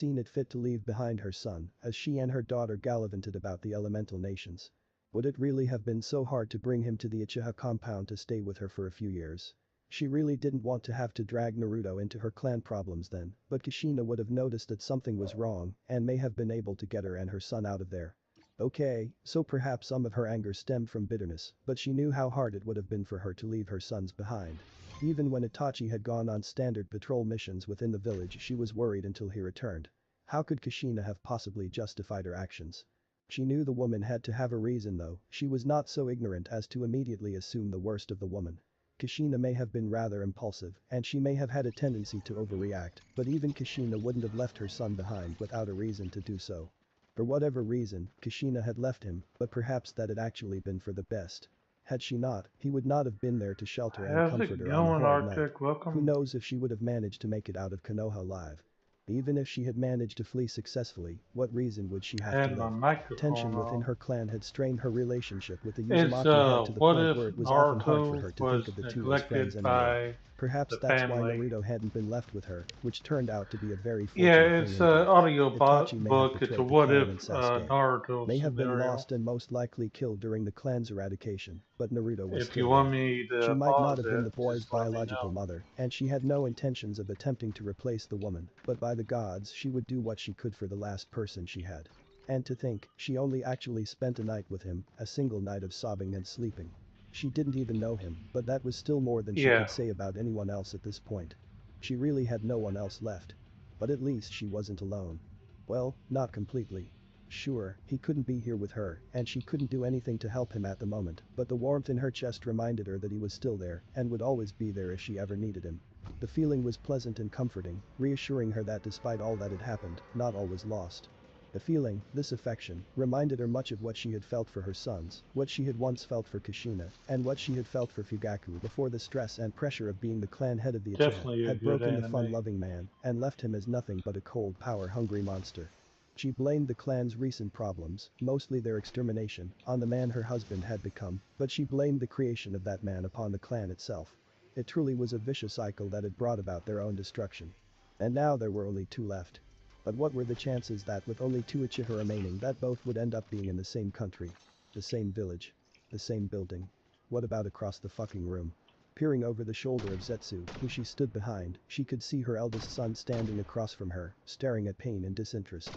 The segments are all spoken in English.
seen it fit to leave behind her son as she and her daughter gallivanted about the elemental nations. Would it really have been so hard to bring him to the Uchiha compound to stay with her for a few years? She really didn't want to have to drag Naruto into her clan problems then, but Kushina would have noticed that something was wrong and may have been able to get her and her son out of there. Okay, so perhaps some of her anger stemmed from bitterness, but she knew how hard it would have been for her to leave her sons behind. Even when Itachi had gone on standard patrol missions within the village, she was worried until he returned. How could Kushina have possibly justified her actions? She knew the woman had to have a reason though, she was not so ignorant as to immediately assume the worst of the woman. Kushina may have been rather impulsive, and she may have had a tendency to overreact, but even Kushina wouldn't have left her son behind without a reason to do so. For whatever reason, Kushina had left him, but perhaps that had actually been for the best. Had she not, he would not have been there to shelter and How's comfort it her on the going, horrid night. Arctic? Who Welcome. knows if she would have managed to make it out of Konoha alive. Even if she had managed to flee successfully, what reason would she have to Had my live? microphone Tension within on. her clan had strained her relationship with the It's Uzumaki head to the what point if where it was often hard for Naruto her to think was of the two as friends neglected anymore. by Perhaps the that's why family? Naruto hadn't been left with her, which turned out to be a very Yeah, fortunate thing it's an indeed. audio Itachi may have book. It's a betrayed the what if clan and Sasuke Naruto may have been scenario. lost and most likely killed during the clan's eradication, but Naruto was If you still want there. me She to might not pause have been it, the boy's just let me biological know. mother, and she had no intentions of attempting to replace the woman, but by the gods she would do what she could for the last person she had. And to think, she only actually spent a night with him, a single night of sobbing and sleeping. She didn't even know him, but that was still more than she Yeah, could say about anyone else at this point. She really had no one else left. But at least she wasn't alone. Well, not completely. Sure, he couldn't be here with her, and she couldn't do anything to help him at the moment, but the warmth in her chest reminded her that he was still there, and would always be there if she ever needed him. The feeling was pleasant and comforting, reassuring her that despite all that had happened, not all was lost. The feeling, this affection, reminded her much of what she had felt for her sons, what she had once felt for Kushina, and what she had felt for Fugaku before the stress and pressure of being the clan head of the Uchiha definitely a had good broken the anime. fun-loving man and left him as nothing but a cold power-hungry monster. She blamed the clan's recent problems, mostly their extermination, on the man her husband had become, but she blamed the creation of that man upon the clan itself. It truly was a vicious cycle that had brought about their own destruction. And now there were only two left. But what were the chances that with only two Uchiha remaining that both would end up being in the same country? The same village? The same building? What about across the fucking room? Peering over the shoulder of Zetsu, who she stood behind, she could see her eldest son standing across from her, staring at pain and disinterest.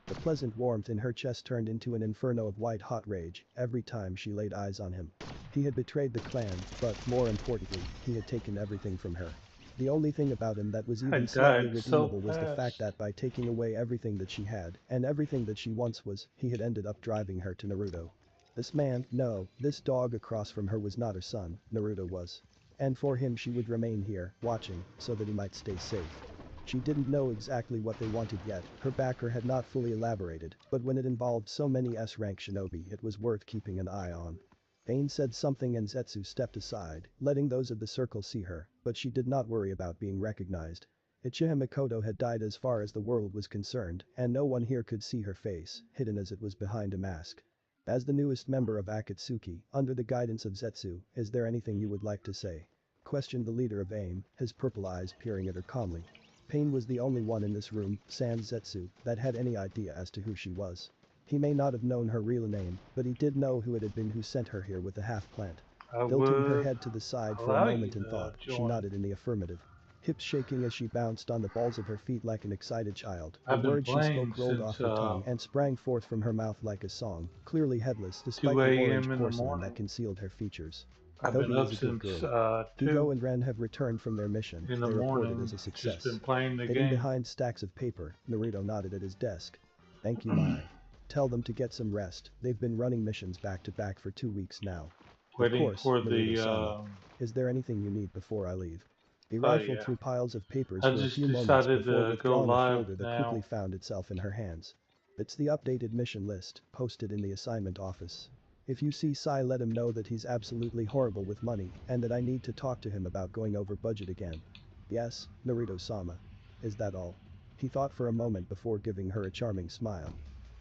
The pleasant warmth in her chest turned into an inferno of white-hot rage every time she laid eyes on him. He had betrayed the clan, but, more importantly, he had taken everything from her. The only thing about him that was I even slightly died so redeemable was the fact fast. that by taking away everything that she had, and everything that she once was, he had ended up driving her to Naruto. This man, no, this dog across from her was not her son, Naruto was. And for him she would remain here, watching, so that he might stay safe. She didn't know exactly what they wanted yet, her backer had not fully elaborated, but when it involved so many S-rank shinobi it was worth keeping an eye on. Pain said something and Zetsu stepped aside, letting those of the circle see her, but she did not worry about being recognized. Uchiha Mikoto had died as far as the world was concerned, and no one here could see her face, hidden as it was behind a mask. As the newest member of Akatsuki, under the guidance of Zetsu, is there anything you would like to say? Questioned the leader of AIM, his purple eyes peering at her calmly. Pain was the only one in this room, sans Zetsu, that had any idea as to who she was. He may not have known her real name, but he did know who it had been who sent her here with the half-plant. I Tilting her would head to the side for a allow you moment in to thought, she join. nodded in the affirmative. Hips shaking as she bounced on the balls of her feet like an excited child, the I've been words she playing spoke rolled since off her tongue and sprang forth from her mouth like a song, clearly headless despite 2 the orange a.m. in the porcelain that morning. concealed her features. I've been Toby is up a good since girl. 2 Hugo and Ren have returned from their mission, in the they reported as morning. a Just been success. playing the Hidden game. behind stacks of paper, Naruto nodded at his desk. Thank you, Mai. Tell them to get some rest, they've been running missions back to back for 2 weeks now. Of Waiting course, for the, Naruto-sama. Is there anything you need before I leave? He oh rifled yeah. through piles of papers I for a just few moments decided before to go withdrawing a live folder that quickly now. found itself in her hands. It's the updated mission list, posted in the assignment office. If you see Sai, let him know that he's absolutely horrible with money and that I need to talk to him about going over budget again. Yes, Naruto-sama. Is that all? He thought for a moment before giving her a charming smile.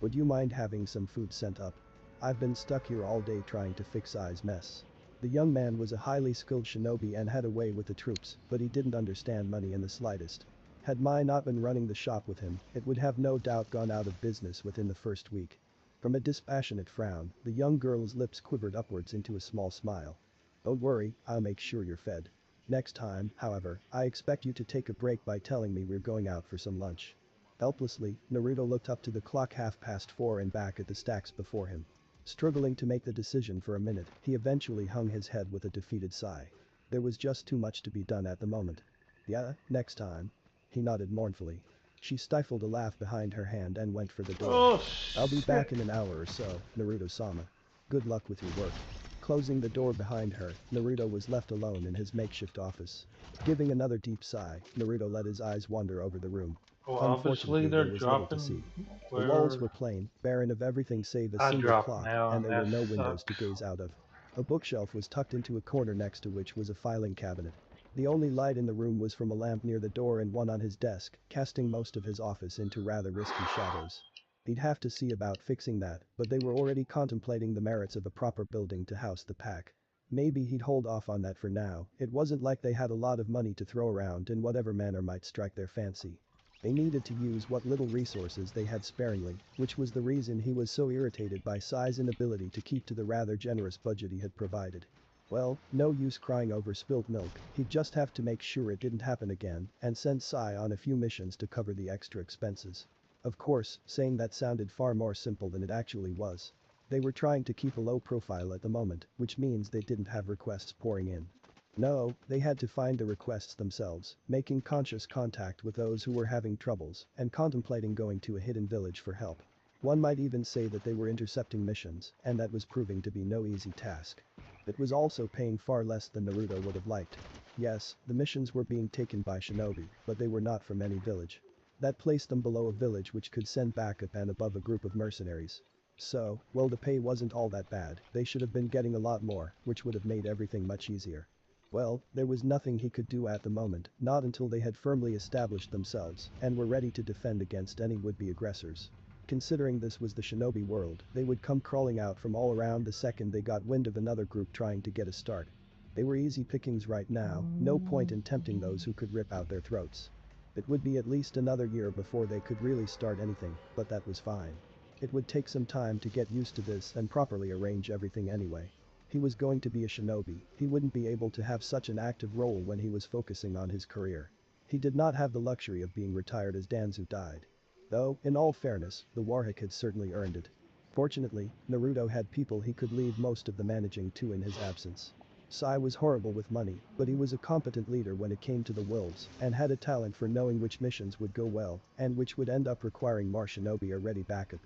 Would you mind having some food sent up? I've been stuck here all day trying to fix Ai's mess. The young man was a highly skilled shinobi and had a way with the troops, but he didn't understand money in the slightest. Had Mai not been running the shop with him, it would have no doubt gone out of business within the first week. From a dispassionate frown, the young girl's lips quivered upwards into a small smile. Don't worry, I'll make sure you're fed. Next time, however, I expect you to take a break by telling me we're going out for some lunch. Helplessly, Naruto looked up to the clock 4:30 and back at the stacks before him. Struggling to make the decision for a minute, he eventually hung his head with a defeated sigh. There was just too much to be done at the moment. Yeah, next time. He nodded mournfully. She stifled a laugh behind her hand and went for the door. Oh, I'll be shit. back in an hour or so, Naruto-sama. Good luck with your work. Closing the door behind her, Naruto was left alone in his makeshift office. Giving another deep sigh, Naruto let his eyes wander over the room. Well, obviously Unfortunately, there they're was little to see. dropping The walls where were plain, barren of everything save a I single dropped clock, now, and and there were that no windows to sucks. gaze out of. A bookshelf was tucked into a corner next to which was a filing cabinet. The only light in the room was from a lamp near the door and one on his desk, casting most of his office into rather risky shadows. He'd have to see about fixing that, but they were already contemplating the merits of a proper building to house the pack. Maybe he'd hold off on that for now, it wasn't like they had a lot of money to throw around in whatever manner might strike their fancy. They needed to use what little resources they had sparingly, which was the reason he was so irritated by Sai's inability to keep to the rather generous budget he had provided. Well, no use crying over spilt milk, he'd just have to make sure it didn't happen again and send Sai on a few missions to cover the extra expenses. Of course, saying that sounded far more simple than it actually was. They were trying to keep a low profile at the moment, which means they didn't have requests pouring in. No, they had to find the requests themselves, making conscious contact with those who were having troubles and contemplating going to a hidden village for help. One might even say that they were intercepting missions, and that was proving to be no easy task. It was also paying far less than Naruto would have liked. Yes, the missions were being taken by shinobi, but they were not from any village. That placed them below a village which could send backup and above a group of mercenaries. So, well, the pay wasn't all that bad, they should have been getting a lot more, which would have made everything much easier. Well, there was nothing he could do at the moment, not until they had firmly established themselves and were ready to defend against any would-be aggressors. Considering this was the shinobi world, they would come crawling out from all around the second they got wind of another group trying to get a start. They were easy pickings right now, no point in tempting those who could rip out their throats. It would be at least another year before they could really start anything, but that was fine. It would take some time to get used to this and properly arrange everything anyway. He was going to be a shinobi, he wouldn't be able to have such an active role when he was focusing on his career. He did not have the luxury of being retired as Danzu died. Though, in all fairness, the Warhawk had certainly earned it. Fortunately, Naruto had people he could leave most of the managing to in his absence. Sai was horrible with money, but he was a competent leader when it came to the wolves and had a talent for knowing which missions would go well and which would end up requiring more shinobi or ready backup.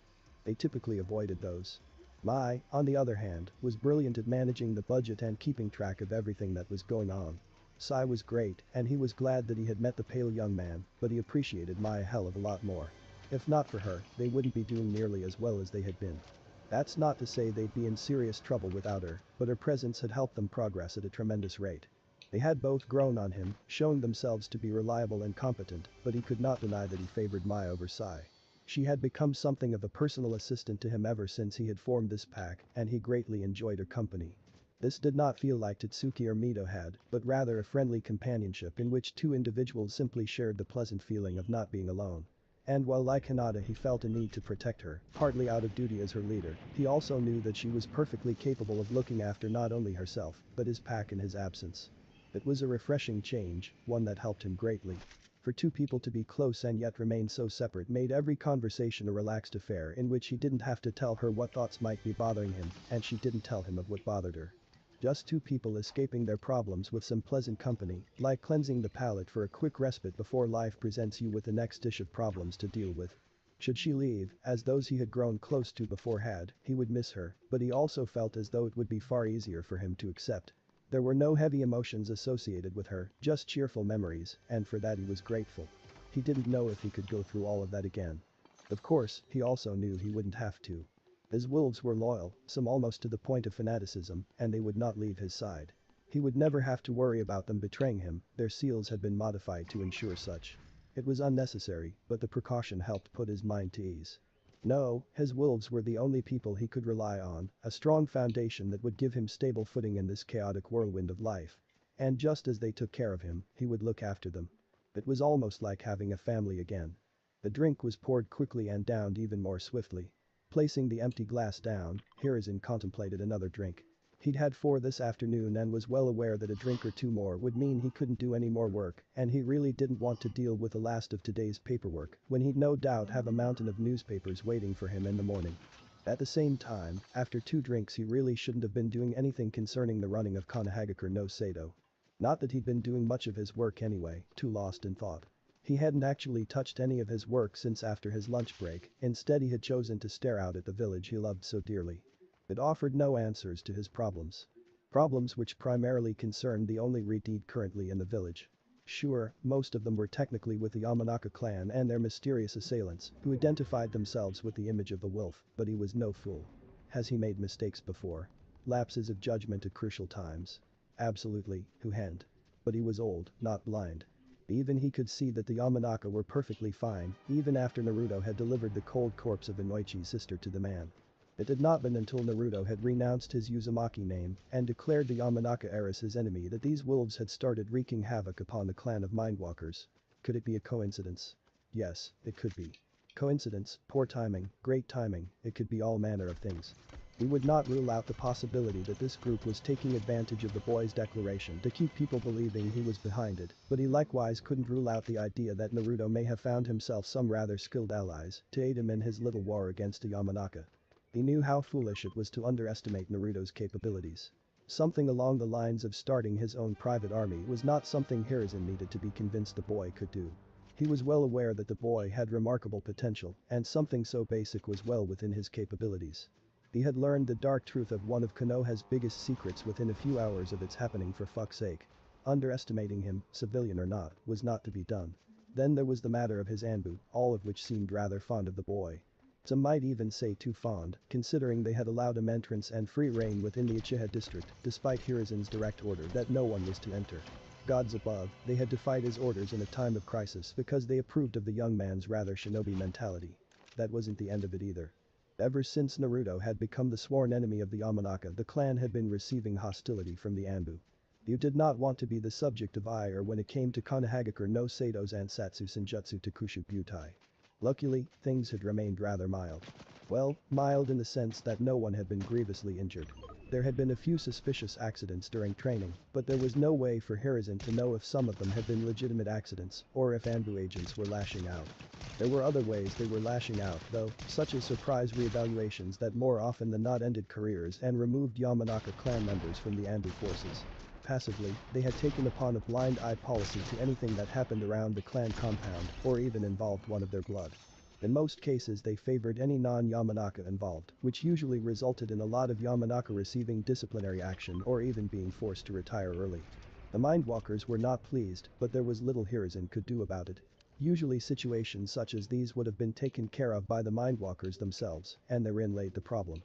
They typically avoided those. Mai, on the other hand, was brilliant at managing the budget and keeping track of everything that was going on. Sai was great, and he was glad that he had met the pale young man, but he appreciated Mai a hell of a lot more. If not for her, they wouldn't be doing nearly as well as they had been. That's not to say they'd be in serious trouble without her, but her presence had helped them progress at a tremendous rate. They had both grown on him, showing themselves to be reliable and competent, but he could not deny that he favored Mai over Sai. She had become something of a personal assistant to him ever since he had formed this pack, and he greatly enjoyed her company. This did not feel like Tatsuki or Mito had, but rather a friendly companionship in which two individuals simply shared the pleasant feeling of not being alone. And while like Hinata he felt a need to protect her, partly out of duty as her leader, he also knew that she was perfectly capable of looking after not only herself, but his pack in his absence. It was a refreshing change, one that helped him greatly. For two people to be close and yet remain so separate made every conversation a relaxed affair in which he didn't have to tell her what thoughts might be bothering him, and she didn't tell him of what bothered her. Just two people escaping their problems with some pleasant company, like cleansing the palate for a quick respite before life presents you with the next dish of problems to deal with. Should she leave, as those he had grown close to before had, he would miss her, but he also felt as though it would be far easier for him to accept. There were no heavy emotions associated with her, just cheerful memories, and for that he was grateful. He didn't know if he could go through all of that again. Of course, he also knew he wouldn't have to. His wolves were loyal, some almost to the point of fanaticism, and they would not leave his side. He would never have to worry about them betraying him, their seals had been modified to ensure such. It was unnecessary, but the precaution helped put his mind to ease. No, his wolves were the only people he could rely on, a strong foundation that would give him stable footing in this chaotic whirlwind of life. And just as they took care of him, he would look after them. It was almost like having a family again. The drink was poured quickly and downed even more swiftly. Placing the empty glass down, Hiruzen contemplated another drink. He'd had 4 this afternoon and was well aware that a drink or 2 more would mean he couldn't do any more work, and he really didn't want to deal with the last of today's paperwork when he'd no doubt have a mountain of newspapers waiting for him in the morning. At the same time, after 2 drinks he really shouldn't have been doing anything concerning the running of Konohagakure no Sado. Not that he'd been doing much of his work anyway, too lost in thought. He hadn't actually touched any of his work since after his lunch break, instead he had chosen to stare out at the village he loved so dearly. It offered no answers to his problems. Problems which primarily concerned the only Reed currently in the village. Sure, most of them were technically with the Yamanaka clan and their mysterious assailants, who identified themselves with the image of the wolf, but he was no fool. Has he made mistakes before? Lapses of judgment at crucial times? Absolutely, who hadn't? But he was old, not blind. Even he could see that the Yamanaka were perfectly fine, even after Naruto had delivered the cold corpse of Inoichi's sister to the man. It had not been until Naruto had renounced his Uzumaki name and declared the Yamanaka heiress his enemy that these wolves had started wreaking havoc upon the clan of Mindwalkers. Could it be a coincidence? Yes, it could be. Coincidence, poor timing, great timing, it could be all manner of things. He would not rule out the possibility that this group was taking advantage of the boy's declaration to keep people believing he was behind it, but he likewise couldn't rule out the idea that Naruto may have found himself some rather skilled allies to aid him in his little war against the Yamanaka. He knew how foolish it was to underestimate Naruto's capabilities. Something along the lines of starting his own private army was not something Hiruzen needed to be convinced the boy could do. He was well aware that the boy had remarkable potential, and something so basic was well within his capabilities. He had learned the dark truth of one of Konoha's biggest secrets within a few hours of its happening, for fuck's sake. Underestimating him, civilian or not, was not to be done. Then there was the matter of his Anbu, all of which seemed rather fond of the boy. Some might even say too fond, considering they had allowed him entrance and free reign within the Uchiha district, despite Hiruzen's direct order that no one was to enter. Gods above, they had defied his orders in a time of crisis because they approved of the young man's rather shinobi mentality. That wasn't the end of it either. Ever since Naruto had become the sworn enemy of the Yamanaka, the clan had been receiving hostility from the Anbu. You did not want to be the subject of ire when it came to Konohagakure no Sado's Ansatsu Senjutsu Takushu Butai. Luckily, things had remained rather mild. Well, mild in the sense that no one had been grievously injured. There had been a few suspicious accidents during training, but there was no way for Hiruzen to know if some of them had been legitimate accidents or if Anbu agents were lashing out. There were other ways they were lashing out, though, such as surprise re-evaluations that more often than not ended careers and removed Yamanaka clan members from the Anbu forces. Passively, they had taken upon a blind eye policy to anything that happened around the clan compound or even involved one of their blood. In most cases they favored any non-Yamanaka involved, which usually resulted in a lot of Yamanaka receiving disciplinary action or even being forced to retire early. The Mindwalkers were not pleased, but there was little Hiruzen could do about it. Usually situations such as these would have been taken care of by the Mindwalkers themselves, and therein laid the problem.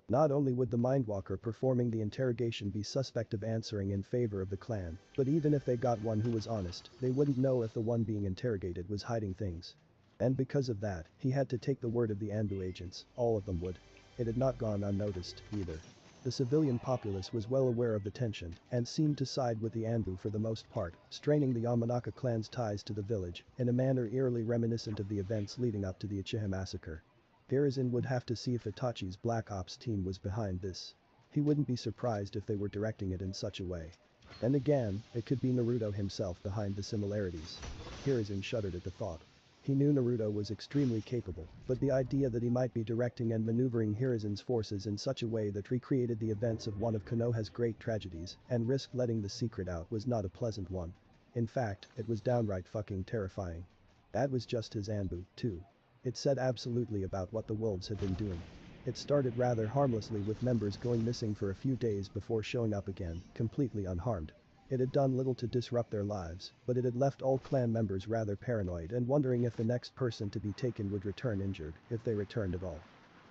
Not only would the Mindwalker performing the interrogation be suspect of answering in favor of the clan, but even if they got one who was honest, they wouldn't know if the one being interrogated was hiding things. And because of that, he had to take the word of the Anbu agents, all of them would. It had not gone unnoticed, either. The civilian populace was well aware of the tension and seemed to side with the Anbu for the most part, straining the Yamanaka clan's ties to the village in a manner eerily reminiscent of the events leading up to the Uchiha massacre. Hiruzen would have to see if Itachi's Black Ops team was behind this. He wouldn't be surprised if they were directing it in such a way. And again, it could be Naruto himself behind the similarities. Hiruzen shuddered at the thought. He knew Naruto was extremely capable, but the idea that he might be directing and maneuvering Hiruzen's forces in such a way that recreated the events of one of Konoha's great tragedies and risked letting the secret out was not a pleasant one. In fact, it was downright fucking terrifying. That was just his Anbu, too. It said absolutely about what the wolves had been doing. It started rather harmlessly with members going missing for a few days before showing up again, completely unharmed. It had done little to disrupt their lives, but it had left all clan members rather paranoid and wondering if the next person to be taken would return injured, if they returned at all.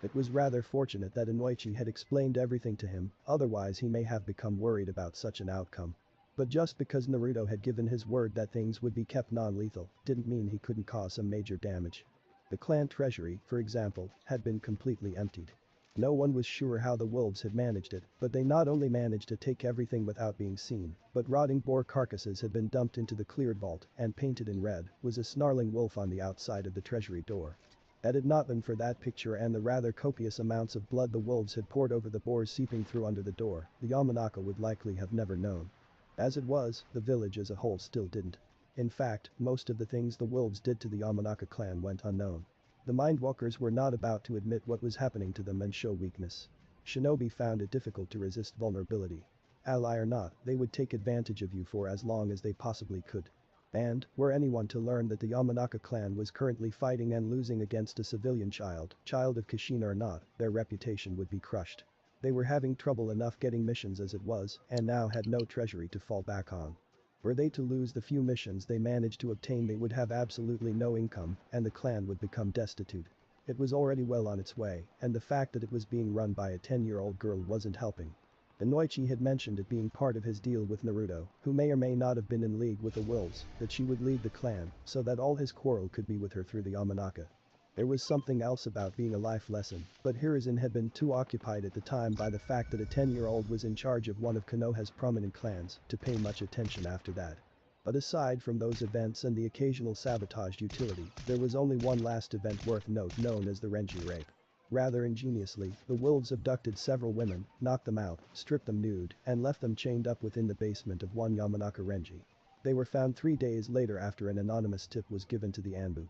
It was rather fortunate that Inoichi had explained everything to him, otherwise he may have become worried about such an outcome. But just because Naruto had given his word that things would be kept non-lethal, didn't mean he couldn't cause some major damage. The clan treasury, for example, had been completely emptied. No one was sure how the wolves had managed it, but they not only managed to take everything without being seen, but rotting boar carcasses had been dumped into the cleared vault, and painted in red was a snarling wolf on the outside of the treasury door. Had it not been for that picture and the rather copious amounts of blood the wolves had poured over the boars seeping through under the door, the Yamanaka would likely have never known. As it was, the village as a whole still didn't. In fact, most of the things the wolves did to the Yamanaka clan went unknown. The Mindwalkers were not about to admit what was happening to them and show weakness. Shinobi found it difficult to resist vulnerability. Ally or not, they would take advantage of you for as long as they possibly could. And, were anyone to learn that the Yamanaka clan was currently fighting and losing against a civilian child of Kushina or not, their reputation would be crushed. They were having trouble enough getting missions as it was, and now had no treasury to fall back on. Were they to lose the few missions they managed to obtain, they would have absolutely no income, and the clan would become destitute. It was already well on its way, and the fact that it was being run by a 10-year-old girl wasn't helping. Inoichi had mentioned it being part of his deal with Naruto, who may or may not have been in league with the wolves, that she would lead the clan, so that all his quarrel could be with her through the Yamanaka. There was something else about being a life lesson, but Hiruzen had been too occupied at the time by the fact that a 10-year-old was in charge of one of Konoha's prominent clans to pay much attention after that. But aside from those events and the occasional sabotaged utility, there was only one last event worth note, known as the Renji rape. Rather ingeniously, the wolves abducted several women, knocked them out, stripped them nude, and left them chained up within the basement of one Yamanaka Renji. They were found 3 days later after an anonymous tip was given to the Anbu.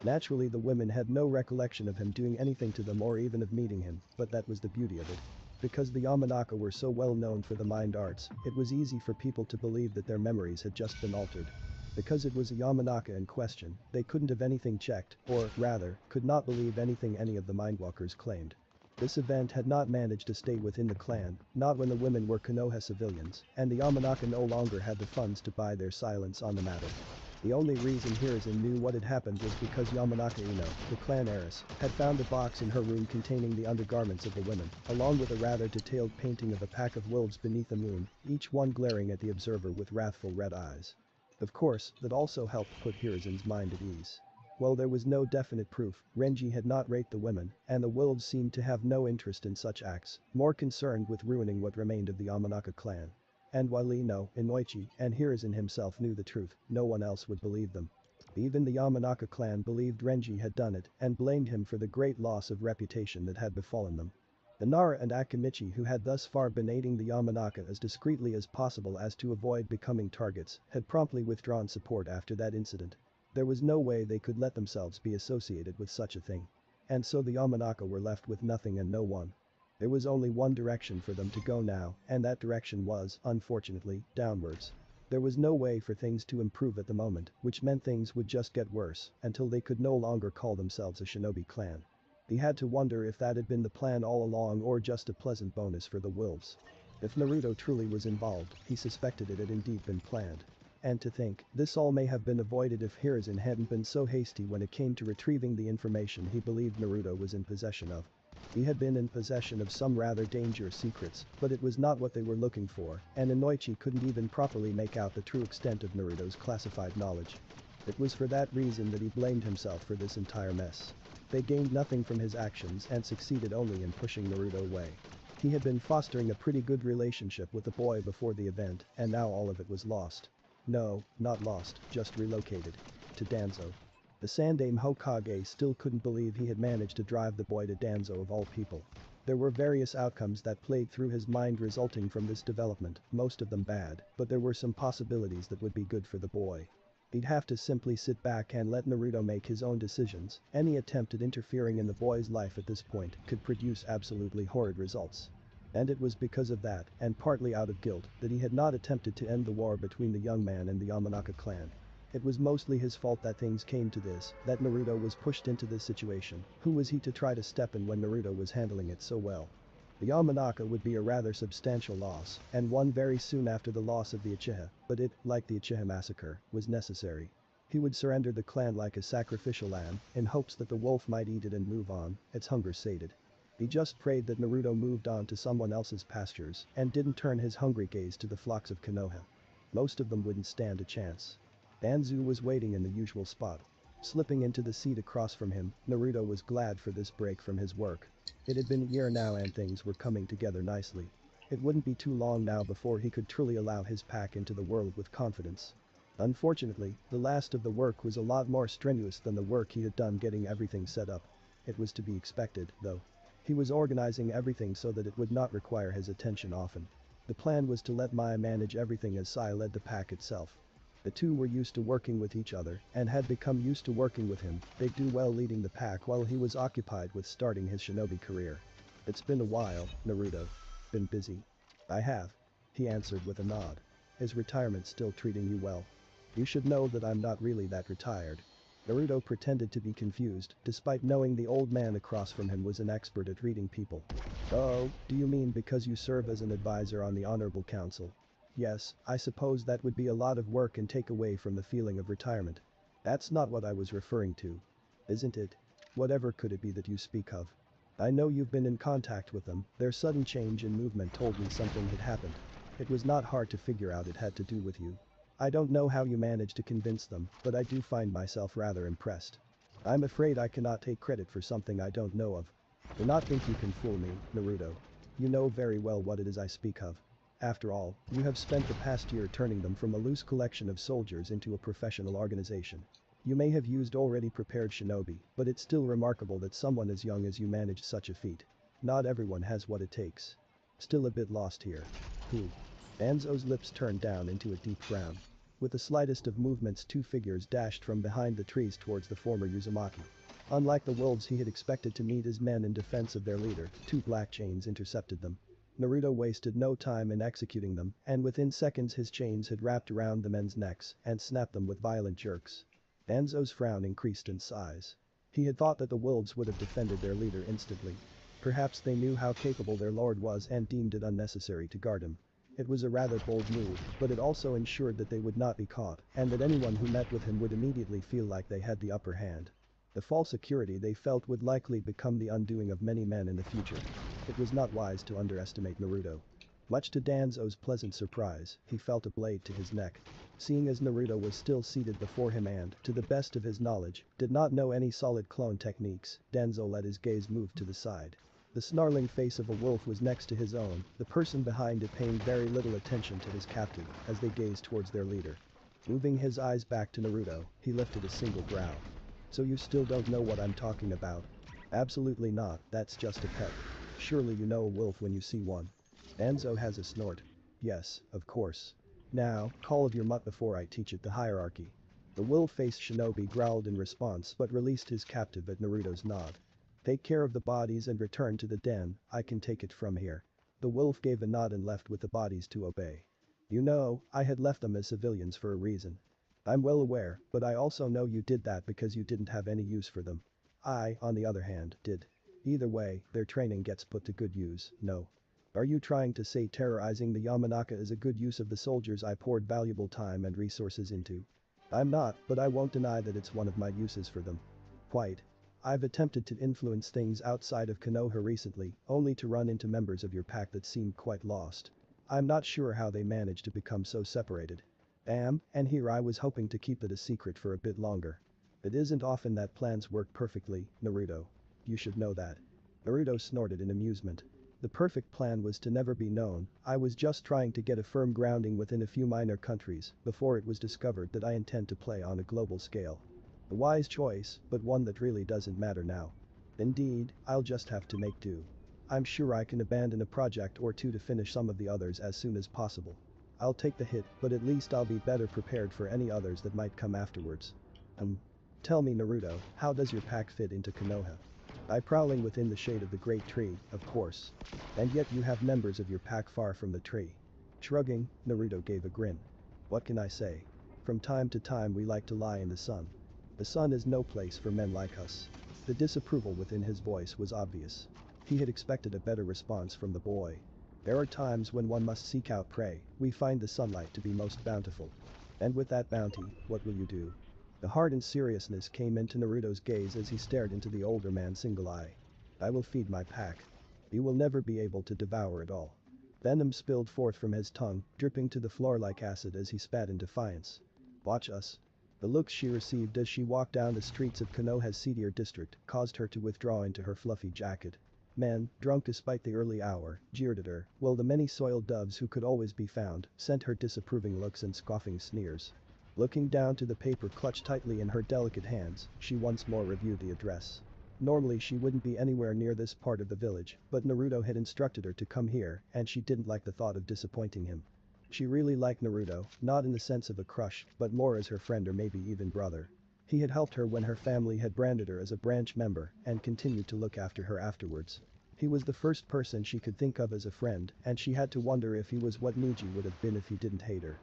Naturally, the women had no recollection of him doing anything to them or even of meeting him, but that was the beauty of it. Because the Yamanaka were so well known for the mind arts, it was easy for people to believe that their memories had just been altered. Because it was a Yamanaka in question, they couldn't have anything checked, or, rather, could not believe anything any of the Mindwalkers claimed. This event had not managed to stay within the clan, not when the women were Konoha civilians, and the Yamanaka no longer had the funds to buy their silence on the matter. The only reason Hiruzen knew what had happened was because Yamanaka Ino, the clan heiress, had found a box in her room containing the undergarments of the women, along with a rather detailed painting of a pack of wolves beneath a moon, each one glaring at the observer with wrathful red eyes. Of course, that also helped put Hiruzen's mind at ease. While there was no definite proof, Renji had not raped the women, and the wolves seemed to have no interest in such acts, more concerned with ruining what remained of the Yamanaka clan. And while Ino, Inoichi, and Hiruzen himself knew the truth, no one else would believe them. Even the Yamanaka clan believed Renji had done it and blamed him for the great loss of reputation that had befallen them. The Nara and Akimichi, who had thus far been aiding the Yamanaka as discreetly as possible as to avoid becoming targets, had promptly withdrawn support after that incident. There was no way they could let themselves be associated with such a thing. And so the Yamanaka were left with nothing and no one. There was only one direction for them to go now, and that direction was, unfortunately, downwards. There was no way for things to improve at the moment, which meant things would just get worse, until they could no longer call themselves a shinobi clan. He had to wonder if that had been the plan all along or just a pleasant bonus for the wolves. If Naruto truly was involved, he suspected it had indeed been planned. And to think, this all may have been avoided if Hiruzen hadn't been so hasty when it came to retrieving the information he believed Naruto was in possession of. He had been in possession of some rather dangerous secrets, but it was not what they were looking for, and Inoichi couldn't even properly make out the true extent of Naruto's classified knowledge. It was for that reason that he blamed himself for this entire mess. They gained nothing from his actions and succeeded only in pushing Naruto away. He had been fostering a pretty good relationship with the boy before the event, and now all of it was lost. No, not lost, just relocated. To Danzo. The Sandaime Hokage still couldn't believe he had managed to drive the boy to Danzo of all people. There were various outcomes that played through his mind resulting from this development, most of them bad, but there were some possibilities that would be good for the boy. He'd have to simply sit back and let Naruto make his own decisions. Any attempt at interfering in the boy's life at this point could produce absolutely horrid results. And it was because of that, and partly out of guilt, that he had not attempted to end the war between the young man and the Yamanaka clan. It was mostly his fault that things came to this, that Naruto was pushed into this situation. Who was he to try to step in when Naruto was handling it so well? The Yamanaka would be a rather substantial loss, and one very soon after the loss of the Uchiha, but it, like the Uchiha massacre, was necessary. He would surrender the clan like a sacrificial lamb, in hopes that the wolf might eat it and move on, its hunger sated. He just prayed that Naruto moved on to someone else's pastures, and didn't turn his hungry gaze to the flocks of Konoha. Most of them wouldn't stand a chance. Danzo was waiting in the usual spot. Slipping into the seat across from him, Naruto was glad for this break from his work. It had been a year now and things were coming together nicely. It wouldn't be too long now before he could truly allow his pack into the world with confidence. Unfortunately, the last of the work was a lot more strenuous than the work he had done getting everything set up. It was to be expected, though. He was organizing everything so that it would not require his attention often. The plan was to let Mai manage everything as Sai led the pack itself. The two were used to working with each other and had become used to working with him. They'd do well leading the pack while he was occupied with starting his shinobi career. It's been a while, Naruto. Been busy. I have. He answered with a nod. Is retirement still treating you well? You should know that I'm not really that retired. Naruto pretended to be confused, despite knowing the old man across from him was an expert at reading people. Oh, do you mean because you serve as an advisor on the Honorable Council? Yes, I suppose that would be a lot of work and take away from the feeling of retirement. That's not what I was referring to. Isn't it? Whatever could it be that you speak of? I know you've been in contact with them, their sudden change in movement told me something had happened. It was not hard to figure out it had to do with you. I don't know how you managed to convince them, but I do find myself rather impressed. I'm afraid I cannot take credit for something I don't know of. Do not think you can fool me, Naruto. You know very well what it is I speak of. After all, you have spent the past year turning them from a loose collection of soldiers into a professional organization. You may have used already prepared shinobi, but it's still remarkable that someone as young as you managed such a feat. Not everyone has what it takes. Still a bit lost here. Who? Danzo's lips turned down into a deep frown. With the slightest of movements, two figures dashed from behind the trees towards the former Uzumaki. Unlike the wolves he had expected to meet as men in defense of their leader, two black chains intercepted them. Naruto wasted no time in executing them, and within seconds his chains had wrapped around the men's necks and snapped them with violent jerks. Danzo's frown increased in size. He had thought that the wolves would have defended their leader instantly. Perhaps they knew how capable their lord was and deemed it unnecessary to guard him. It was a rather bold move, but it also ensured that they would not be caught, and that anyone who met with him would immediately feel like they had the upper hand. The false security they felt would likely become the undoing of many men in the future. It was not wise to underestimate Naruto. Much to Danzo's pleasant surprise, he felt a blade to his neck. Seeing as Naruto was still seated before him and, to the best of his knowledge, did not know any solid clone techniques, Danzo let his gaze move to the side. The snarling face of a wolf was next to his own, the person behind it paying very little attention to his captive as they gazed towards their leader. Moving his eyes back to Naruto, he lifted a single brow. So you still don't know what I'm talking about? Absolutely not, that's just a pet. Surely you know a wolf when you see one. Danzo has a snort. Yes, of course. Now, call of your mutt before I teach it the hierarchy. The wolf-faced shinobi growled in response but released his captive at Naruto's nod. Take care of the bodies and return to the den, I can take it from here. The wolf gave a nod and left with the bodies to obey. You know, I had left them as civilians for a reason. I'm well aware, but I also know you did that because you didn't have any use for them. I, on the other hand, did. Either way, their training gets put to good use, no. Are you trying to say terrorizing the Yamanaka is a good use of the soldiers I poured valuable time and resources into? I'm not, but I won't deny that it's one of my uses for them. Quite. I've attempted to influence things outside of Konoha recently, only to run into members of your pack that seemed quite lost. I'm not sure how they managed to become so separated. And here I was hoping to keep it a secret for a bit longer. It isn't often that plans work perfectly, Naruto. You should know that. Naruto snorted in amusement. The perfect plan was to never be known, I was just trying to get a firm grounding within a few minor countries before it was discovered that I intend to play on a global scale. A wise choice, but one that really doesn't matter now. Indeed, I'll just have to make do. I'm sure I can abandon a project or two to finish some of the others as soon as possible. I'll take the hit, but at least I'll be better prepared for any others that might come afterwards. Tell me Naruto, how does your pack fit into Konoha? By prowling within the shade of the great tree, of course. And yet you have members of your pack far from the tree. Shrugging, Naruto gave a grin. What can I say? From time to time we like to lie in the sun. The sun is no place for men like us. The disapproval within his voice was obvious. He had expected a better response from the boy. There are times when one must seek out prey, we find the sunlight to be most bountiful. And with that bounty, what will you do? The hardened seriousness came into Naruto's gaze as he stared into the older man's single eye. I will feed my pack. You will never be able to devour it all. Venom spilled forth from his tongue, dripping to the floor like acid as he spat in defiance. Watch us. The looks she received as she walked down the streets of Konoha's seedier district caused her to withdraw into her fluffy jacket. Men, drunk despite the early hour, jeered at her, while the many soiled doves who could always be found sent her disapproving looks and scoffing sneers. Looking down to the paper clutched tightly in her delicate hands, she once more reviewed the address. Normally she wouldn't be anywhere near this part of the village, but Naruto had instructed her to come here, and she didn't like the thought of disappointing him. She really liked Naruto, not in the sense of a crush, but more as her friend or maybe even brother. He had helped her when her family had branded her as a branch member and continued to look after her afterwards. He was the first person she could think of as a friend, and she had to wonder if he was what Niji would have been if he didn't hate her.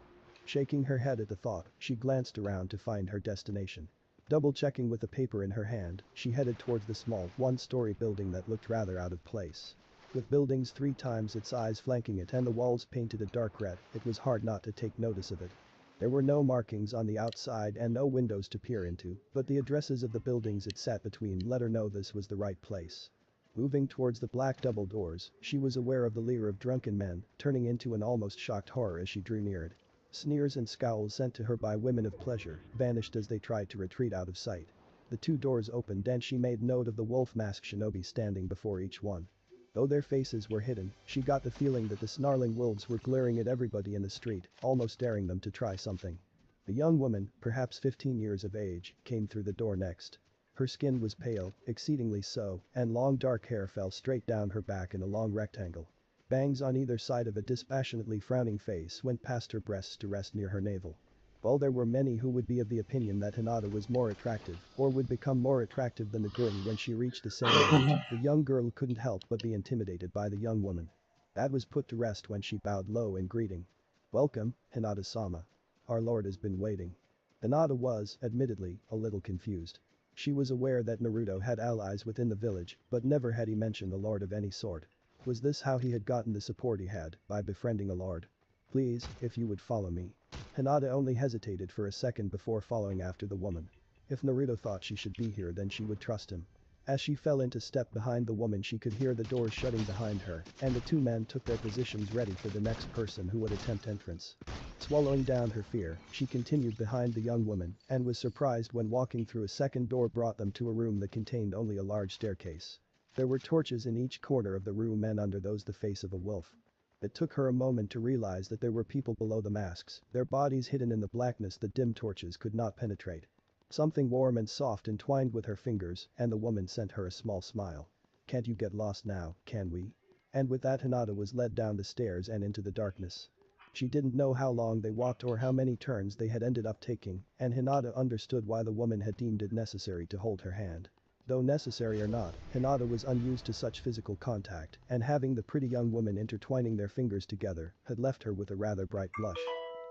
Shaking her head at the thought, she glanced around to find her destination. Double-checking with the paper in her hand, she headed towards the small, one-story building that looked rather out of place. With buildings 3 times its size flanking it and the walls painted a dark red, it was hard not to take notice of it. There were no markings on the outside and no windows to peer into, but the addresses of the buildings it sat between let her know this was the right place. Moving towards the black double doors, she was aware of the leer of drunken men, turning into an almost shocked horror as she drew near it. Sneers and scowls sent to her by women of pleasure vanished as they tried to retreat out of sight. The 2 doors opened and she made note of the wolf mask shinobi standing before each one. Though their faces were hidden, she got the feeling that the snarling wolves were glaring at everybody in the street, almost daring them to try something. The young woman, perhaps 15 years of age, came through the door next. Her skin was pale, exceedingly so, and long dark hair fell straight down her back in a long rectangle. Bangs on either side of a dispassionately frowning face went past her breasts to rest near her navel. While there were many who would be of the opinion that Hinata was more attractive, or would become more attractive than the girl when she reached the same age, the young girl couldn't help but be intimidated by the young woman. That was put to rest when she bowed low in greeting. "Welcome, Hinata-sama. Our lord has been waiting." Hinata was, admittedly, a little confused. She was aware that Naruto had allies within the village, but never had he mentioned a lord of any sort. Was this how he had gotten the support he had, by befriending a lord? "Please, if you would follow me." Hinata only hesitated for a second before following after the woman. If Naruto thought she should be here then she would trust him. As she fell into step behind the woman she could hear the doors shutting behind her, and the 2 men took their positions ready for the next person who would attempt entrance. Swallowing down her fear, she continued behind the young woman and was surprised when walking through a second door brought them to a room that contained only a large staircase. There were torches in each corner of the room and under those the face of a wolf. It took her a moment to realize that there were people below the masks, their bodies hidden in the blackness that dim torches could not penetrate. Something warm and soft entwined with her fingers, and the woman sent her a small smile. "Can't you get lost now, can we?" And with that Hinata was led down the stairs and into the darkness. She didn't know how long they walked or how many turns they had ended up taking, and Hinata understood why the woman had deemed it necessary to hold her hand. Though necessary or not, Hinata was unused to such physical contact, and having the pretty young woman intertwining their fingers together had left her with a rather bright blush.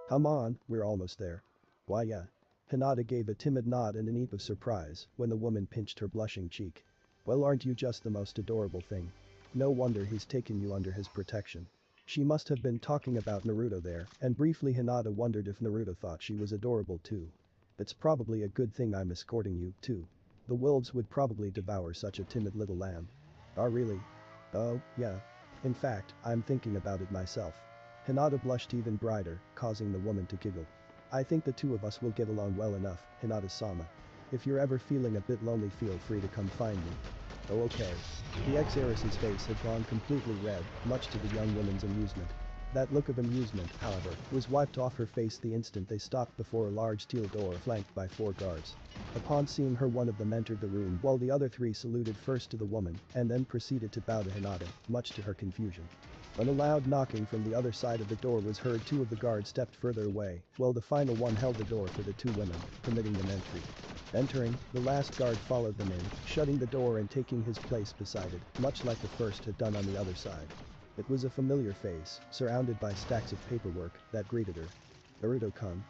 "Come on, we're almost there." "Why yeah." Hinata gave a timid nod and an eep of surprise when the woman pinched her blushing cheek. "Well, aren't you just the most adorable thing? No wonder he's taken you under his protection." She must have been talking about Naruto there, and briefly Hinata wondered if Naruto thought she was adorable too. "It's probably a good thing I'm escorting you, too. The wolves would probably devour such a timid little lamb." "Oh really?" "Oh, yeah. In fact, I'm thinking about it myself." Hinata blushed even brighter, causing the woman to giggle. "I think the 2 of us will get along well enough, Hinata-sama. If you're ever feeling a bit lonely feel free to come find me." "Oh okay." The ex-heiress's face had gone completely red, much to the young woman's amusement. That look of amusement, however, was wiped off her face the instant they stopped before a large steel door flanked by 4 guards. Upon seeing her one of them entered the room while the other 3 saluted first to the woman and then proceeded to bow to Hinata, much to her confusion. When a loud knocking from the other side of the door was heard 2 of the guards stepped further away while the final one held the door for the 2 women, permitting them entry. Entering, the last guard followed them in, shutting the door and taking his place beside it, much like the first had done on the other side. It was a familiar face, surrounded by stacks of paperwork, that greeted her. "Naruto-kun."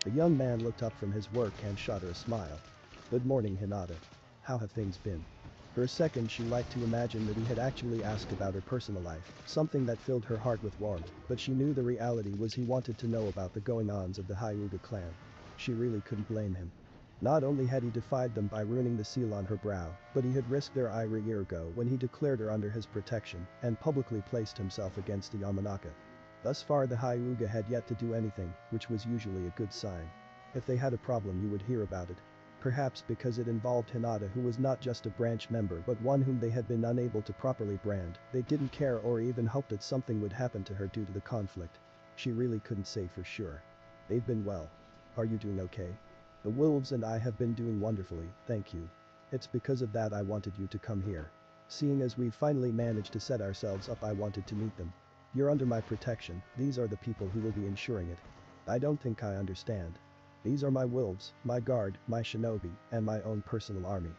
The young man looked up from his work and shot her a smile. "Good morning, Hinata. How have things been?" For a second she liked to imagine that he had actually asked about her personal life, something that filled her heart with warmth, but she knew the reality was he wanted to know about the going-ons of the Hyuga clan. She really couldn't blame him. Not only had he defied them by ruining the seal on her brow, but he had risked their ire a year ago when he declared her under his protection and publicly placed himself against the Yamanaka. Thus far the Hyuga had yet to do anything, which was usually a good sign. If they had a problem you would hear about it. Perhaps because it involved Hinata, who was not just a branch member but one whom they had been unable to properly brand, they didn't care or even hope that something would happen to her due to the conflict. She really couldn't say for sure. They've been well. Are you doing okay? The wolves and I have been doing wonderfully, thank you. It's because of that I wanted you to come here. Seeing as we've finally managed to set ourselves up, I wanted to meet them. You're under my protection, these are the people who will be ensuring it. I don't think I understand. These are my wolves, my guard, my shinobi, and my own personal army.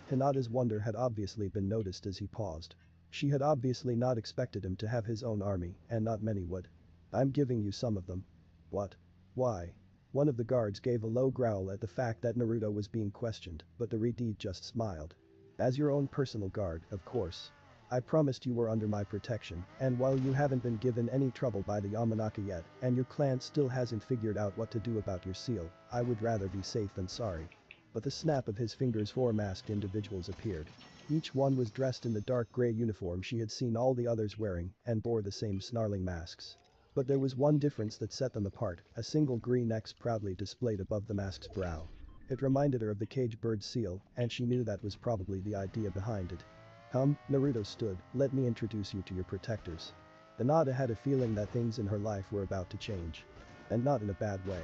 Hinata's wonder had obviously been noticed as he paused. She had obviously not expected him to have his own army, and not many would. I'm giving you some of them. What? Why? One of the guards gave a low growl at the fact that Naruto was being questioned, but the Redeed just smiled. As your own personal guard, of course. I promised you were under my protection, and while you haven't been given any trouble by the Yamanaka yet, and your clan still hasn't figured out what to do about your seal, I would rather be safe than sorry. But the snap of his fingers, 4 masked individuals appeared. Each one was dressed in the dark gray uniform she had seen all the others wearing, and bore the same snarling masks. But there was one difference that set them apart, a single green X proudly displayed above the mask's brow. It reminded her of the cage bird seal, and she knew that was probably the idea behind it. Come, Naruto stood, let me introduce you to your protectors. Hinata had a feeling that things in her life were about to change. And not in a bad way.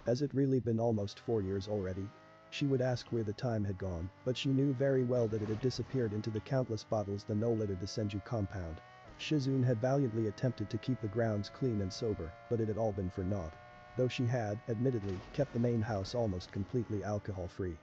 Has it really been almost 4 years already? She would ask where the time had gone, but she knew very well that it had disappeared into the countless bottles that littered the Senju compound. Shizune had valiantly attempted to keep the grounds clean and sober, but it had all been for naught. Though she had, admittedly, kept the main house almost completely alcohol-free.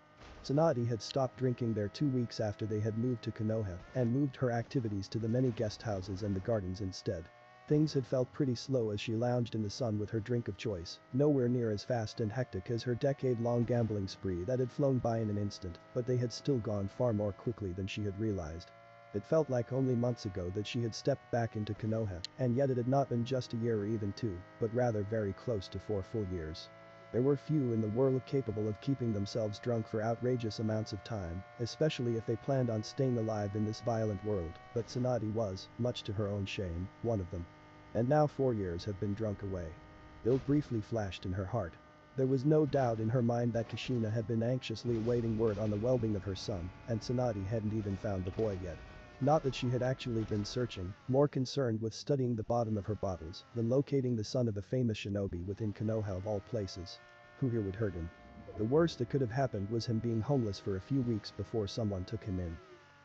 Tsunade had stopped drinking there 2 weeks after they had moved to Konoha and moved her activities to the many guest houses and the gardens instead. Things had felt pretty slow as she lounged in the sun with her drink of choice, nowhere near as fast and hectic as her decade-long gambling spree that had flown by in an instant, but they had still gone far more quickly than she had realized. It felt like only months ago that she had stepped back into Konoha, and yet it had not been just a year or even 2, but rather very close to 4 full years. There were few in the world capable of keeping themselves drunk for outrageous amounts of time, especially if they planned on staying alive in this violent world, but Tsunade was, much to her own shame, one of them. And now 4 years have been drunk away. Guilt briefly flashed in her heart. There was no doubt in her mind that Kushina had been anxiously awaiting word on the well-being of her son, and Tsunade hadn't even found the boy yet. Not that she had actually been searching, more concerned with studying the bottom of her bottles than locating the son of a famous shinobi within Konoha of all places. Who here would hurt him? The worst that could have happened was him being homeless for a few weeks before someone took him in.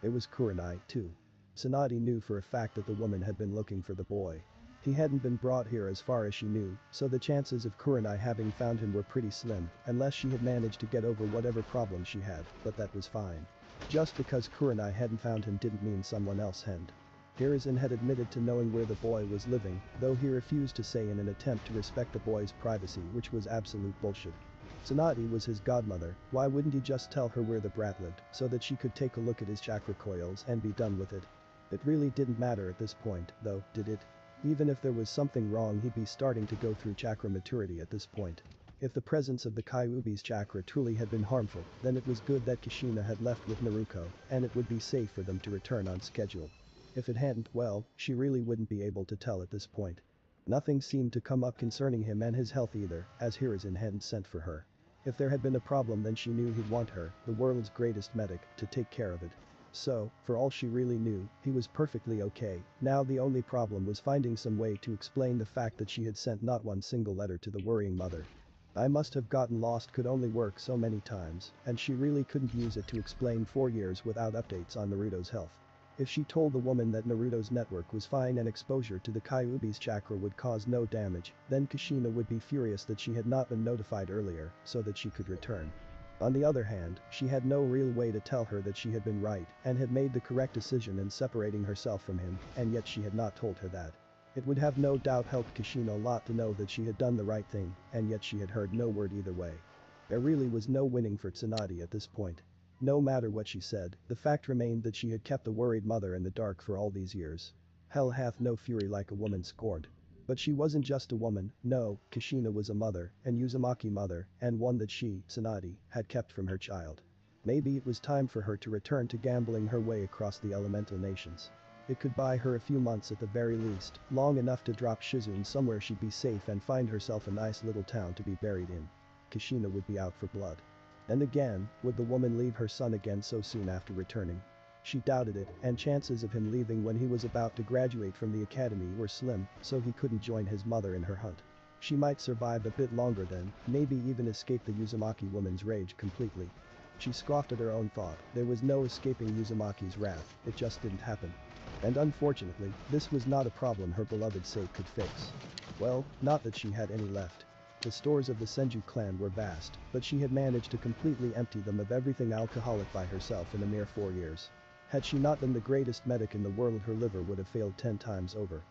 It was Kurenai, too. Tsunade knew for a fact that the woman had been looking for the boy. He hadn't been brought here as far as she knew, so the chances of Kurenai having found him were pretty slim, unless she had managed to get over whatever problem she had, but that was fine. Just because Kurenai hadn't found him didn't mean someone else hadn't. Hiruzen had admitted to knowing where the boy was living, though he refused to say in an attempt to respect the boy's privacy, which was absolute bullshit. Tsunade was his godmother, why wouldn't he just tell her where the brat lived, so that she could take a look at his chakra coils and be done with it? It really didn't matter at this point, though, did it? Even if there was something wrong, he'd be starting to go through chakra maturity at this point. If the presence of the Kyuubi's chakra truly had been harmful, then it was good that Kushina had left with Naruto, and it would be safe for them to return on schedule. If it hadn't, well, she really wouldn't be able to tell at this point. Nothing seemed to come up concerning him and his health either, as Hiruzen hadn't sent for her. If there had been a problem, then she knew he'd want her, the world's greatest medic, to take care of it. So, for all she really knew, he was perfectly okay. Now the only problem was finding some way to explain the fact that she had sent not one single letter to the worrying mother. I must have gotten lost could only work so many times, and she really couldn't use it to explain 4 years without updates on Naruto's health. If she told the woman that Naruto's network was fine and exposure to the Kyuubi's chakra would cause no damage, then Kushina would be furious that she had not been notified earlier, so that she could return. On the other hand, she had no real way to tell her that she had been right and had made the correct decision in separating herself from him, and yet she had not told her that. It would have no doubt helped Kushina a lot to know that she had done the right thing, and yet she had heard no word either way. There really was no winning for Tsunade at this point. No matter what she said, the fact remained that she had kept the worried mother in the dark for all these years. Hell hath no fury like a woman scorned. But she wasn't just a woman, no, Kushina was a mother, and Uzumaki mother, and one that she, Tsunade, had kept from her child. Maybe it was time for her to return to gambling her way across the elemental nations. It could buy her a few months at the very least, long enough to drop Shizune somewhere she'd be safe and find herself a nice little town to be buried in. Kushina would be out for blood. And again, would the woman leave her son again so soon after returning? She doubted it, and chances of him leaving when he was about to graduate from the academy were slim, so he couldn't join his mother in her hunt. She might survive a bit longer then, maybe even escape the Uzumaki woman's rage completely. She scoffed at her own thought. There was no escaping Uzumaki's wrath, it just didn't happen. And unfortunately, this was not a problem her beloved Sate could fix. Well, not that she had any left. The stores of the Senju clan were vast, but she had managed to completely empty them of everything alcoholic by herself in a mere 4 years. Had she not been the greatest medic in the world, her liver would have failed 10 times over.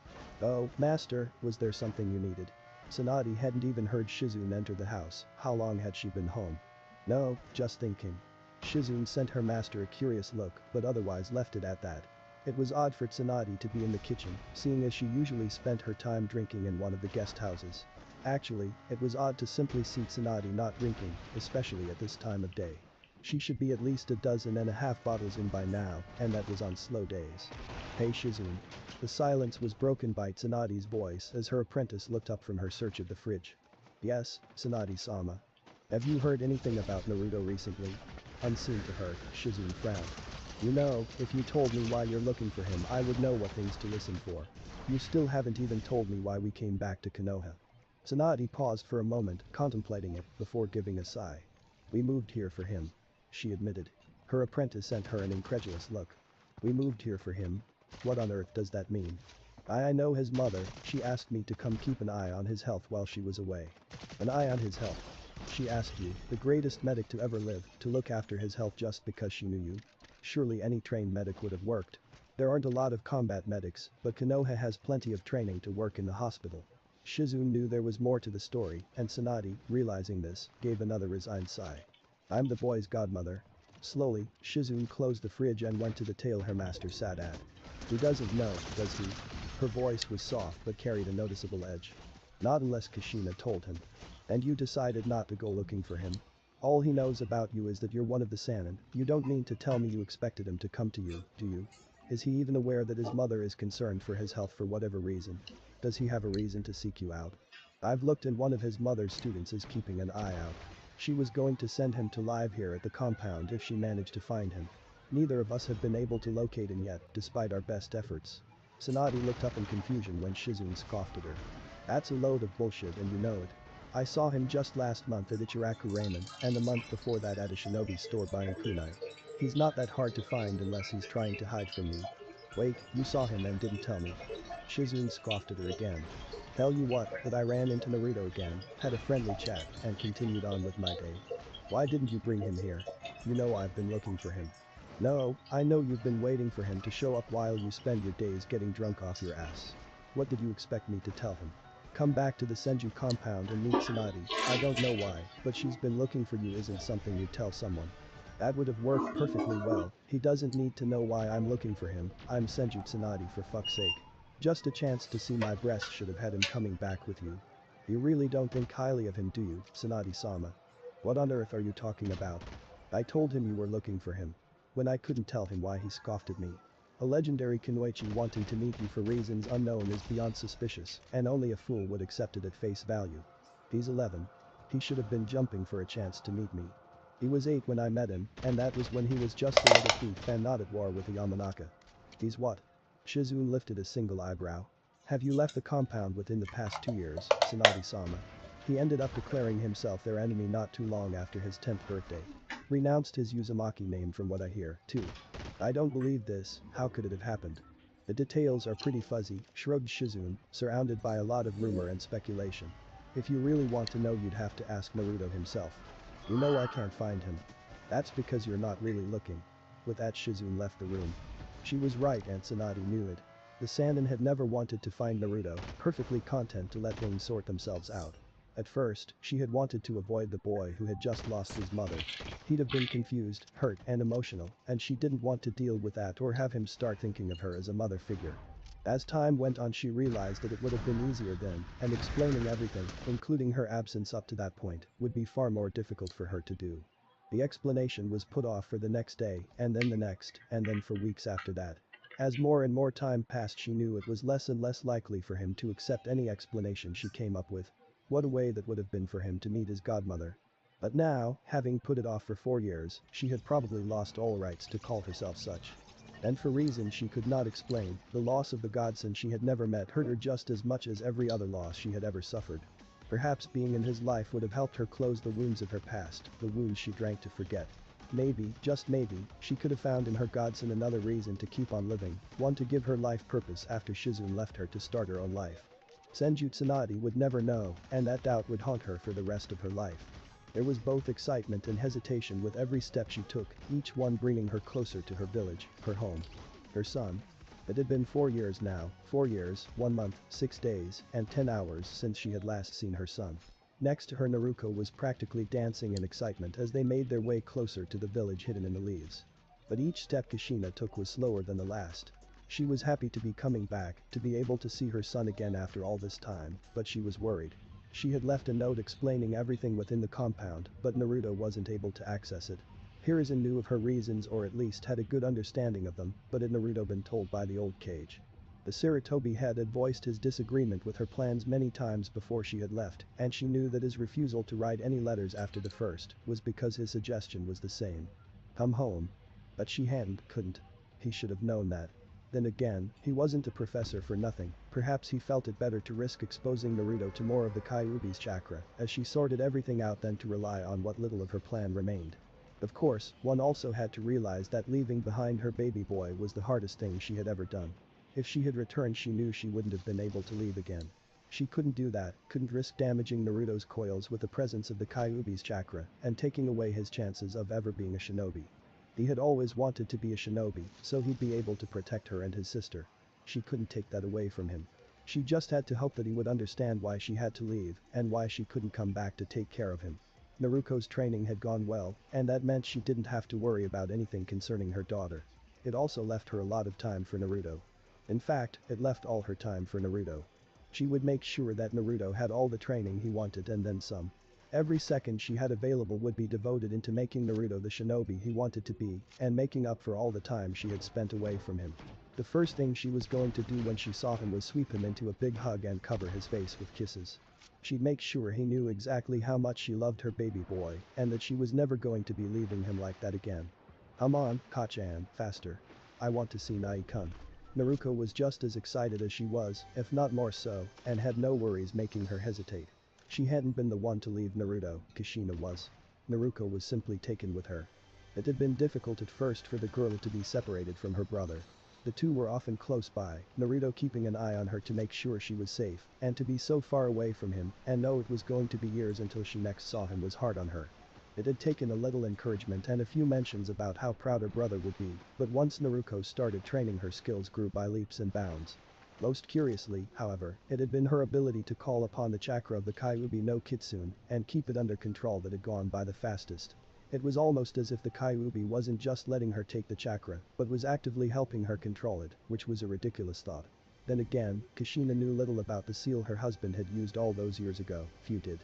"Oh, master, was there something you needed?" Tsunade hadn't even heard Shizune enter the house. How long had she been home? "No, just thinking." Shizune sent her master a curious look, but otherwise left it at that. It was odd for Tsunade to be in the kitchen, seeing as she usually spent her time drinking in one of the guest houses. Actually, it was odd to simply see Tsunade not drinking, especially at this time of day. She should be at least a dozen and a half bottles in by now, and that was on slow days. "Hey Shizune." The silence was broken by Tsunade's voice as her apprentice looked up from her search of the fridge. "Yes, Tsunade-sama. Have you heard anything about Naruto recently?" Unseen to her, Shizune frowned. "You know, if you told me why you're looking for him, I would know what things to listen for. You still haven't even told me why we came back to Konoha." Tsunade paused for a moment, contemplating it, before giving a sigh. "We moved here for him," she admitted. Her apprentice sent her an incredulous look. "We moved here for him? What on earth does that mean?" I know his mother, she asked me to come keep an eye on his health while she was away." "An eye on his health?" "She asked you, the greatest medic to ever live, to look after his health just because she knew you? Surely any trained medic would have worked. There aren't a lot of combat medics, but Konoha has plenty of training to work in the hospital." Shizune knew there was more to the story, and Tsunade, realizing this, gave another resigned sigh. "I'm the boy's godmother." Slowly, Shizune closed the fridge and went to the table her master sat at. "He doesn't know, does he?" Her voice was soft but carried a noticeable edge. "Not unless Kushina told him. And you decided not to go looking for him? All he knows about you is that you're one of the Sannin. You don't mean to tell me you expected him to come to you, do you? Is he even aware that his mother is concerned for his health for whatever reason? Does he have a reason to seek you out?" "I've looked and one of his mother's students is keeping an eye out. She was going to send him to live here at the compound if she managed to find him. Neither of us have been able to locate him yet, despite our best efforts." Tsunade looked up in confusion when Shizune scoffed at her. "That's a load of bullshit and you know it. I saw him just last month at Ichiraku Ramen, and the month before that at a shinobi store buying kunai. He's not that hard to find unless he's trying to hide from you." "Wait, you saw him and didn't tell me?" Shizune scoffed at her again. "Tell you what, that I ran into Naruto again, had a friendly chat, and continued on with my day. Why didn't you bring him here? You know I've been looking for him." "No, I know you've been waiting for him to show up while you spend your days getting drunk off your ass. What did you expect me to tell him? Come back to the Senju compound and meet Tsunade. I don't know why, but she's been looking for you isn't something you'd tell someone." "That would have worked perfectly well. He doesn't need to know why I'm looking for him. I'm Senju Tsunade for fuck's sake. Just a chance to see my breasts should have had him coming back with you." "You really don't think highly of him, do you, Tsunade-sama?" "What on earth are you talking about?" "I told him you were looking for him. When I couldn't tell him why, he scoffed at me. A legendary kunoichi wanting to meet you for reasons unknown is beyond suspicious, and only a fool would accept it at face value. He's 11. He should have been jumping for a chance to meet me. He was 8 when I met him, and that was when he was just a little thief and not at war with the Yamanaka." "He's what?" Shizune lifted a single eyebrow. "Have you left the compound within the past 2 years, Tsunade-sama?" He ended up declaring himself their enemy not too long after his 10th birthday. Renounced his Uzumaki name from what I hear, too. "I don't believe this, how could it have happened?" "The details are pretty fuzzy," shrugged Shizune, surrounded by a lot of rumor and speculation. "If you really want to know, you'd have to ask Naruto himself. You know I can't find him." "That's because you're not really looking." With that, Shizune left the room. She was right and Tsunade knew it. The Sannin had never wanted to find Naruto, perfectly content to let things sort themselves out. At first, she had wanted to avoid the boy who had just lost his mother. He'd have been confused, hurt, and emotional, and she didn't want to deal with that or have him start thinking of her as a mother figure. As time went on, she realized that it would have been easier then, and explaining everything, including her absence up to that point, would be far more difficult for her to do. The explanation was put off for the next day, and then the next, and then for weeks after that. As more and more time passed, she knew it was less and less likely for him to accept any explanation she came up with. What a way that would have been for him to meet his godmother. But now, having put it off for 4 years, she had probably lost all rights to call herself such. And for reasons she could not explain, the loss of the godson she had never met hurt her just as much as every other loss she had ever suffered. Perhaps being in his life would have helped her close the wounds of her past, the wounds she drank to forget. Maybe, just maybe, she could have found in her godson another reason to keep on living, one to give her life purpose after Shizune left her to start her own life. Senju Tsunade would never know, and that doubt would haunt her for the rest of her life. There was both excitement and hesitation with every step she took, each one bringing her closer to her village, her home. Her son. It had been 4 years now, 4 years, 1 month, 6 days, and 10 hours since she had last seen her son. Next to her, Naruko was practically dancing in excitement as they made their way closer to the village hidden in the leaves. But each step Kushina took was slower than the last. She was happy to be coming back, to be able to see her son again after all this time, but she was worried. She had left a note explaining everything within the compound, but Naruto wasn't able to access it. Hiruzen knew of her reasons, or at least had a good understanding of them, but had Naruto been told by the old cage? The Sarutobi head had voiced his disagreement with her plans many times before she had left, and she knew that his refusal to write any letters after the first was because his suggestion was the same. Come home. But she couldn't. He should have known that. Then again, he wasn't a professor for nothing. Perhaps he felt it better to risk exposing Naruto to more of the Kyuubi's chakra as she sorted everything out than to rely on what little of her plan remained. Of course, one also had to realize that leaving behind her baby boy was the hardest thing she had ever done. If she had returned, she knew she wouldn't have been able to leave again. She couldn't do that, couldn't risk damaging Naruto's coils with the presence of the Kyuubi's chakra and taking away his chances of ever being a shinobi. He had always wanted to be a shinobi, so he'd be able to protect her and his sister. She couldn't take that away from him. She just had to hope that he would understand why she had to leave and why she couldn't come back to take care of him. Naruko's training had gone well, and that meant she didn't have to worry about anything concerning her daughter. It also left her a lot of time for Naruto. In fact, it left all her time for Naruto. She would make sure that Naruto had all the training he wanted and then some. Every second she had available would be devoted into making Naruto the shinobi he wanted to be and making up for all the time she had spent away from him. The first thing she was going to do when she saw him was sweep him into a big hug and cover his face with kisses. She'd make sure he knew exactly how much she loved her baby boy and that she was never going to be leaving him like that again. Come on, Kachan, faster. I want to see Nai-kun. Naruko was just as excited as she was, if not more so, and had no worries making her hesitate. She hadn't been the one to leave Naruto, Kushina was. Naruko was simply taken with her. It had been difficult at first for the girl to be separated from her brother. The two were often close by, Naruto keeping an eye on her to make sure she was safe, and to be so far away from him and know it was going to be years until she next saw him was hard on her. It had taken a little encouragement and a few mentions about how proud her brother would be, but once Naruko started training, her skills grew by leaps and bounds. Most curiously, however, it had been her ability to call upon the chakra of the Kyuubi no Kitsune and keep it under control that had gone by the fastest. It was almost as if the Kyuubi wasn't just letting her take the chakra, but was actively helping her control it, which was a ridiculous thought. Then again, Kushina knew little about the seal her husband had used all those years ago, few did.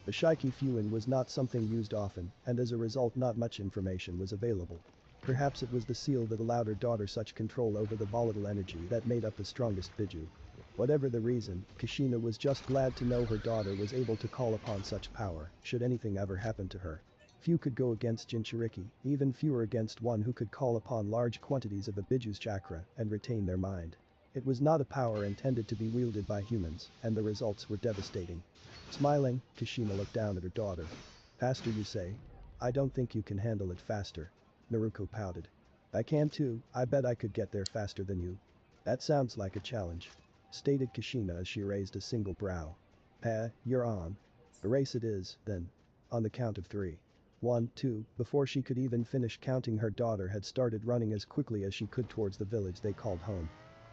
The Shiki Fuin was not something used often, and as a result not much information was available. Perhaps it was the seal that allowed her daughter such control over the volatile energy that made up the strongest Biju. Whatever the reason, Kushina was just glad to know her daughter was able to call upon such power, should anything ever happen to her. Few could go against Jinchuriki, even fewer against one who could call upon large quantities of a Biju's chakra and retain their mind. It was not a power intended to be wielded by humans, and the results were devastating. Smiling, Kushina looked down at her daughter. Faster, you say? I don't think you can handle it faster. Naruko pouted. I can too, I bet I could get there faster than you. That sounds like a challenge. Stated Kushina as she raised a single brow. You're on. A race it is, then. On the count of 3. 1, 2, before she could even finish counting, her daughter had started running as quickly as she could towards the village they called home.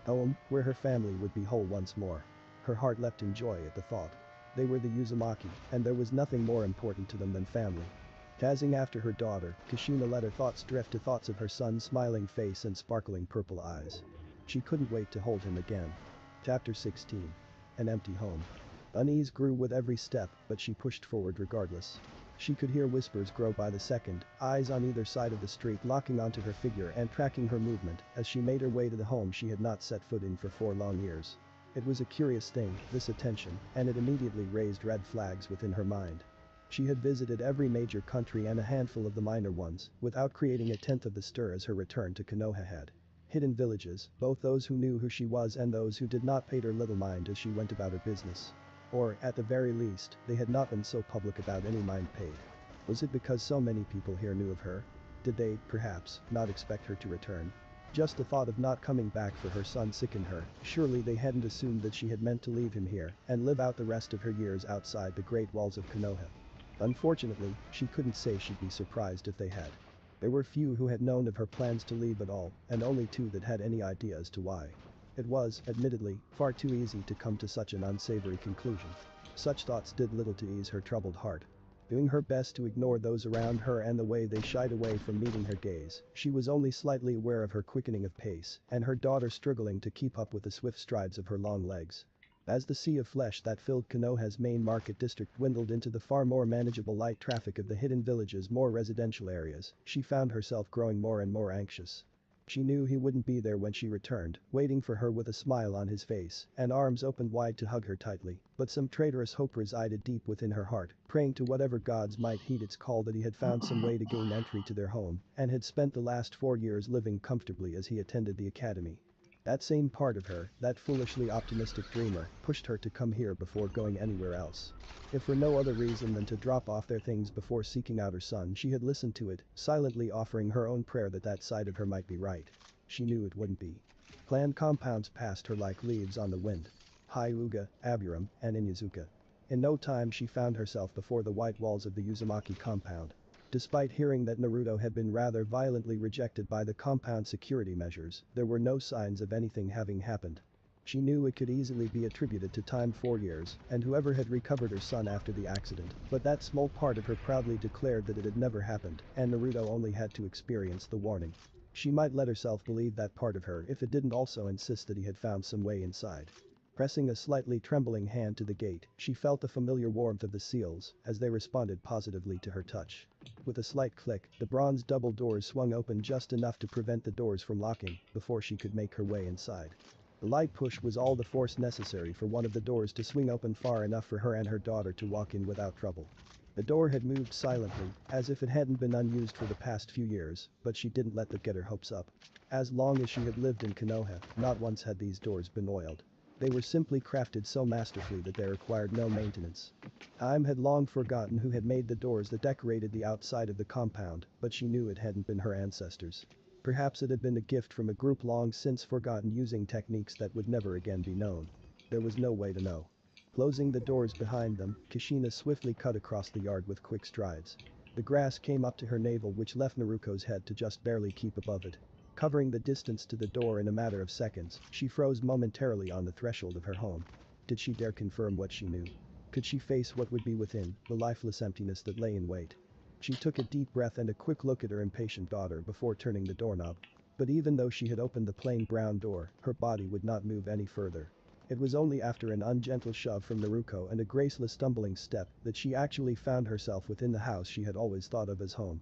Home, where her family would be whole once more. Her heart leapt in joy at the thought. They were the Uzumaki, and there was nothing more important to them than family. Chasing after her daughter, Kushina let her thoughts drift to thoughts of her son's smiling face and sparkling purple eyes. She couldn't wait to hold him again. Chapter 16. An empty home. Unease grew with every step, but she pushed forward regardless. She could hear whispers grow by the second, eyes on either side of the street locking onto her figure and tracking her movement as she made her way to the home she had not set foot in for 4 long years. It was a curious thing, this attention, and it immediately raised red flags within her mind. She had visited every major country and a handful of the minor ones, without creating a tenth of the stir as her return to Konoha had. Hidden villages, both those who knew who she was and those who did not paid her little mind as she went about her business. Or, at the very least, they had not been so public about any mind paid. Was it because so many people here knew of her? Did they, perhaps, not expect her to return? Just the thought of not coming back for her son sickened her. Surely they hadn't assumed that she had meant to leave him here and live out the rest of her years outside the great walls of Konoha. Unfortunately, she couldn't say she'd be surprised if they had. There were few who had known of her plans to leave at all, and only two that had any idea as to why. It was, admittedly, far too easy to come to such an unsavory conclusion. Such thoughts did little to ease her troubled heart. Doing her best to ignore those around her and the way they shied away from meeting her gaze, she was only slightly aware of her quickening of pace and her daughter struggling to keep up with the swift strides of her long legs. As the sea of flesh that filled Konoha's main market district dwindled into the far more manageable light traffic of the hidden village's more residential areas, she found herself growing more and more anxious. She knew he wouldn't be there when she returned, waiting for her with a smile on his face and arms opened wide to hug her tightly, but some traitorous hope resided deep within her heart, praying to whatever gods might heed its call that he had found some way to gain entry to their home and had spent the last 4 years living comfortably as he attended the academy. That same part of her, that foolishly optimistic dreamer, pushed her to come here before going anywhere else. If for no other reason than to drop off their things before seeking out her son, she had listened to it, silently offering her own prayer that that side of her might be right. She knew it wouldn't be. Clan compounds passed her like leaves on the wind. Hyuga, Aburam, and Inyazuka. In no time she found herself before the white walls of the Uzumaki compound. Despite hearing that Naruto had been rather violently rejected by the compound security measures, there were no signs of anything having happened. She knew it could easily be attributed to time 4 years and whoever had recovered her son after the accident, but that small part of her proudly declared that it had never happened and Naruto only had to experience the warning. She might let herself believe that part of her if it didn't also insist that he had found some way inside. Pressing a slightly trembling hand to the gate, she felt the familiar warmth of the seals as they responded positively to her touch. With a slight click, the bronze double doors swung open just enough to prevent the doors from locking before she could make her way inside. The light push was all the force necessary for one of the doors to swing open far enough for her and her daughter to walk in without trouble. The door had moved silently, as if it hadn't been unused for the past few years, but she didn't let that get her hopes up. As long as she had lived in Konoha, not once had these doors been oiled. They were simply crafted so masterfully that they required no maintenance. Time had long forgotten who had made the doors that decorated the outside of the compound, but she knew it hadn't been her ancestors. Perhaps it had been a gift from a group long since forgotten using techniques that would never again be known. There was no way to know. Closing the doors behind them, Kushina swiftly cut across the yard with quick strides. The grass came up to her navel which left Naruto's head to just barely keep above it. Covering the distance to the door in a matter of seconds, she froze momentarily on the threshold of her home. Did she dare confirm what she knew? Could she face what would be within, the lifeless emptiness that lay in wait? She took a deep breath and a quick look at her impatient daughter before turning the doorknob. But even though she had opened the plain brown door, her body would not move any further. It was only after an ungentle shove from Naruto and a graceless stumbling step that she actually found herself within the house she had always thought of as home.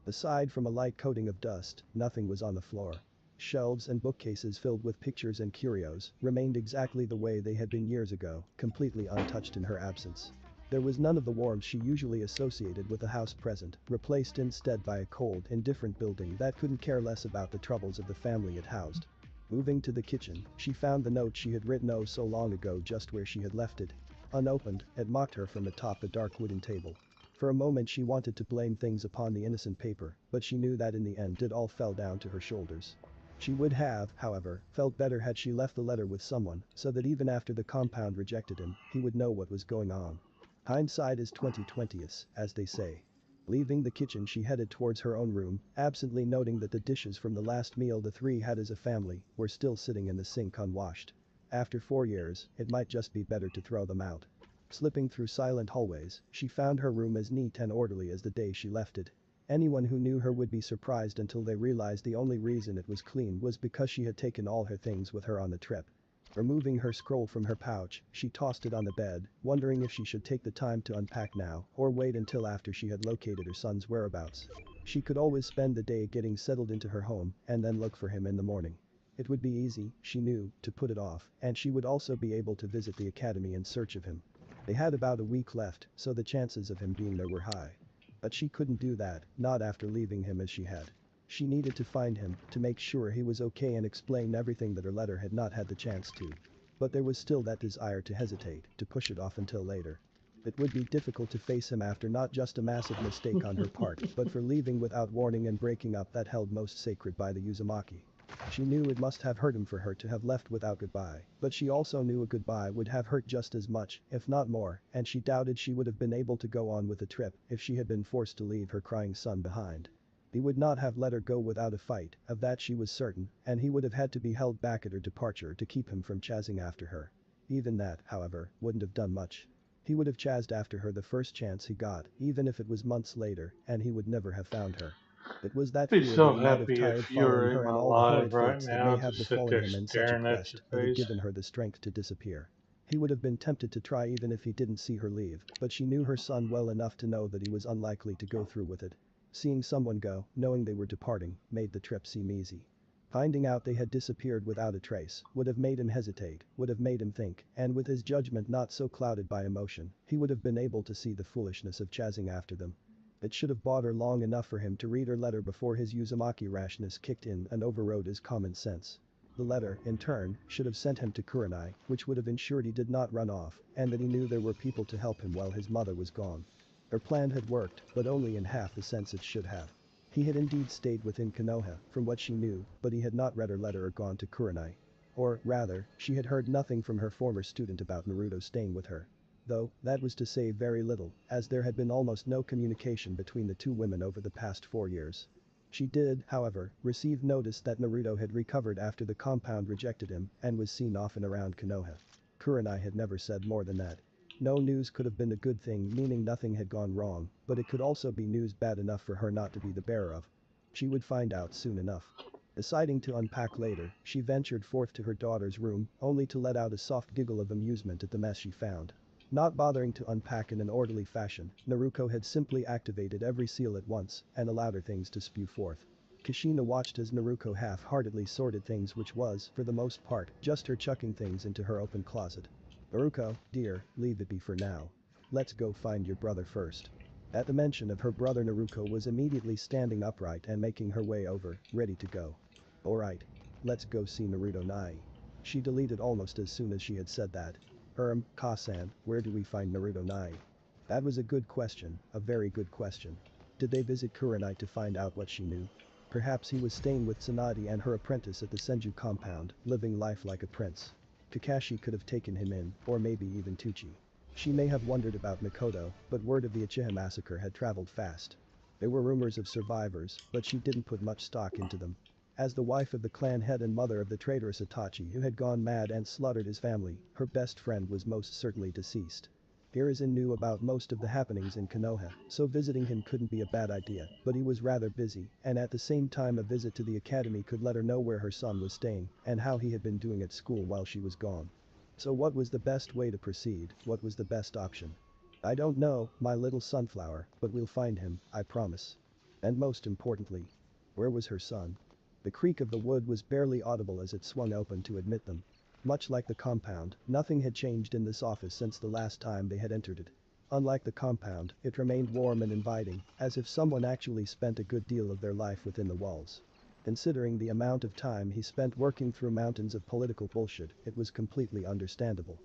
Aside from a light coating of dust, nothing was on the floor. Shelves and bookcases filled with pictures and curios remained exactly the way they had been years ago, completely untouched in her absence. There was none of the warmth she usually associated with the house present, replaced instead by a cold, indifferent building that couldn't care less about the troubles of the family it housed. Moving to the kitchen, she found the note she had written oh so long ago just where she had left it. Unopened, it mocked her from atop a dark wooden table. For a moment she wanted to blame things upon the innocent paper, but she knew that in the end it all fell down to her shoulders. She would have, however, felt better had she left the letter with someone, so that even after the compound rejected him, he would know what was going on. Hindsight is 20/20, as they say. Leaving the kitchen she headed towards her own room, absently noting that the dishes from the last meal the three had as a family were still sitting in the sink unwashed. After 4 years, it might just be better to throw them out. Slipping through silent hallways, she found her room as neat and orderly as the day she left it. Anyone who knew her would be surprised until they realized the only reason it was clean was because she had taken all her things with her on the trip. Removing her scroll from her pouch, she tossed it on the bed, wondering if she should take the time to unpack now or wait until after she had located her son's whereabouts. She could always spend the day getting settled into her home and then look for him in the morning. It would be easy, she knew, to put it off, and she would also be able to visit the academy in search of him. They had about a week left, so the chances of him being there were high. But she couldn't do that, not after leaving him as she had. She needed to find him, to make sure he was okay and explain everything that her letter had not had the chance to. But there was still that desire to hesitate, to push it off until later. It would be difficult to face him after not just a massive mistake on her part, but for leaving without warning and breaking up that held most sacred by the Uzumaki. She knew it must have hurt him for her to have left without goodbye, but she also knew a goodbye would have hurt just as much, if not more, and she doubted she would have been able to go on with the trip if she had been forced to leave her crying son behind. He would not have let her go without a fight, of that she was certain, and he would have had to be held back at her departure to keep him from chasing after her. Even that, however, wouldn't have done much. He would have chased after her the first chance he got, even if it was months later, and he would never have found her. It was that Be fear that so he might have happy tired if you following were in her my and all the live horrid right fates that may now, have just sit befallen there him in such a staring at your quest that had face. given her the strength to disappear. He would have been tempted to try even if he didn't see her leave, but she knew her son well enough to know that he was unlikely to go through with it. Seeing someone go, knowing they were departing, made the trip seem easy. Finding out they had disappeared without a trace would have made him hesitate, would have made him think, and with his judgment not so clouded by emotion, he would have been able to see the foolishness of chasing after them. It should have bought her long enough for him to read her letter before his Uzumaki rashness kicked in and overrode his common sense. The letter, in turn, should have sent him to Kurenai, which would have ensured he did not run off, and that he knew there were people to help him while his mother was gone. Her plan had worked, but only in half the sense it should have. He had indeed stayed within Konoha, from what she knew, but he had not read her letter or gone to Kurenai. Or, rather, she had heard nothing from her former student about Naruto staying with her. Though, that was to say very little, as there had been almost no communication between the two women over the past 4 years. She did, however, receive notice that Naruto had recovered after the compound rejected him and was seen off and around Konoha. Kurenai had never said more than that. No news could have been a good thing, meaning nothing had gone wrong, but it could also be news bad enough for her not to be the bearer of. She would find out soon enough. Deciding to unpack later, she ventured forth to her daughter's room, only to let out a soft giggle of amusement at the mess she found. Not bothering to unpack in an orderly fashion, Naruko had simply activated every seal at once and allowed her things to spew forth. Kushina watched as Naruko half-heartedly sorted things, which was, for the most part, just her chucking things into her open closet. "Naruko, dear, leave it be for now. Let's go find your brother first." At the mention of her brother, Naruko was immediately standing upright and making her way over, ready to go. "Alright. Let's go see Naruto Nai." She deleted almost as soon as she had said that. Kasan, where do we find Naruto Nai?" That was a good question, a very good question. Did they visit Kurenai to find out what she knew? Perhaps he was staying with Tsunade and her apprentice at the Senju compound, living life like a prince. Kakashi could have taken him in, or maybe even Tucci. She may have wondered about Mikoto, but word of the Uchiha massacre had traveled fast. There were rumors of survivors, but she didn't put much stock into them. As the wife of the clan head and mother of the traitorous Itachi who had gone mad and slaughtered his family, her best friend was most certainly deceased. Hiruzen knew about most of the happenings in Konoha, so visiting him couldn't be a bad idea, but he was rather busy, and at the same time a visit to the academy could let her know where her son was staying and how he had been doing at school while she was gone. So what was the best way to proceed, what was the best option? "I don't know, my little sunflower, but we'll find him, I promise." And most importantly, where was her son? The creak of the wood was barely audible as it swung open to admit them. Much like the compound, nothing had changed in this office since the last time they had entered it. Unlike the compound, it remained warm and inviting, as if someone actually spent a good deal of their life within the walls. Considering the amount of time he spent working through mountains of political bullshit, it was completely understandable.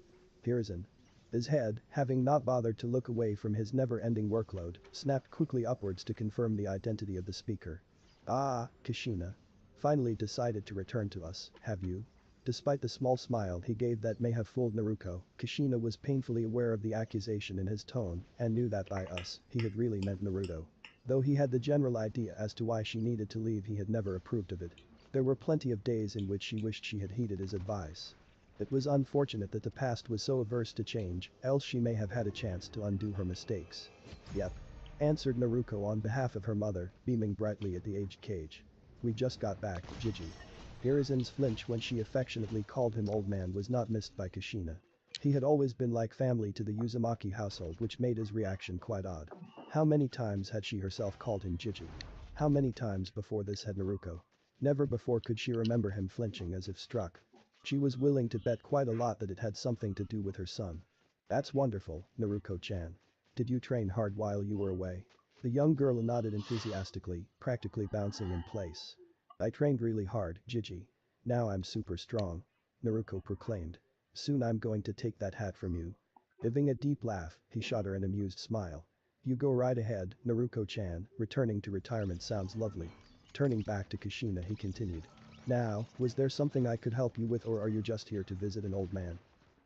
Hiruzen. His head, having not bothered to look away from his never-ending workload, snapped quickly upwards to confirm the identity of the speaker. "Ah, Kushina. Finally decided to return to us, have you?" Despite the small smile he gave that may have fooled Naruko, Kushina was painfully aware of the accusation in his tone and knew that by us, he had really meant Naruto. Though he had the general idea as to why she needed to leave, he had never approved of it. There were plenty of days in which she wished she had heeded his advice. It was unfortunate that the past was so averse to change, else she may have had a chance to undo her mistakes. "Yep," answered Naruko on behalf of her mother, beaming brightly at the aged Cage. "We just got back, Gigi." Hiruzen's flinch when she affectionately called him old man was not missed by Kushina. He had always been like family to the Uzumaki household, which made his reaction quite odd. How many times had she herself called him Gigi? How many times before this had Naruko? Never before could she remember him flinching as if struck. She was willing to bet quite a lot that it had something to do with her son. That's wonderful, Naruko-chan. Did you train hard while you were away? The young girl nodded enthusiastically, practically bouncing in place. I trained really hard, Gigi. Now I'm super strong. Naruko proclaimed. Soon I'm going to take that hat from you. Giving a deep laugh, he shot her an amused smile. You go right ahead, Naruko-chan, returning to retirement sounds lovely. Turning back to Kushina he continued. Now, was there something I could help you with or are you just here to visit an old man?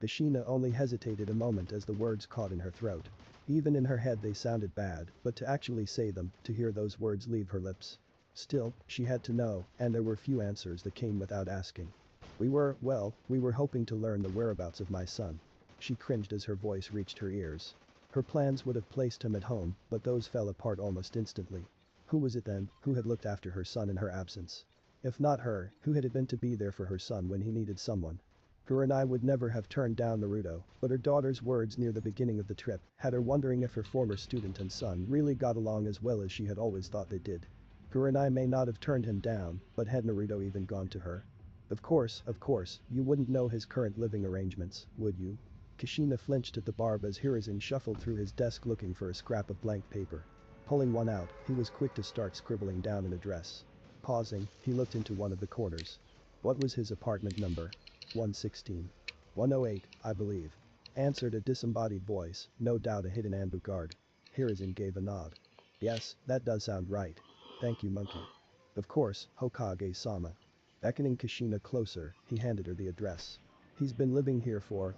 Kushina only hesitated a moment as the words caught in her throat. Even in her head they sounded bad, but to actually say them, to hear those words leave her lips. Still, she had to know, and there were few answers that came without asking. We were hoping to learn the whereabouts of my son. She cringed as her voice reached her ears. Her plans would have placed him at home, but those fell apart almost instantly. Who was it then, who had looked after her son in her absence? If not her, who had it been to be there for her son when he needed someone? Kurenai would never have turned down Naruto, but her daughter's words near the beginning of the trip had her wondering if her former student and son really got along as well as she had always thought they did. Kurenai may not have turned him down, but had Naruto even gone to her? Of course, you wouldn't know his current living arrangements, would you? Kushina flinched at the barb as Hiruzen shuffled through his desk looking for a scrap of blank paper. Pulling one out, he was quick to start scribbling down an address. Pausing, he looked into one of the corners. What was his apartment number? 116. 108, I believe. Answered a disembodied voice, no doubt a hidden Anbu guard. Hiruzen gave a nod. Yes, that does sound right. Thank you, monkey. Of course, Hokage-sama. Beckoning Kushina closer, he handed her the address. He's been living here for,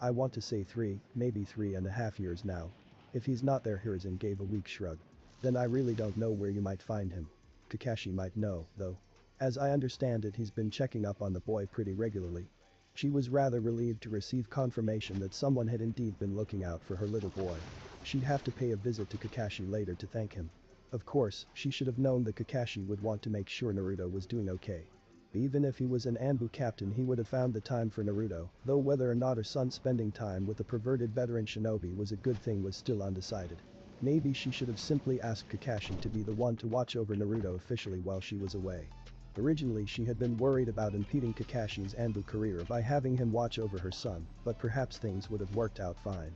I want to say 3, maybe 3.5 years now. If he's not there, Hiruzen gave a weak shrug. Then I really don't know where you might find him. Kakashi might know, though. As I understand it, he's been checking up on the boy pretty regularly. She was rather relieved to receive confirmation that someone had indeed been looking out for her little boy. She'd have to pay a visit to Kakashi later to thank him. Of course, she should have known that Kakashi would want to make sure Naruto was doing okay. Even if he was an Anbu captain, he would have found the time for Naruto, though whether or not her son spending time with the perverted veteran shinobi was a good thing was still undecided. Maybe she should have simply asked Kakashi to be the one to watch over Naruto officially while she was away. Originally she had been worried about impeding Kakashi's Anbu career by having him watch over her son, but perhaps things would have worked out fine.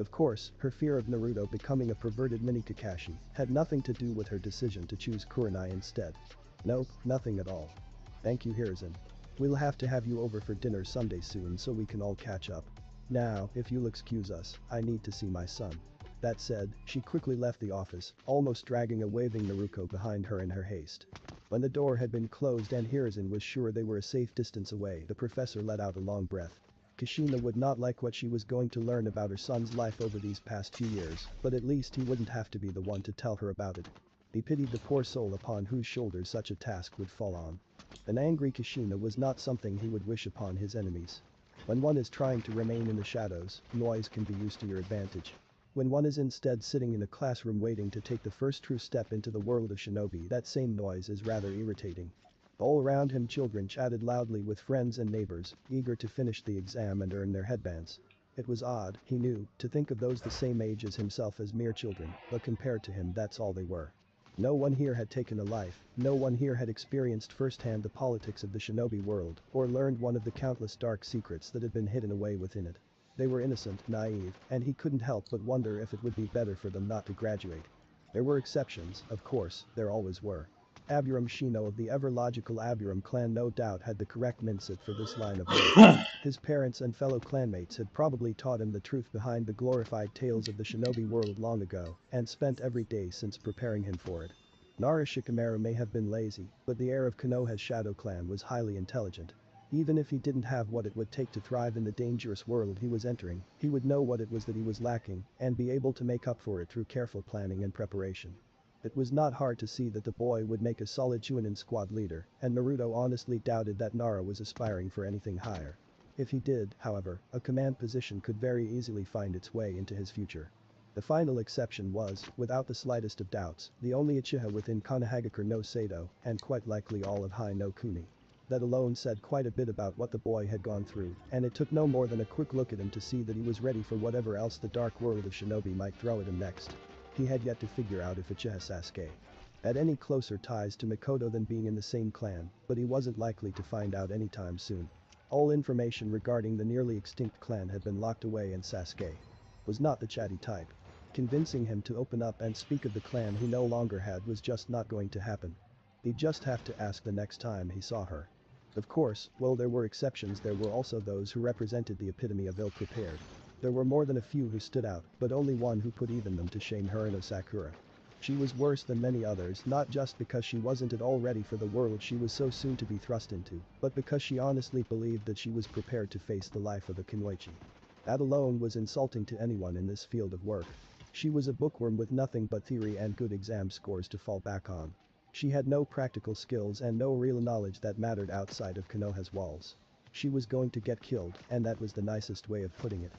Of course, her fear of Naruto becoming a perverted mini Kakashi had nothing to do with her decision to choose Kurenai instead. Nope, nothing at all. Thank you, Hiruzen. We'll have to have you over for dinner someday soon so we can all catch up. Now, if you'll excuse us, I need to see my son. That said, she quickly left the office, almost dragging a waving Naruko behind her in her haste. When the door had been closed and Hiruzen was sure they were a safe distance away, the professor let out a long breath. Kushina would not like what she was going to learn about her son's life over these past few years, but at least he wouldn't have to be the one to tell her about it. He pitied the poor soul upon whose shoulders such a task would fall on. An angry Kushina was not something he would wish upon his enemies. When one is trying to remain in the shadows, noise can be used to your advantage. When one is instead sitting in a classroom waiting to take the first true step into the world of shinobi, that same noise is rather irritating. All around him children chatted loudly with friends and neighbors, eager to finish the exam and earn their headbands. It was odd, he knew, to think of those the same age as himself as mere children, but compared to him that's all they were. No one here had taken a life, no one here had experienced firsthand the politics of the shinobi world, or learned one of the countless dark secrets that had been hidden away within it. They were innocent, naive, and he couldn't help but wonder if it would be better for them not to graduate. There were exceptions, of course, there always were. Aburam Shino of the ever-logical Aburam clan no doubt had the correct mindset for this line of work. His parents and fellow clanmates had probably taught him the truth behind the glorified tales of the shinobi world long ago, and spent every day since preparing him for it. Nara Shikamaru may have been lazy, but the heir of Konoha's Shadow Clan was highly intelligent. Even if he didn't have what it would take to thrive in the dangerous world he was entering, he would know what it was that he was lacking, and be able to make up for it through careful planning and preparation. It was not hard to see that the boy would make a solid Chunin squad leader, and Naruto honestly doubted that Nara was aspiring for anything higher. If he did, however, a command position could very easily find its way into his future. The final exception was, without the slightest of doubts, the only Uchiha within Konohagakure no Sado, and quite likely all of Hai no Kuni. That alone said quite a bit about what the boy had gone through, and it took no more than a quick look at him to see that he was ready for whatever else the dark world of shinobi might throw at him next. He had yet to figure out if Uchiha Sasuke had any closer ties to Mikoto than being in the same clan, but he wasn't likely to find out anytime soon. All information regarding the nearly extinct clan had been locked away and Sasuke was not the chatty type. Convincing him to open up and speak of the clan he no longer had was just not going to happen. He'd just have to ask the next time he saw her. Of course, while there were exceptions, there were also those who represented the epitome of ill-prepared. There were more than a few who stood out, but only one who put even them to shame, Harino Sakura. She was worse than many others, not just because she wasn't at all ready for the world she was so soon to be thrust into, but because she honestly believed that she was prepared to face the life of a Kunoichi. That alone was insulting to anyone in this field of work. She was a bookworm with nothing but theory and good exam scores to fall back on. She had no practical skills and no real knowledge that mattered outside of Konoha's walls. She was going to get killed, and that was the nicest way of putting it.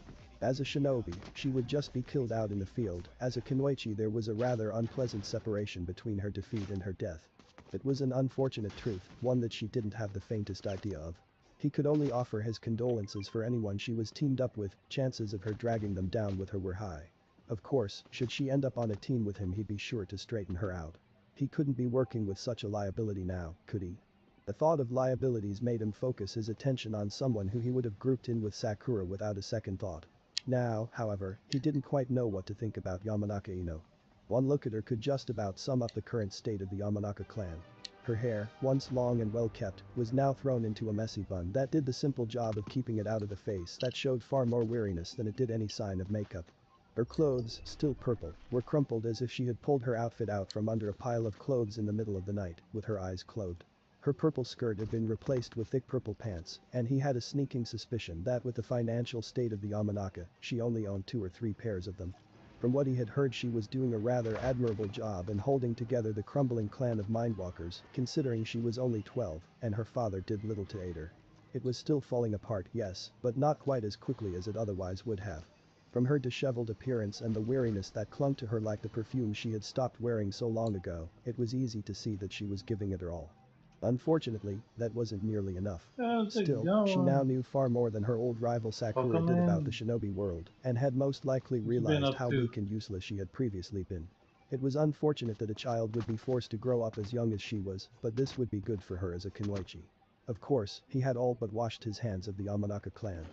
As a shinobi, she would just be killed out in the field. As a Kunoichi, there was a rather unpleasant separation between her defeat and her death. It was an unfortunate truth, one that she didn't have the faintest idea of. He could only offer his condolences for anyone she was teamed up with, chances of her dragging them down with her were high. Of course, should she end up on a team with him, he'd be sure to straighten her out. He couldn't be working with such a liability now, could he? The thought of liabilities made him focus his attention on someone who he would have grouped in with Sakura without a second thought. Now, however, he didn't quite know what to think about Yamanaka Ino. One look at her could just about sum up the current state of the Yamanaka clan. Her hair, once long and well kept, was now thrown into a messy bun that did the simple job of keeping it out of the face that showed far more weariness than it did any sign of makeup. Her clothes, still purple, were crumpled as if she had pulled her outfit out from under a pile of clothes in the middle of the night, with her eyes closed. Her purple skirt had been replaced with thick purple pants, and he had a sneaking suspicion that with the financial state of the Yamanaka, she only owned 2 or 3 pairs of them. From what he had heard, she was doing a rather admirable job in holding together the crumbling clan of mindwalkers, considering she was only 12, and her father did little to aid her. It was still falling apart, yes, but not quite as quickly as it otherwise would have. From her disheveled appearance and the weariness that clung to her like the perfume she had stopped wearing so long ago, it was easy to see that she was giving it her all. Unfortunately, that wasn't nearly enough. Still, she now knew far more than her old rival Sakura did about the shinobi world, and had most likely realized how weak and useless she had previously been. It was unfortunate that a child would be forced to grow up as young as she was, but this would be good for her as a Kunoichi. Of course, he had all but washed his hands of the Yamanaka clan.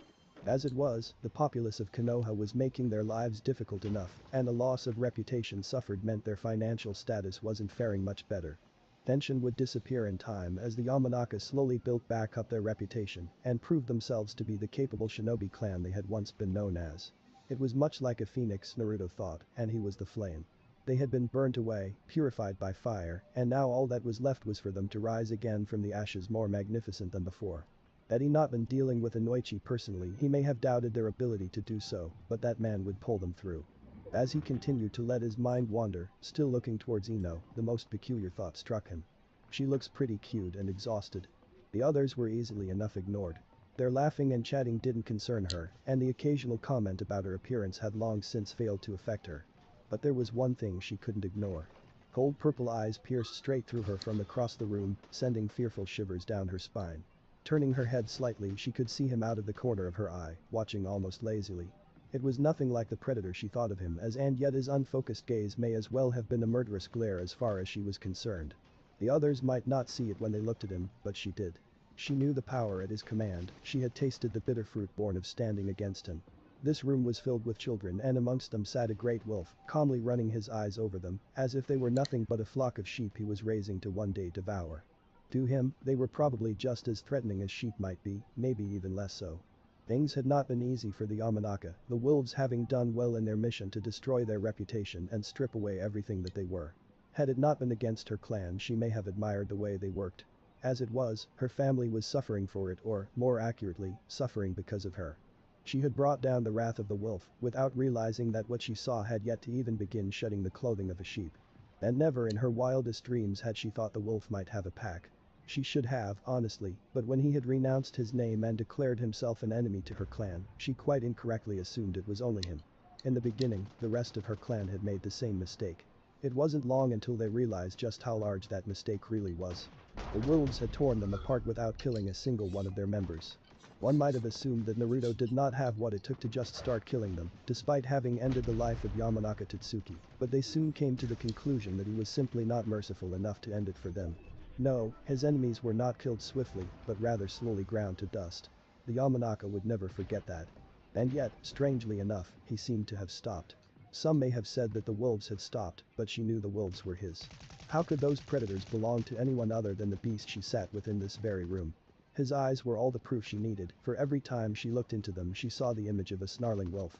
As it was, the populace of Konoha was making their lives difficult enough, and a loss of reputation suffered meant their financial status wasn't faring much better. Tension would disappear in time as the Yamanaka slowly built back up their reputation and proved themselves to be the capable shinobi clan they had once been known as. It was much like a phoenix, Naruto thought, and he was the flame. They had been burnt away, purified by fire, and now all that was left was for them to rise again from the ashes more magnificent than before. Had he not been dealing with Inoichi personally, he may have doubted their ability to do so, but that man would pull them through. As he continued to let his mind wander, still looking towards Ino, the most peculiar thought struck him. She looks pretty cute and exhausted. The others were easily enough ignored. Their laughing and chatting didn't concern her, and the occasional comment about her appearance had long since failed to affect her. But there was one thing she couldn't ignore. Cold purple eyes pierced straight through her from across the room, sending fearful shivers down her spine. Turning her head slightly, she could see him out of the corner of her eye, watching almost lazily. It was nothing like the predator she thought of him as, and yet his unfocused gaze may as well have been a murderous glare as far as she was concerned. The others might not see it when they looked at him, but she did. She knew the power at his command, she had tasted the bitter fruit born of standing against him. This room was filled with children, and amongst them sat a great wolf, calmly running his eyes over them, as if they were nothing but a flock of sheep he was raising to one day devour. To him, they were probably just as threatening as sheep might be, maybe even less so. Things had not been easy for the Yamanaka, the wolves having done well in their mission to destroy their reputation and strip away everything that they were. Had it not been against her clan, she may have admired the way they worked. As it was, her family was suffering for it, or, more accurately, suffering because of her. She had brought down the wrath of the wolf, without realizing that what she saw had yet to even begin shedding the clothing of a sheep. And never in her wildest dreams had she thought the wolf might have a pack. She should have, honestly, but when he had renounced his name and declared himself an enemy to her clan, she quite incorrectly assumed it was only him. In the beginning, the rest of her clan had made the same mistake. It wasn't long until they realized just how large that mistake really was. The wolves had torn them apart without killing a single one of their members. One might have assumed that Naruto did not have what it took to just start killing them, despite having ended the life of Yamanaka Tatsuki, but they soon came to the conclusion that he was simply not merciful enough to end it for them. No, his enemies were not killed swiftly, but rather slowly ground to dust. The Yamanaka would never forget that. And yet, strangely enough, he seemed to have stopped. Some may have said that the wolves had stopped, but she knew the wolves were his. How could those predators belong to anyone other than the beast she sat within this very room? His eyes were all the proof she needed, for every time she looked into them she saw the image of a snarling wolf.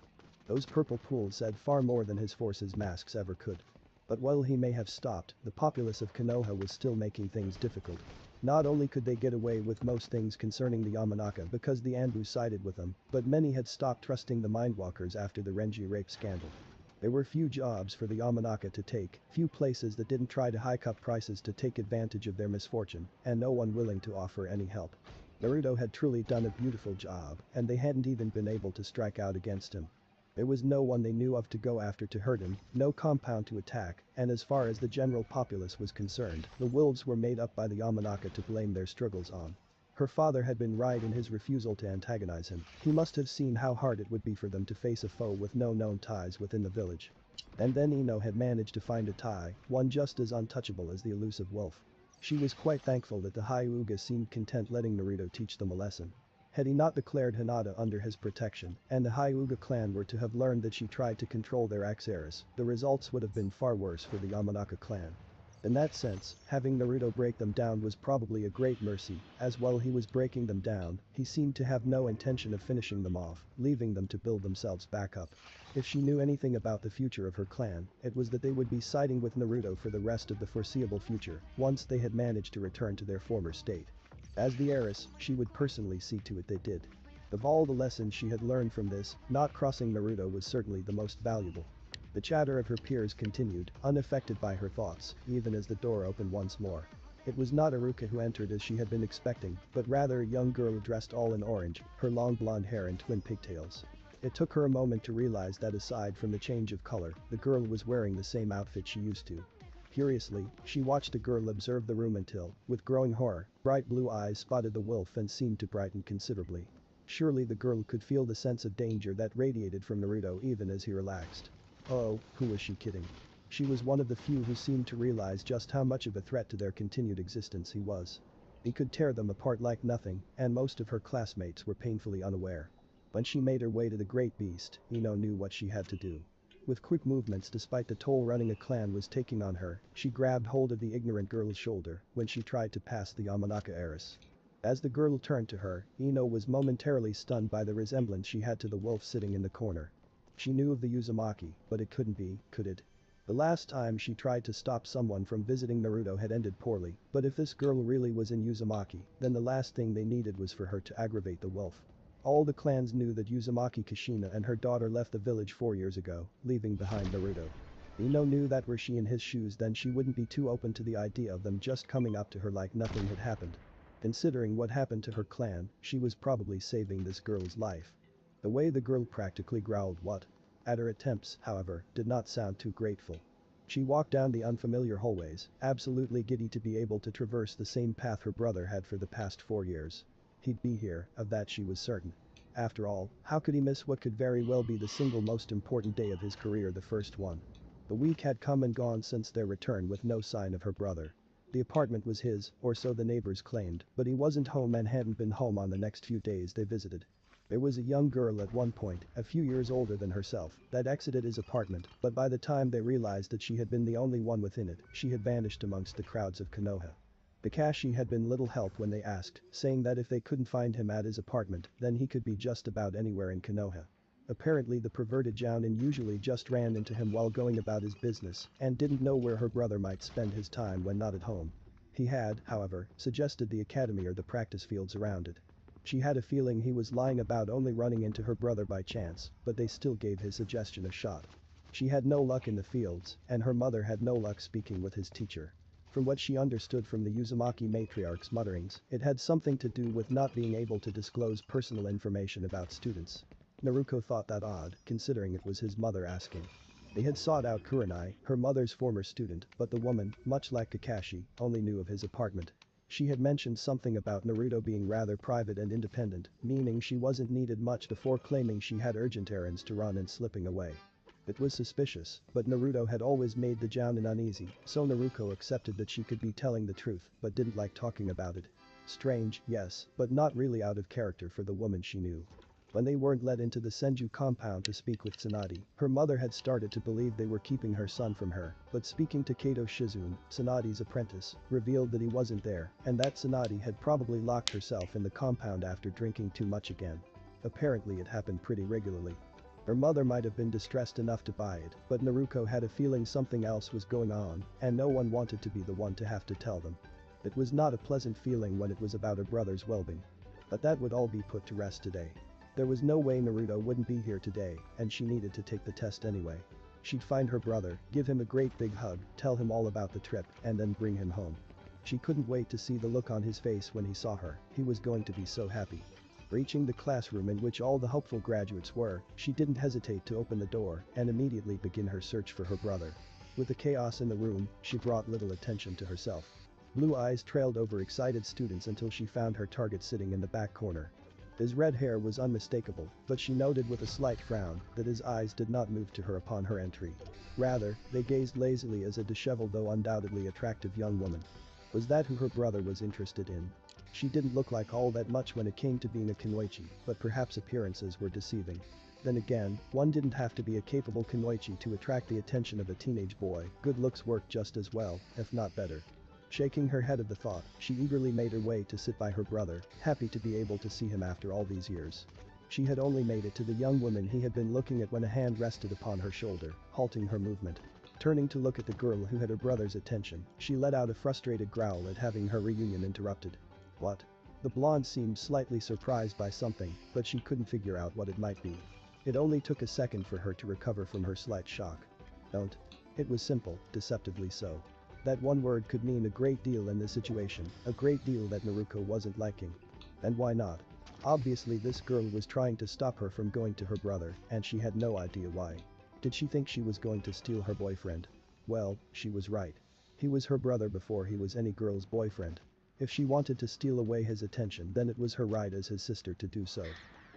Those purple pools said far more than his force's masks ever could. But while he may have stopped, the populace of Konoha was still making things difficult. Not only could they get away with most things concerning the Yamanaka because the Anbu sided with them, but many had stopped trusting the Mindwalkers after the Renji rape scandal. There were few jobs for the Yamanaka to take, few places that didn't try to hike up prices to take advantage of their misfortune, and no one willing to offer any help. Naruto had truly done a beautiful job, and they hadn't even been able to strike out against him. There was no one they knew of to go after to hurt him, no compound to attack, and as far as the general populace was concerned, the wolves were made up by the Yamanaka to blame their struggles on. Her father had been right in his refusal to antagonize him. He must have seen how hard it would be for them to face a foe with no known ties within the village. And then Ino had managed to find a tie, one just as untouchable as the elusive wolf. She was quite thankful that the Hyuga seemed content letting Naruto teach them a lesson. Had he not declared Hinata under his protection, and the Hyuga clan were to have learned that she tried to control their ex-heiress, the results would have been far worse for the Yamanaka clan. In that sense, having Naruto break them down was probably a great mercy, as while he was breaking them down, he seemed to have no intention of finishing them off, leaving them to build themselves back up. If she knew anything about the future of her clan, it was that they would be siding with Naruto for the rest of the foreseeable future, once they had managed to return to their former state. As the heiress, she would personally see to it they did. Of all the lessons she had learned from this, not crossing Naruto was certainly the most valuable. The chatter of her peers continued, unaffected by her thoughts, even as the door opened once more. It was not Iruka who entered as she had been expecting, but rather a young girl dressed all in orange, her long blonde hair and twin pigtails. It took her a moment to realize that aside from the change of color, the girl was wearing the same outfit she used to. Curiously, she watched the girl observe the room until, with growing horror, bright blue eyes spotted the wolf and seemed to brighten considerably. Surely the girl could feel the sense of danger that radiated from Naruto even as he relaxed. Oh, who was she kidding? She was one of the few who seemed to realize just how much of a threat to their continued existence he was. He could tear them apart like nothing, and most of her classmates were painfully unaware. When she made her way to the great beast, Ino knew what she had to do. With quick movements despite the toll running a clan was taking on her, she grabbed hold of the ignorant girl's shoulder when she tried to pass the Yamanaka heiress. As the girl turned to her, Ino was momentarily stunned by the resemblance she had to the wolf sitting in the corner. She knew of the Uzumaki, but it couldn't be, could it? The last time she tried to stop someone from visiting Naruto had ended poorly, but if this girl really was in Uzumaki, then the last thing they needed was for her to aggravate the wolf. All the clans knew that Uzumaki Kushina and her daughter left the village 4 years ago, leaving behind Naruto. Ino knew that were she in his shoes then she wouldn't be too open to the idea of them just coming up to her like nothing had happened. Considering what happened to her clan, she was probably saving this girl's life. The way the girl practically growled what? At her attempts, however, did not sound too grateful. She walked down the unfamiliar hallways, absolutely giddy to be able to traverse the same path her brother had for the past 4 years. He'd be here, of that she was certain. After all, how could he miss what could very well be the single most important day of his career, the first one? The week had come and gone since their return with no sign of her brother. The apartment was his, or so the neighbors claimed, but he wasn't home and hadn't been home on the next few days they visited. There was a young girl at one point, a few years older than herself, that exited his apartment, but by the time they realized that she had been the only one within it, she had vanished amongst the crowds of Konoha. Bakashi had been little help when they asked, saying that if they couldn't find him at his apartment, then he could be just about anywhere in Konoha. Apparently the perverted Jounin usually just ran into him while going about his business, and didn't know where her brother might spend his time when not at home. He had, however, suggested the academy or the practice fields around it. She had a feeling he was lying about only running into her brother by chance, but they still gave his suggestion a shot. She had no luck in the fields, and her mother had no luck speaking with his teacher. From what she understood from the Uzumaki matriarch's mutterings, it had something to do with not being able to disclose personal information about students. Naruto thought that odd, considering it was his mother asking. They had sought out Kurenai, her mother's former student, but the woman, much like Kakashi, only knew of his apartment. She had mentioned something about Naruto being rather private and independent, meaning she wasn't needed much before claiming she had urgent errands to run and slipping away. It was suspicious, but Naruto had always made the Jounin uneasy, so Naruto accepted that she could be telling the truth, but didn't like talking about it. Strange, yes, but not really out of character for the woman she knew. When they weren't let into the Senju compound to speak with Tsunade, her mother had started to believe they were keeping her son from her, but speaking to Kato Shizune, Tsunade's apprentice, revealed that he wasn't there and that Tsunade had probably locked herself in the compound after drinking too much again. Apparently it happened pretty regularly. Her mother might have been distressed enough to buy it, but Naruko had a feeling something else was going on, and no one wanted to be the one to have to tell them. It was not a pleasant feeling when it was about her brother's well-being. But that would all be put to rest today. There was no way Naruto wouldn't be here today, and she needed to take the test anyway. She'd find her brother, give him a great big hug, tell him all about the trip, and then bring him home. She couldn't wait to see the look on his face when he saw her, he was going to be so happy. Reaching the classroom in which all the hopeful graduates were, she didn't hesitate to open the door and immediately begin her search for her brother. With the chaos in the room, she brought little attention to herself. Blue eyes trailed over excited students until she found her target sitting in the back corner. His red hair was unmistakable, but she noted with a slight frown that his eyes did not move to her upon her entry. Rather, they gazed lazily as a disheveled though undoubtedly attractive young woman. Was that who her brother was interested in? She didn't look like all that much when it came to being a kunoichi, but perhaps appearances were deceiving. Then again, one didn't have to be a capable kunoichi to attract the attention of a teenage boy, good looks worked just as well, if not better. Shaking her head at the thought, she eagerly made her way to sit by her brother, happy to be able to see him after all these years. She had only made it to the young woman he had been looking at when a hand rested upon her shoulder, halting her movement. Turning to look at the girl who had her brother's attention, she let out a frustrated growl at having her reunion interrupted. What? The blonde seemed slightly surprised by something, but she couldn't figure out what it might be. It only took a second for her to recover from her slight shock. Don't. It was simple, deceptively so. That one word could mean a great deal in this situation, a great deal that Naruko wasn't liking. And why not? Obviously this girl was trying to stop her from going to her brother, and she had no idea why. Did she think she was going to steal her boyfriend? Well, she was right. He was her brother before he was any girl's boyfriend. If she wanted to steal away his attention, then it was her right as his sister to do so.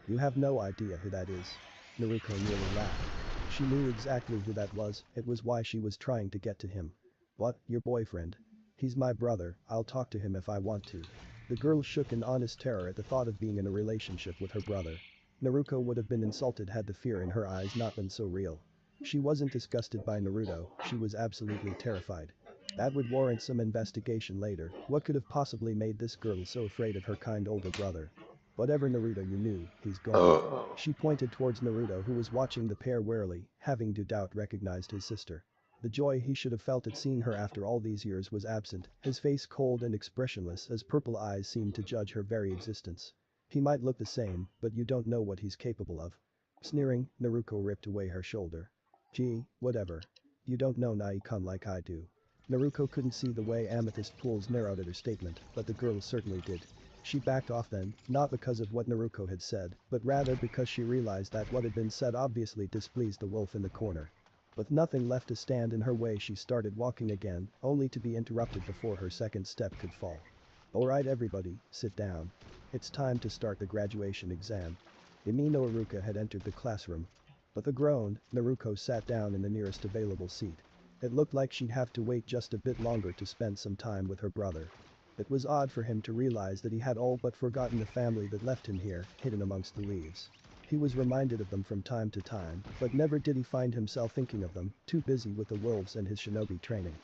You have no idea who that is. Naruko nearly laughed. She knew exactly who that was, it was why she was trying to get to him. What, your boyfriend? He's my brother, I'll talk to him if I want to. The girl shook in honest terror at the thought of being in a relationship with her brother. Naruko would have been insulted had the fear in her eyes not been so real. She wasn't disgusted by Naruto, she was absolutely terrified. That would warrant some investigation later, what could have possibly made this girl so afraid of her kind older brother? Whatever Naruto you knew, he's gone. She pointed towards Naruto who was watching the pair warily, having no doubt recognized his sister. The joy he should have felt at seeing her after all these years was absent, his face cold and expressionless as purple eyes seemed to judge her very existence. He might look the same, but you don't know what he's capable of. Sneering, Naruko ripped away her shoulder. Gee, whatever. You don't know Nai-kun like I do. Naruko couldn't see the way Amethyst pools narrowed at her statement, but the girl certainly did. She backed off then, not because of what Naruko had said, but rather because she realized that what had been said obviously displeased the wolf in the corner. With nothing left to stand in her way she started walking again, only to be interrupted before her second step could fall. Alright everybody, sit down. It's time to start the graduation exam. Imi no Iruka had entered the classroom. With a groan, Naruko sat down in the nearest available seat. It looked like she'd have to wait just a bit longer to spend some time with her brother. It was odd for him to realize that he had all but forgotten the family that left him here, hidden amongst the leaves. He was reminded of them from time to time, but never did he find himself thinking of them, too busy with the wolves and his shinobi training.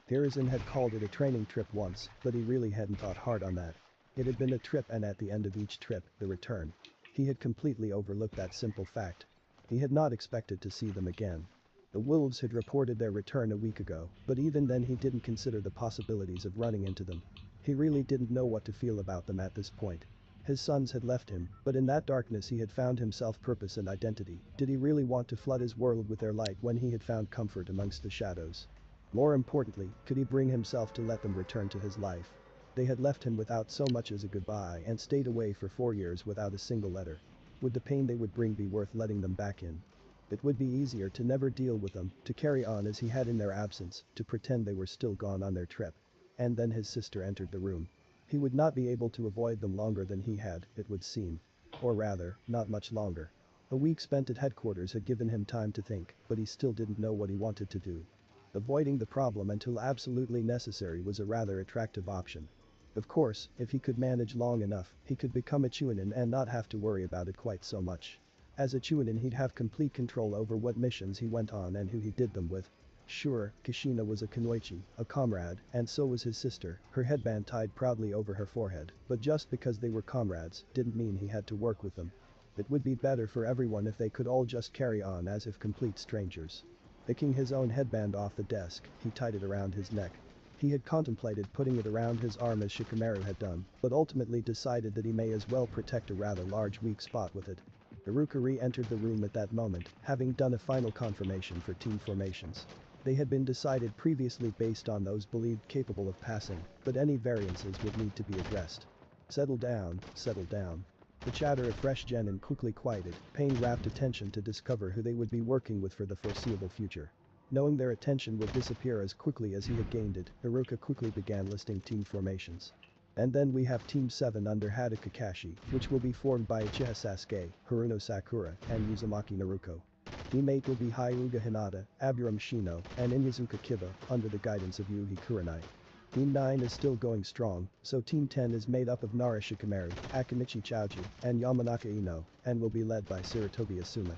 Hiruzen had called it a training trip once, but he really hadn't thought hard on that. It had been a trip and at the end of each trip, the return. He had completely overlooked that simple fact. He had not expected to see them again. The wolves had reported their return a week ago, but even then he didn't consider the possibilities of running into them. He really didn't know what to feel about them at this point. His sons had left him, but in that darkness he had found himself purpose and identity. Did he really want to flood his world with their light when he had found comfort amongst the shadows? More importantly, could he bring himself to let them return to his life? They had left him without so much as a goodbye and stayed away for 4 years without a single letter. Would the pain they would bring be worth letting them back in? It would be easier to never deal with them, to carry on as he had in their absence, to pretend they were still gone on their trip. And then his sister entered the room. He would not be able to avoid them longer than he had, it would seem. Or rather, not much longer. A week spent at headquarters had given him time to think, but he still didn't know what he wanted to do. Avoiding the problem until absolutely necessary was a rather attractive option. Of course, if he could manage long enough, he could become a Chunin and not have to worry about it quite so much. As a Chunin he'd have complete control over what missions he went on and who he did them with. Sure, Kushina was a Kunoichi, a comrade, and so was his sister, her headband tied proudly over her forehead, but just because they were comrades didn't mean he had to work with them. It would be better for everyone if they could all just carry on as if complete strangers. Picking his own headband off the desk, he tied it around his neck. He had contemplated putting it around his arm as Shikamaru had done, but ultimately decided that he may as well protect a rather large weak spot with it. Iruka re-entered the room at that moment, having done a final confirmation for team formations. They had been decided previously based on those believed capable of passing, but any variances would need to be addressed. Settle down, settle down. The chatter of fresh genin quickly quieted, paying rapt attention to discover who they would be working with for the foreseeable future. Knowing their attention would disappear as quickly as he had gained it, Haruka quickly began listing team formations. And then we have Team 7 under Hada Kakashi, which will be formed by Uchiha Sasuke, Haruno Sakura, and Uzumaki Naruto. Team 8 will be Hyuga Hinata, Aburam Shino, and Inyazuka Kiba, under the guidance of Yuhi Kurenai. Team 9 is still going strong, so Team 10 is made up of Nara Shikamaru, Akinichi Chouji, and Yamanaka Ino, and will be led by Saratobi Asuma.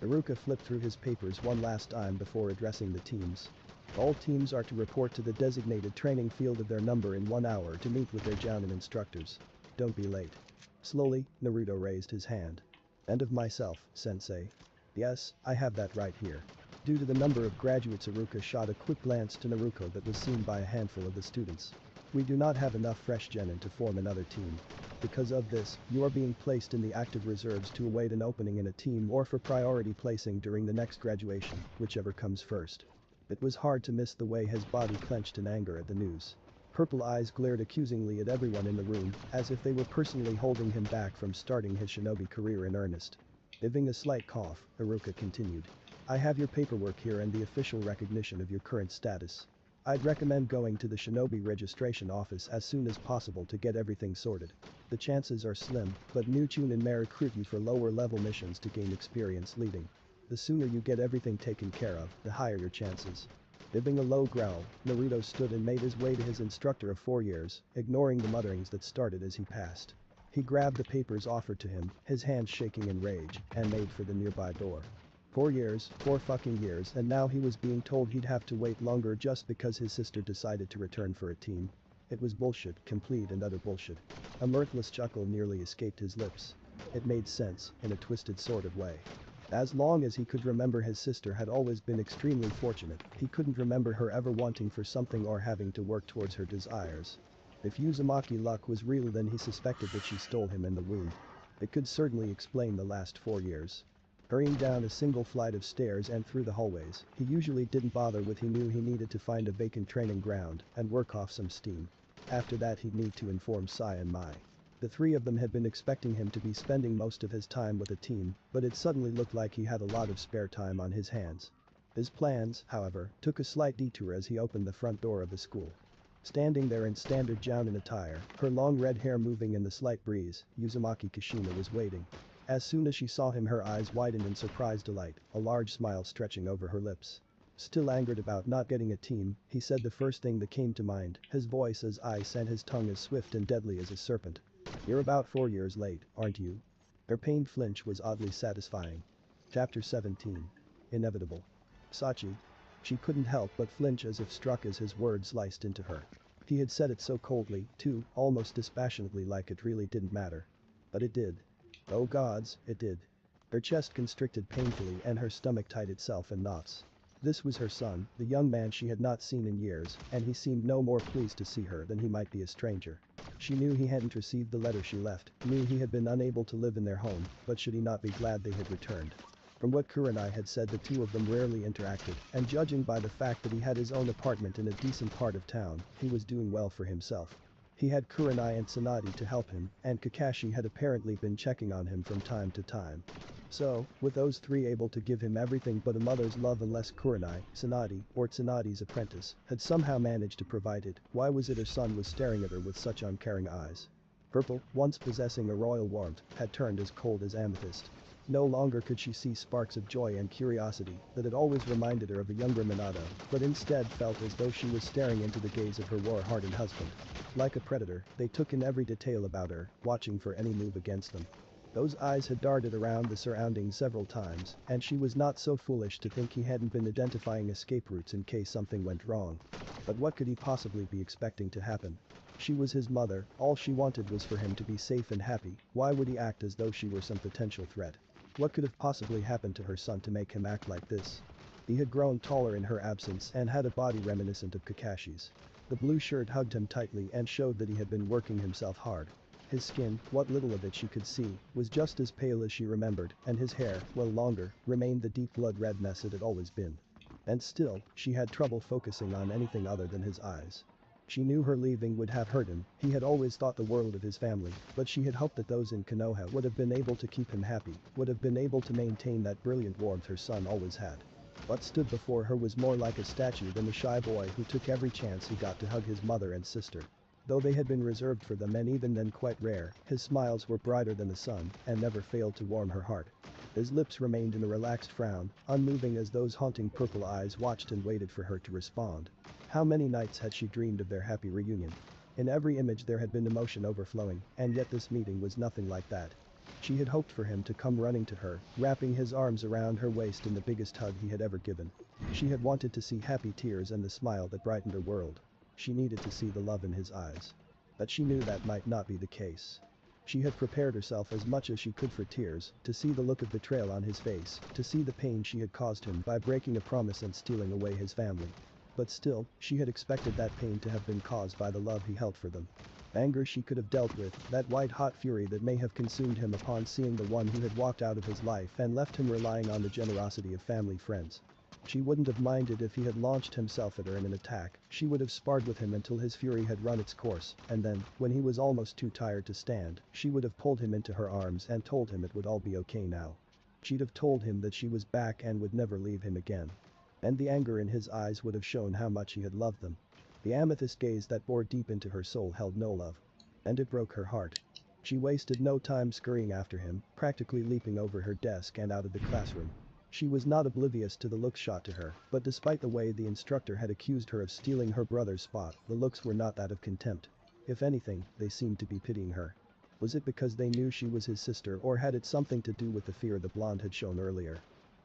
Iruka flipped through his papers one last time before addressing the teams. All teams are to report to the designated training field of their number in 1 hour to meet with their jounin instructors. Don't be late. Slowly, Naruto raised his hand. And of myself, sensei. Yes, I have that right here. Due to the number of graduates, Iruka shot a quick glance to Naruto that was seen by a handful of the students. We do not have enough fresh genin to form another team. Because of this, you are being placed in the active reserves to await an opening in a team or for priority placing during the next graduation, whichever comes first. It was hard to miss the way his body clenched in anger at the news. Purple eyes glared accusingly at everyone in the room, as if they were personally holding him back from starting his shinobi career in earnest. Giving a slight cough, Iruka continued. I have your paperwork here and the official recognition of your current status. I'd recommend going to the shinobi registration office as soon as possible to get everything sorted. The chances are slim, but new Chunin may recruit you for lower level missions to gain experience leading. The sooner you get everything taken care of, the higher your chances. Giving a low growl, Naruto stood and made his way to his instructor of 4 years, ignoring the mutterings that started as he passed. He grabbed the papers offered to him, his hands shaking in rage, and made for the nearby door. 4 years, 4 fucking years, and now he was being told he'd have to wait longer just because his sister decided to return for a team. It was bullshit, complete and utter bullshit. A mirthless chuckle nearly escaped his lips. It made sense, in a twisted sort of way. As long as he could remember, his sister had always been extremely fortunate. He couldn't remember her ever wanting for something or having to work towards her desires. If Uzumaki luck was real, then he suspected that she stole him in the womb. It could certainly explain the last 4 years. Hurrying down a single flight of stairs and through the hallways, he usually didn't bother with. He knew he needed to find a vacant training ground and work off some steam. After that he'd need to inform Sai and Mai. The 3 of them had been expecting him to be spending most of his time with a team, but it suddenly looked like he had a lot of spare time on his hands. His plans, however, took a slight detour as he opened the front door of the school. Standing there in standard jounin attire, her long red hair moving in the slight breeze, Uzumaki Kushina was waiting. As soon as she saw him, her eyes widened in surprised delight, a large smile stretching over her lips. Still angered about not getting a team, he said the first thing that came to mind, his voice as ice and his tongue as swift and deadly as a serpent. You're about 4 years late, aren't you? Her pained flinch was oddly satisfying. Chapter 17. Inevitable. Sachi. She couldn't help but flinch as if struck as his words sliced into her. He had said it so coldly, too, almost dispassionately, like it really didn't matter. But it did. Oh gods, it did. Her chest constricted painfully and her stomach tied itself in knots. This was her son, the young man she had not seen in years, and he seemed no more pleased to see her than he might be a stranger. She knew he hadn't received the letter she left, knew he had been unable to live in their home, but should he not be glad they had returned? From what Kurenai had said, the 2 of them rarely interacted, and judging by the fact that he had his own apartment in a decent part of town, he was doing well for himself. He had Kurenai and Tsunade to help him, and Kakashi had apparently been checking on him from time to time. So, with those 3 able to give him everything but a mother's love, unless Kurenai, Tsunade, or Tsunade's apprentice, had somehow managed to provide it, why was it her son was staring at her with such uncaring eyes? Purple, once possessing a royal warmth, had turned as cold as amethyst. No longer could she see sparks of joy and curiosity that had always reminded her of a younger Minato, but instead felt as though she was staring into the gaze of her war-hardened husband. Like a predator, they took in every detail about her, watching for any move against them. Those eyes had darted around the surroundings several times, and she was not so foolish to think he hadn't been identifying escape routes in case something went wrong. But what could he possibly be expecting to happen? She was his mother, all she wanted was for him to be safe and happy. Why would he act as though she were some potential threat? What could have possibly happened to her son to make him act like this? He had grown taller in her absence and had a body reminiscent of Kakashi's. The blue shirt hugged him tightly and showed that he had been working himself hard. His skin, what little of it she could see, was just as pale as she remembered, and his hair, well longer, remained the deep blood red mess it had always been. And still, she had trouble focusing on anything other than his eyes. She knew her leaving would have hurt him, he had always thought the world of his family, but she had hoped that those in Konoha would have been able to keep him happy, would have been able to maintain that brilliant warmth her son always had. What stood before her was more like a statue than the shy boy who took every chance he got to hug his mother and sister. Though they had been reserved for them and even then quite rare, his smiles were brighter than the sun and never failed to warm her heart. His lips remained in a relaxed frown, unmoving as those haunting purple eyes watched and waited for her to respond. How many nights had she dreamed of their happy reunion? In every image there had been emotion overflowing, and yet this meeting was nothing like that. She had hoped for him to come running to her, wrapping his arms around her waist in the biggest hug he had ever given. She had wanted to see happy tears and the smile that brightened her world. She needed to see the love in his eyes. But she knew that might not be the case. She had prepared herself as much as she could for tears, to see the look of betrayal on his face, to see the pain she had caused him by breaking a promise and stealing away his family. But still, she had expected that pain to have been caused by the love he held for them. Anger she could have dealt with, that white-hot fury that may have consumed him upon seeing the one who had walked out of his life and left him relying on the generosity of family friends. She wouldn't have minded if he had launched himself at her in an attack, she would have sparred with him until his fury had run its course, and then, when he was almost too tired to stand, she would have pulled him into her arms and told him it would all be okay now. She'd have told him that she was back and would never leave him again. And the anger in his eyes would have shown how much he had loved them. The amethyst gaze that bored deep into her soul held no love. And it broke her heart. She wasted no time scurrying after him, practically leaping over her desk and out of the classroom. She was not oblivious to the looks shot to her, but despite the way the instructor had accused her of stealing her brother's spot, the looks were not that of contempt. If anything, they seemed to be pitying her. Was it because they knew she was his sister, or had it something to do with the fear the blonde had shown earlier?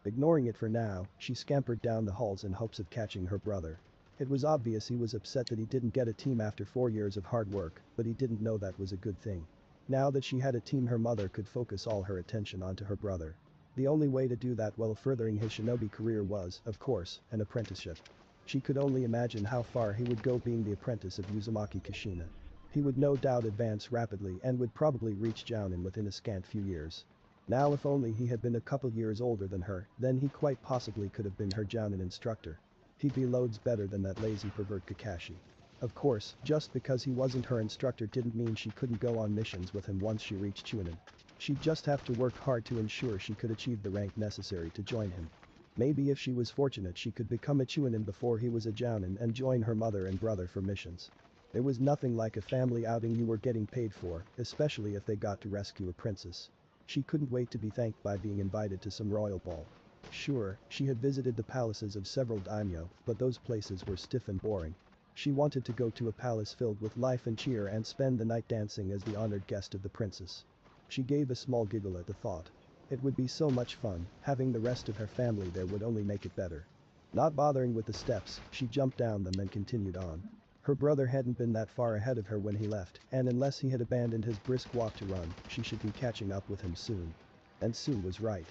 Ignoring it for now, she scampered down the halls in hopes of catching her brother. It was obvious he was upset that he didn't get a team after 4 years of hard work, but he didn't know that was a good thing. Now that she had a team, her mother could focus all her attention onto her brother. The only way to do that while furthering his shinobi career was, of course, an apprenticeship. She could only imagine how far he would go being the apprentice of Uzumaki Kushina. He would no doubt advance rapidly and would probably reach Jounin within a scant few years. Now if only he had been a couple years older than her, then he quite possibly could have been her Jounin instructor. He'd be loads better than that lazy pervert Kakashi. Of course, just because he wasn't her instructor didn't mean she couldn't go on missions with him once she reached Chunin. She'd just have to work hard to ensure she could achieve the rank necessary to join him. Maybe if she was fortunate she could become a Chunin before he was a Jounin and join her mother and brother for missions. There was nothing like a family outing you were getting paid for, especially if they got to rescue a princess. She couldn't wait to be thanked by being invited to some royal ball. Sure, she had visited the palaces of several daimyo, but those places were stiff and boring. She wanted to go to a palace filled with life and cheer and spend the night dancing as the honored guest of the princess. She gave a small giggle at the thought. It would be so much fun, having the rest of her family there would only make it better. Not bothering with the steps, she jumped down them and continued on. Her brother hadn't been that far ahead of her when he left, and unless he had abandoned his brisk walk to run, she should be catching up with him soon. And soon was right.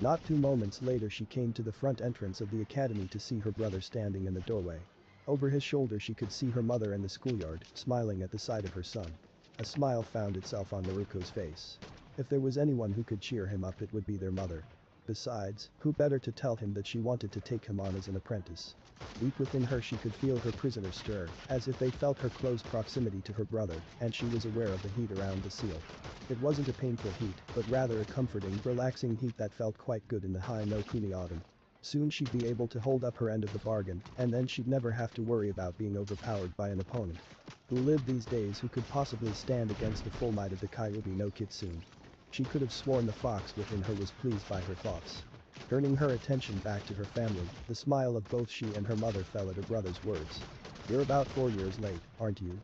Not 2 moments later she came to the front entrance of the academy to see her brother standing in the doorway. Over his shoulder she could see her mother in the schoolyard, smiling at the sight of her son. A smile found itself on Naruko's face. If there was anyone who could cheer him up it would be their mother. Besides, who better to tell him that she wanted to take him on as an apprentice? Deep within her she could feel her prisoner stir, as if they felt her close proximity to her brother, and she was aware of the heat around the seal. It wasn't a painful heat, but rather a comforting, relaxing heat that felt quite good in the high no kuni autumn. Soon she'd be able to hold up her end of the bargain, and then she'd never have to worry about being overpowered by an opponent. Who lived these days who could possibly stand against the full might of the coyote no kitsune? She could have sworn the fox within her was pleased by her thoughts. Turning her attention back to her family, the smile of both she and her mother fell at her brother's words. You're about 4 years late, aren't you?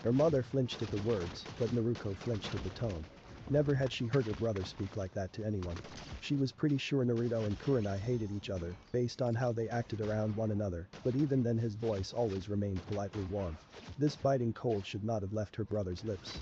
Her mother flinched at the words, but Naruko flinched at the tone. Never had she heard her brother speak like that to anyone. She was pretty sure Naruto and Kurenai hated each other, based on how they acted around one another, but even then his voice always remained politely warm. This biting cold should not have left her brother's lips.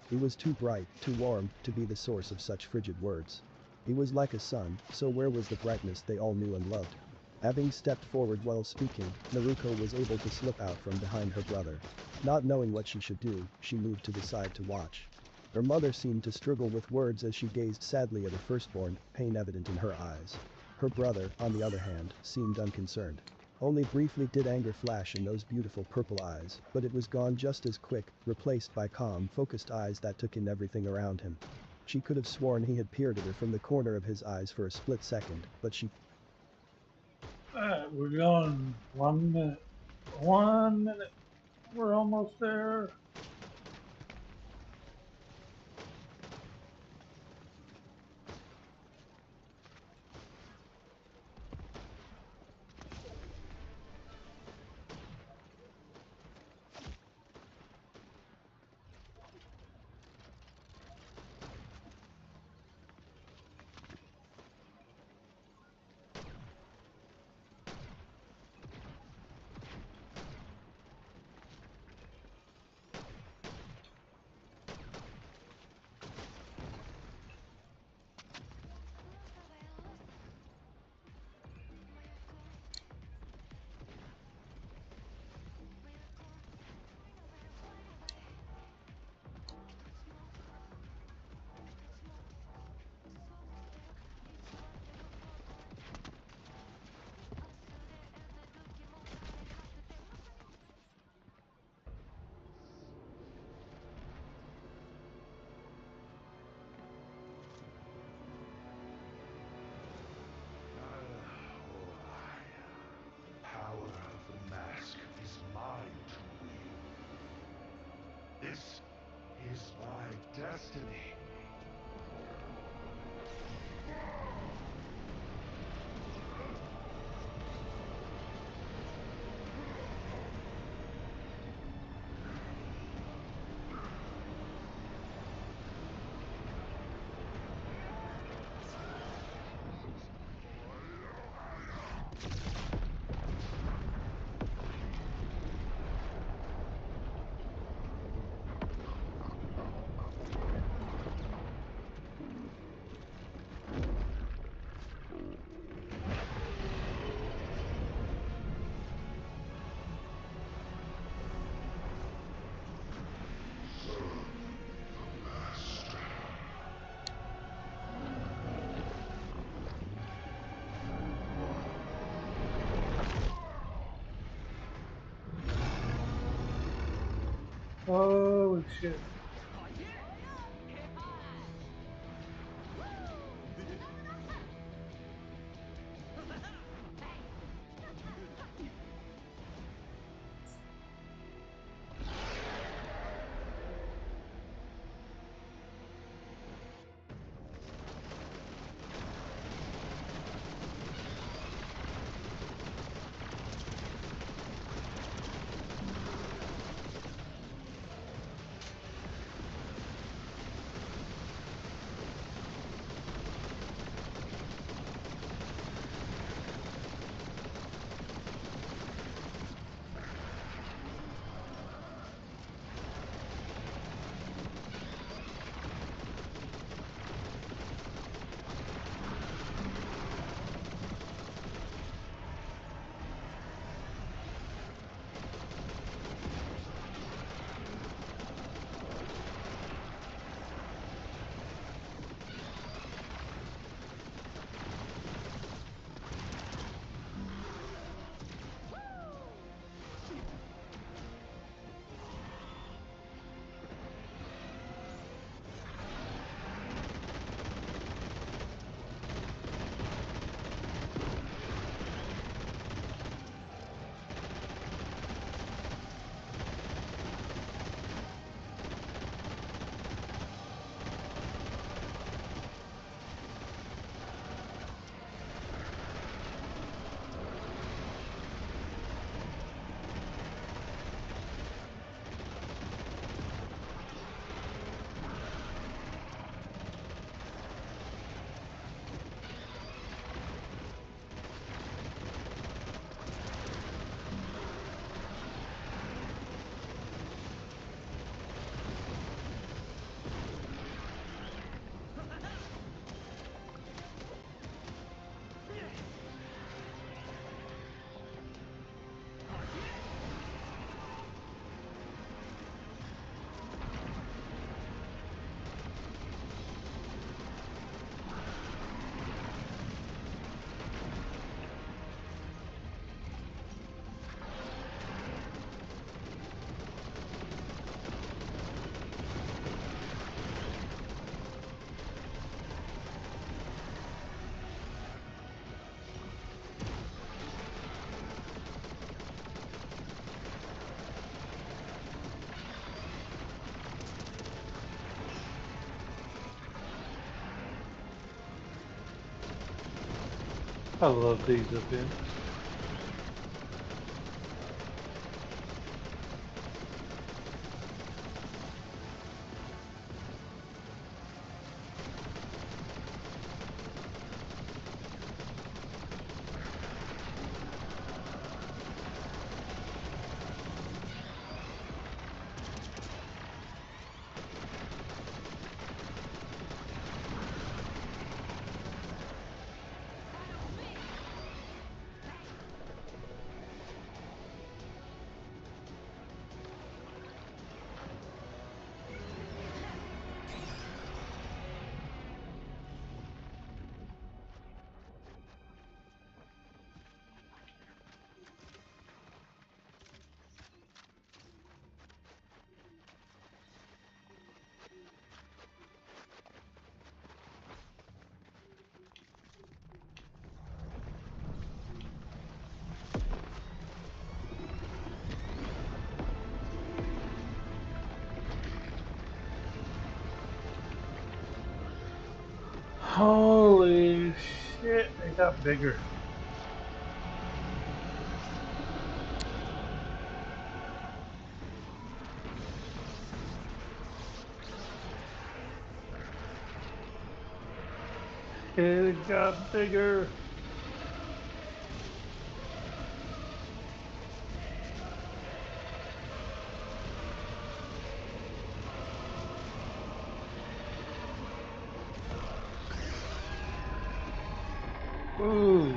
He was too bright, too warm, to be the source of such frigid words. He was like a sun, so where was the brightness they all knew and loved? Having stepped forward while speaking, Naruko was able to slip out from behind her brother. Not knowing what she should do, she moved to the side to watch. Her mother seemed to struggle with words as she gazed sadly at her firstborn, pain evident in her eyes. Her brother, on the other hand, seemed unconcerned. Only briefly did anger flash in those beautiful purple eyes, but it was gone just as quick, replaced by calm, focused eyes that took in everything around him. She could have sworn he had peered at her from the corner of his eyes for a split second, but she... Alright, we're going 1 minute. 1 minute. We're almost there. This is my destiny. Holy shit. I love these events. Holy shit, they got bigger. It got bigger. Ooh.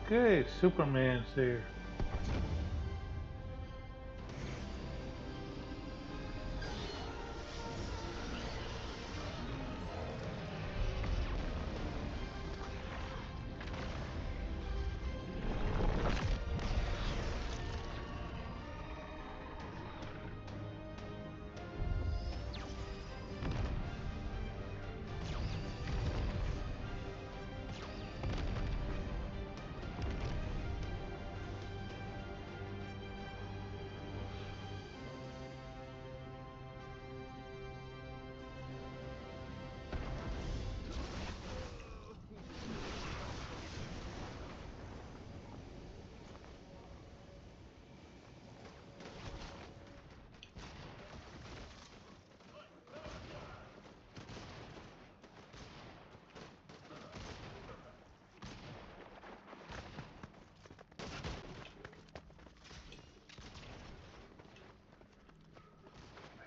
Okay, Superman's here.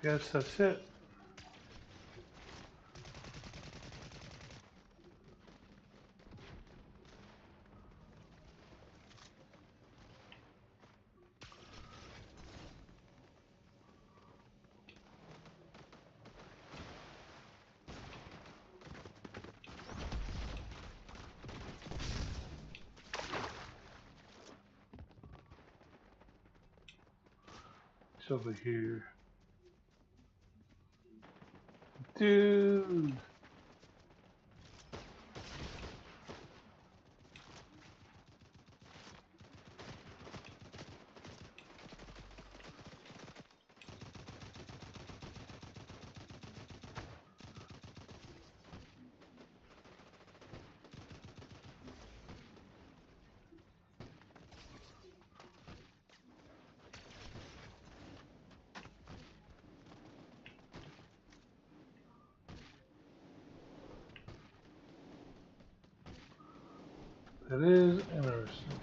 I guess that's it. It's over here. Dude. That is interesting.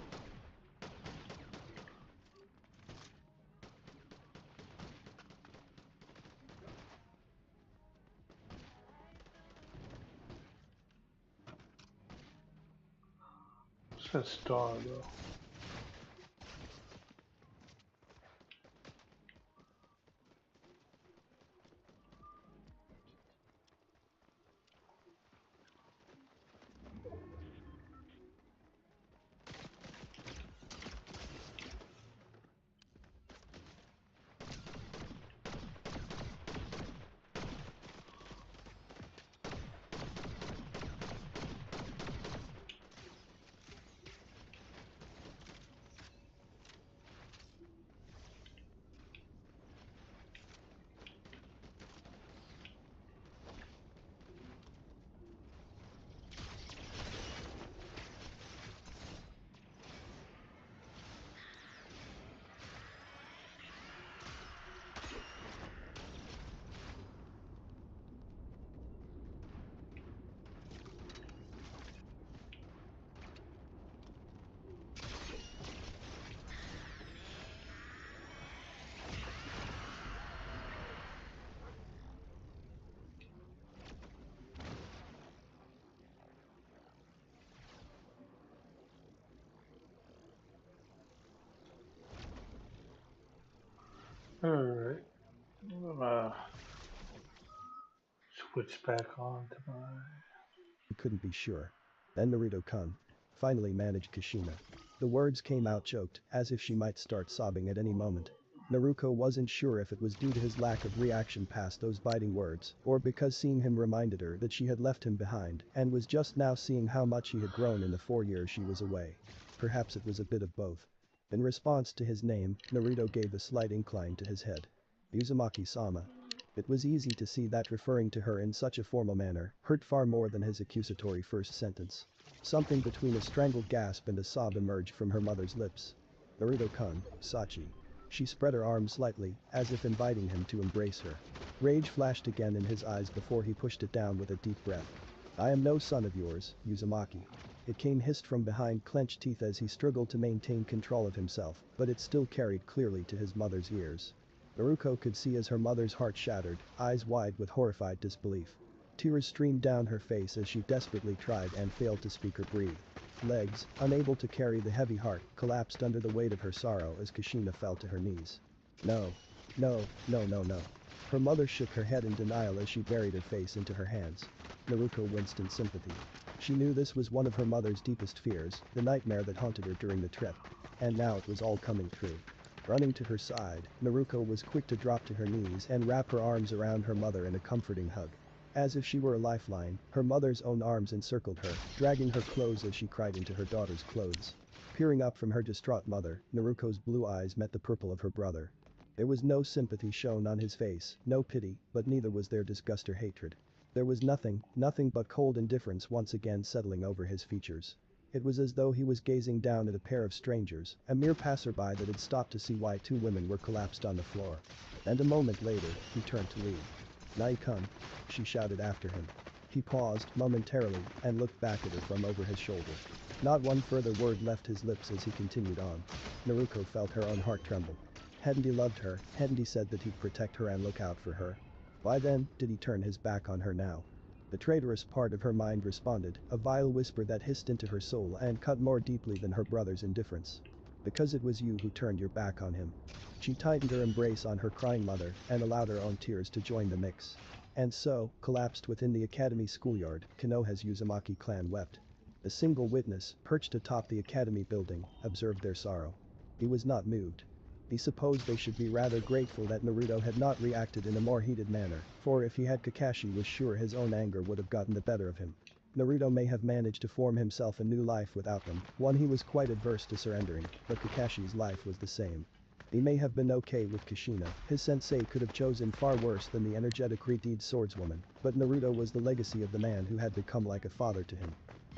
What's that star though? Alright. I'm gonna switch back on to my. He couldn't be sure. Then Naruto-kun finally managed Kushina. The words came out choked, as if she might start sobbing at any moment. Naruto wasn't sure if it was due to his lack of reaction past those biting words, or because seeing him reminded her that she had left him behind and was just now seeing how much he had grown in the 4 years she was away. Perhaps it was a bit of both. In response to his name, Naruto gave a slight incline to his head. Uzumaki-sama. It was easy to see that referring to her in such a formal manner hurt far more than his accusatory first sentence. Something between a strangled gasp and a sob emerged from her mother's lips. Naruto-kun, Sachi. She spread her arms slightly, as if inviting him to embrace her. Rage flashed again in his eyes before he pushed it down with a deep breath. I am no son of yours, Uzumaki. It came hissed from behind clenched teeth as he struggled to maintain control of himself, but it still carried clearly to his mother's ears. Naruto could see as her mother's heart shattered, eyes wide with horrified disbelief. Tears streamed down her face as she desperately tried and failed to speak or breathe. Legs, unable to carry the heavy heart, collapsed under the weight of her sorrow as Kushina fell to her knees. No. No, no, no, no. Her mother shook her head in denial as she buried her face into her hands. Naruto winced in sympathy. She knew this was one of her mother's deepest fears, the nightmare that haunted her during the trip. And now it was all coming true. Running to her side, Naruto was quick to drop to her knees and wrap her arms around her mother in a comforting hug. As if she were a lifeline, her mother's own arms encircled her, dragging her clothes as she cried into her daughter's clothes. Peering up from her distraught mother, Naruto's blue eyes met the purple of her brother. There was no sympathy shown on his face, no pity, but neither was there disgust or hatred. There was nothing but cold indifference once again settling over his features. It was as though he was gazing down at a pair of strangers, a mere passerby that had stopped to see why two women were collapsed on the floor. And a moment later, he turned to leave. Nai-kun, she shouted after him. He paused momentarily and looked back at her from over his shoulder. Not one further word left his lips as he continued on. Naruto felt her own heart tremble. Hadn't he loved her? Hadn't he said that he'd protect her and look out for her? Why then did he turn his back on her now? The traitorous part of her mind responded, a vile whisper that hissed into her soul and cut more deeply than her brother's indifference. Because it was you who turned your back on him. She tightened her embrace on her crying mother and allowed her own tears to join the mix. And so, collapsed within the academy schoolyard, Konoha's Uzumaki clan wept. A single witness, perched atop the academy building, observed their sorrow. He was not moved. He supposed they should be rather grateful that Naruto had not reacted in a more heated manner, for if he had, Kakashi was sure his own anger would have gotten the better of him. Naruto may have managed to form himself a new life without them, one he was quite adverse to surrendering, but Kakashi's life was the same. He may have been okay with Kushina, his sensei could have chosen far worse than the energetic Reed swordswoman, but Naruto was the legacy of the man who had become like a father to him.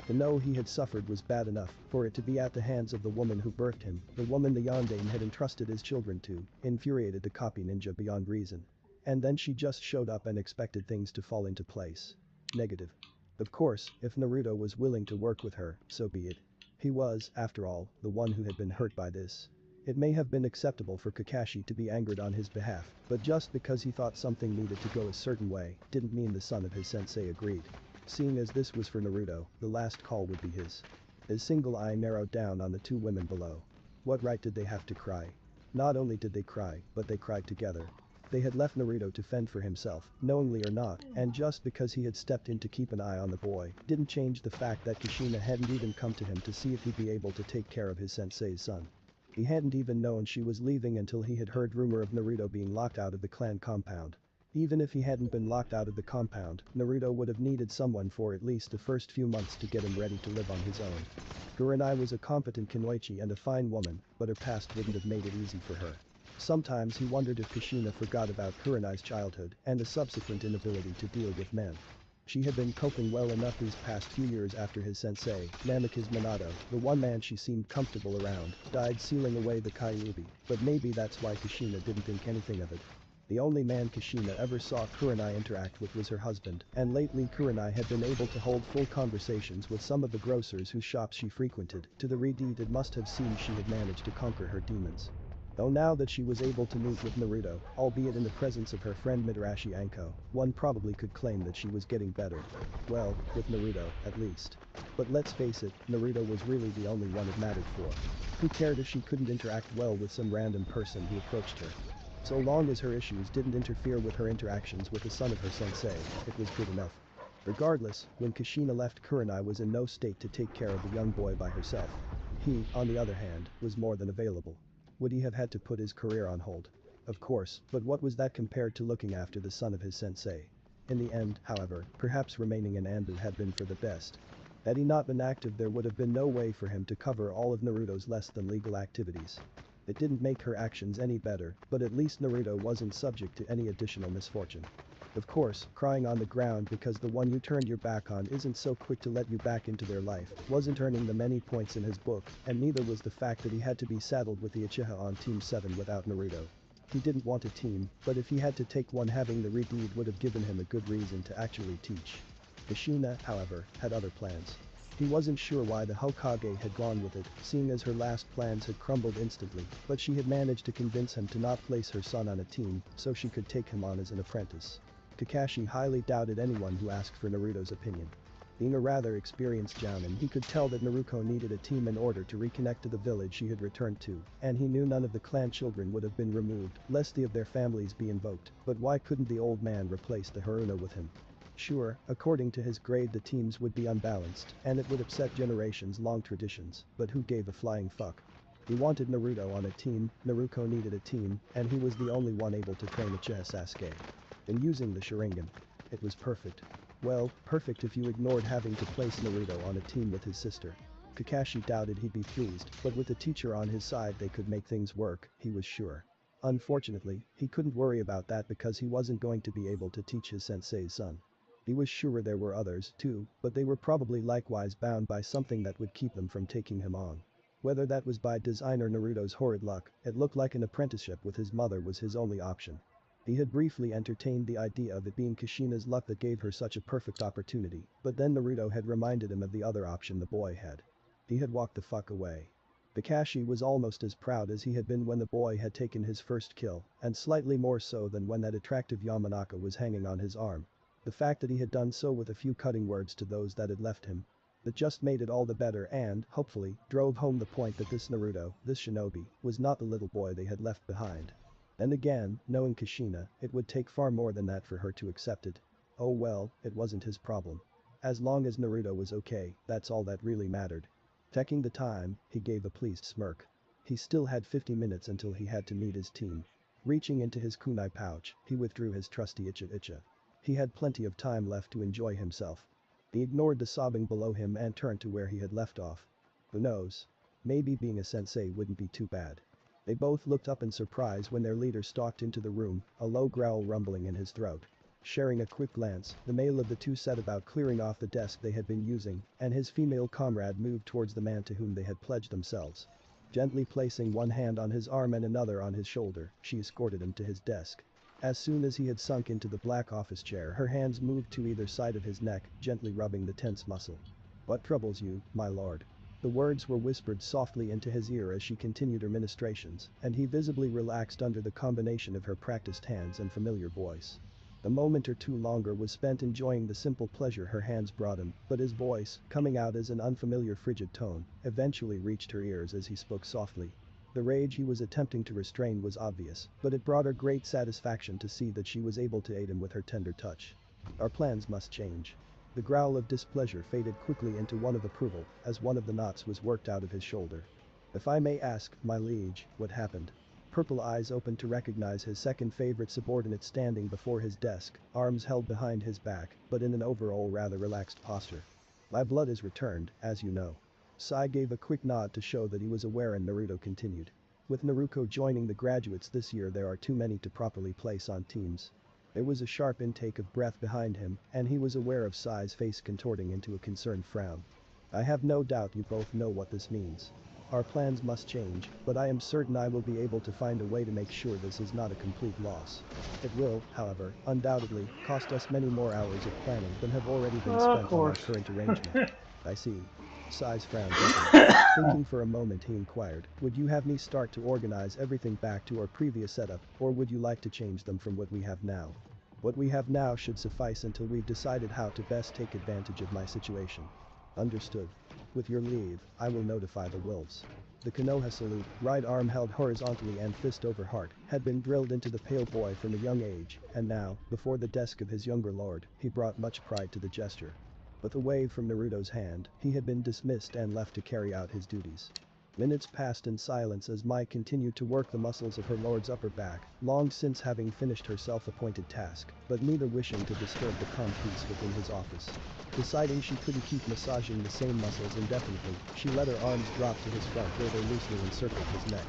To know he had suffered was bad enough, for it to be at the hands of the woman who birthed him, the woman the Yondaime had entrusted his children to, infuriated the copy ninja beyond reason. And then she just showed up and expected things to fall into place. Negative. Of course, if Naruto was willing to work with her, so be it. He was, after all, the one who had been hurt by this. It may have been acceptable for Kakashi to be angered on his behalf, but just because he thought something needed to go a certain way, didn't mean the son of his sensei agreed. Seeing as this was for Naruto, the last call would be his. His single eye narrowed down on the two women below. What right did they have to cry? Not only did they cry, but they cried together. They had left Naruto to fend for himself, knowingly or not, and just because he had stepped in to keep an eye on the boy, didn't change the fact that Kushina hadn't even come to him to see if he'd be able to take care of his sensei's son. He hadn't even known she was leaving until he had heard rumor of Naruto being locked out of the clan compound. Even if he hadn't been locked out of the compound, Naruto would have needed someone for at least the first few months to get him ready to live on his own. Kurenai was a competent kunoichi and a fine woman, but her past wouldn't have made it easy for her. Sometimes he wondered if Kushina forgot about Kurenai's childhood and the subsequent inability to deal with men. She had been coping well enough these past few years after his sensei, Namikaze Minato, the one man she seemed comfortable around, died sealing away the Kyuubi, but maybe that's why Kushina didn't think anything of it. The only man Kushina ever saw Kurenai interact with was her husband, and lately Kurenai had been able to hold full conversations with some of the grocers whose shops she frequented. To the Reed it must have seemed she had managed to conquer her demons. Though now that she was able to meet with Naruto, albeit in the presence of her friend Midarashi Anko, one probably could claim that she was getting better. Well, with Naruto, at least. But let's face it, Naruto was really the only one it mattered for. Who cared if she couldn't interact well with some random person who approached her? So long as her issues didn't interfere with her interactions with the son of her sensei, it was good enough. Regardless, when Kushina left, Kurenai was in no state to take care of the young boy by herself. He, on the other hand, was more than available. Would he have had to put his career on hold? Of course, but what was that compared to looking after the son of his sensei? In the end, however, perhaps remaining in Anbu had been for the best. Had he not been active, there would have been no way for him to cover all of Naruto's less than legal activities. It didn't make her actions any better, but at least Naruto wasn't subject to any additional misfortune. Of course, crying on the ground because the one you turned your back on isn't so quick to let you back into their life wasn't earning the many points in his book, and neither was the fact that he had to be saddled with the Uchiha on Team 7 without Naruto. He didn't want a team, but if he had to take one, having the redeed would have given him a good reason to actually teach. Kushina, however, had other plans. He wasn't sure why the Hokage had gone with it, seeing as her last plans had crumbled instantly, but she had managed to convince him to not place her son on a team so she could take him on as an apprentice. Kakashi highly doubted anyone who asked for Naruto's opinion. Being a rather experienced jounin, he could tell that Naruto needed a team in order to reconnect to the village she had returned to, and he knew none of the clan children would have been removed lest the of their families be invoked, but why couldn't the old man replace the Haruno with him? Sure, according to his grade the teams would be unbalanced, and it would upset generations-long traditions, but who gave a flying fuck? He wanted Naruto on a team, Naruto needed a team, and he was the only one able to train Uchiha Sasuke. And using the Sharingan. It was perfect. Well, perfect if you ignored having to place Naruto on a team with his sister. Kakashi doubted he'd be pleased, but with the teacher on his side they could make things work, he was sure. Unfortunately, he couldn't worry about that because he wasn't going to be able to teach his sensei's son. He was sure there were others, too, but they were probably likewise bound by something that would keep them from taking him on. Whether that was by design or Naruto's horrid luck, it looked like an apprenticeship with his mother was his only option. He had briefly entertained the idea of it being Kushina's luck that gave her such a perfect opportunity, but then Naruto had reminded him of the other option the boy had. He had walked the fuck away. Kakashi was almost as proud as he had been when the boy had taken his first kill, and slightly more so than when that attractive Yamanaka was hanging on his arm. The fact that he had done so with a few cutting words to those that had left him. That just made it all the better and, hopefully, drove home the point that this Naruto, this shinobi, was not the little boy they had left behind. And again, knowing Kushina, it would take far more than that for her to accept it. Oh well, it wasn't his problem. As long as Naruto was okay, that's all that really mattered. Checking the time, he gave a pleased smirk. He still had 50 minutes until he had to meet his team. Reaching into his kunai pouch, he withdrew his trusty icha. He had plenty of time left to enjoy himself. He ignored the sobbing below him and turned to where he had left off. Who knows? Maybe being a sensei wouldn't be too bad. They both looked up in surprise when their leader stalked into the room, a low growl rumbling in his throat. Sharing a quick glance, the male of the two set about clearing off the desk they had been using, and his female comrade moved towards the man to whom they had pledged themselves. Gently placing one hand on his arm and another on his shoulder, she escorted him to his desk. As soon as he had sunk into the black office chair, her hands moved to either side of his neck, gently rubbing the tense muscle. "What troubles you, my lord?" The words were whispered softly into his ear as she continued her ministrations, and he visibly relaxed under the combination of her practiced hands and familiar voice. A moment or two longer was spent enjoying the simple pleasure her hands brought him, but his voice, coming out as an unfamiliar frigid tone, eventually reached her ears as he spoke softly. The rage he was attempting to restrain was obvious, but it brought her great satisfaction to see that she was able to aid him with her tender touch. "Our plans must change." The growl of displeasure faded quickly into one of approval as one of the knots was worked out of his shoulder. "If I may ask, my liege, what happened?" Purple eyes opened to recognize his second favorite subordinate standing before his desk, arms held behind his back, but in an overall rather relaxed posture. "My blood is returned, as you know." Sai gave a quick nod to show that he was aware and Naruto continued. "With Naruto joining the graduates this year there are too many to properly place on teams." There was a sharp intake of breath behind him, and he was aware of Sai's face contorting into a concerned frown. "I have no doubt you both know what this means. Our plans must change, but I am certain I will be able to find a way to make sure this is not a complete loss. It will, however, undoubtedly, cost us many more hours of planning than have already been Of spent on our course. current arrangement." "I see." Sai's frown deepened. Thinking for a moment he inquired, "Would you have me start to organize everything back to our previous setup, or would you like to change them from what we have now?" "What we have now should suffice until we've decided how to best take advantage of my situation." "Understood. With your leave, I will notify the wolves." The Konoha salute, right arm held horizontally and fist over heart, had been drilled into the pale boy from a young age, and now, before the desk of his younger lord, he brought much pride to the gesture. With a wave from Naruto's hand, he had been dismissed and left to carry out his duties. Minutes passed in silence as Mai continued to work the muscles of her lord's upper back, long since having finished her self-appointed task, but neither wishing to disturb the calm peace within his office. Deciding she couldn't keep massaging the same muscles indefinitely, she let her arms drop to his front where they loosely encircled his neck.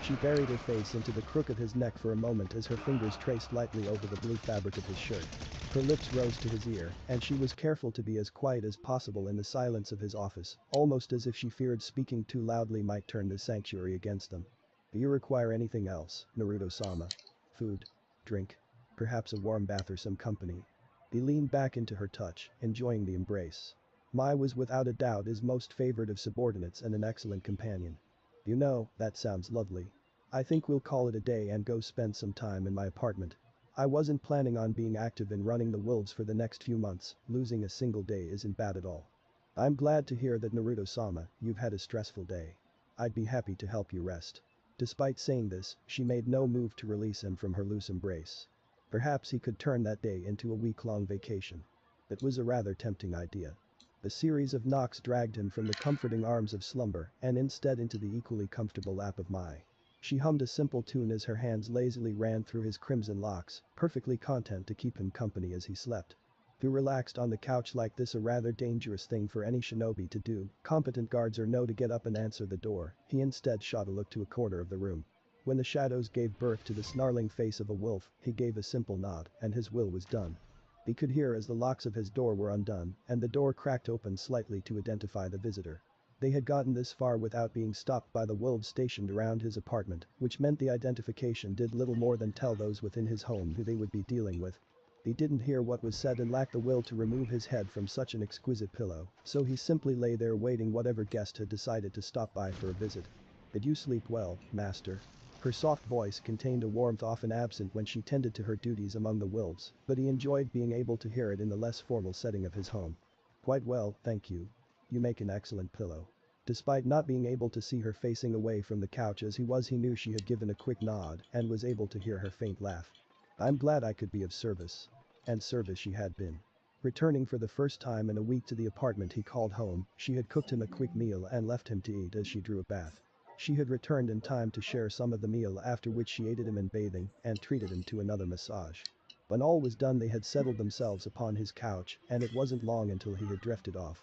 She buried her face into the crook of his neck for a moment as her fingers traced lightly over the blue fabric of his shirt. Her lips rose to his ear, and she was careful to be as quiet as possible in the silence of his office, almost as if she feared speaking too loudly might turn the sanctuary against them. Do you require anything else, Naruto-sama? Food? Drink? Perhaps a warm bath or some company? He leaned back into her touch, enjoying the embrace. Mai was without a doubt his most favored of subordinates and an excellent companion. You know, that sounds lovely. I think we'll call it a day and go spend some time in my apartment. I wasn't planning on being active in running the wolves for the next few months, losing a single day isn't bad at all. I'm glad to hear that Naruto-sama, you've had a stressful day. I'd be happy to help you rest. Despite saying this, she made no move to release him from her loose embrace. Perhaps he could turn that day into a week-long vacation. It was a rather tempting idea. The series of knocks dragged him from the comforting arms of slumber and instead into the equally comfortable lap of Mai. She hummed a simple tune as her hands lazily ran through his crimson locks, perfectly content to keep him company as he slept. To relaxed on the couch like this, a rather dangerous thing for any shinobi to do, competent guards or no, to get up and answer the door. He instead shot a look to a corner of the room. When the shadows gave birth to the snarling face of a wolf, he gave a simple nod, and his will was done. He could hear as the locks of his door were undone, and the door cracked open slightly to identify the visitor. They had gotten this far without being stopped by the wolves stationed around his apartment, which meant the identification did little more than tell those within his home who they would be dealing with. He didn't hear what was said and lacked the will to remove his head from such an exquisite pillow, so he simply lay there waiting whatever guest had decided to stop by for a visit. Did you sleep well, master? Her soft voice contained a warmth often absent when she tended to her duties among the wolves, but he enjoyed being able to hear it in the less formal setting of his home. Quite well, thank you. You make an excellent pillow. Despite not being able to see her facing away from the couch as he was, he knew she had given a quick nod and was able to hear her faint laugh. I'm glad I could be of service. And service she had been. Returning for the first time in a week to the apartment he called home, she had cooked him a quick meal and left him to eat as she drew a bath. She had returned in time to share some of the meal, after which she aided him in bathing and treated him to another massage. When all was done, they had settled themselves upon his couch, and it wasn't long until he had drifted off.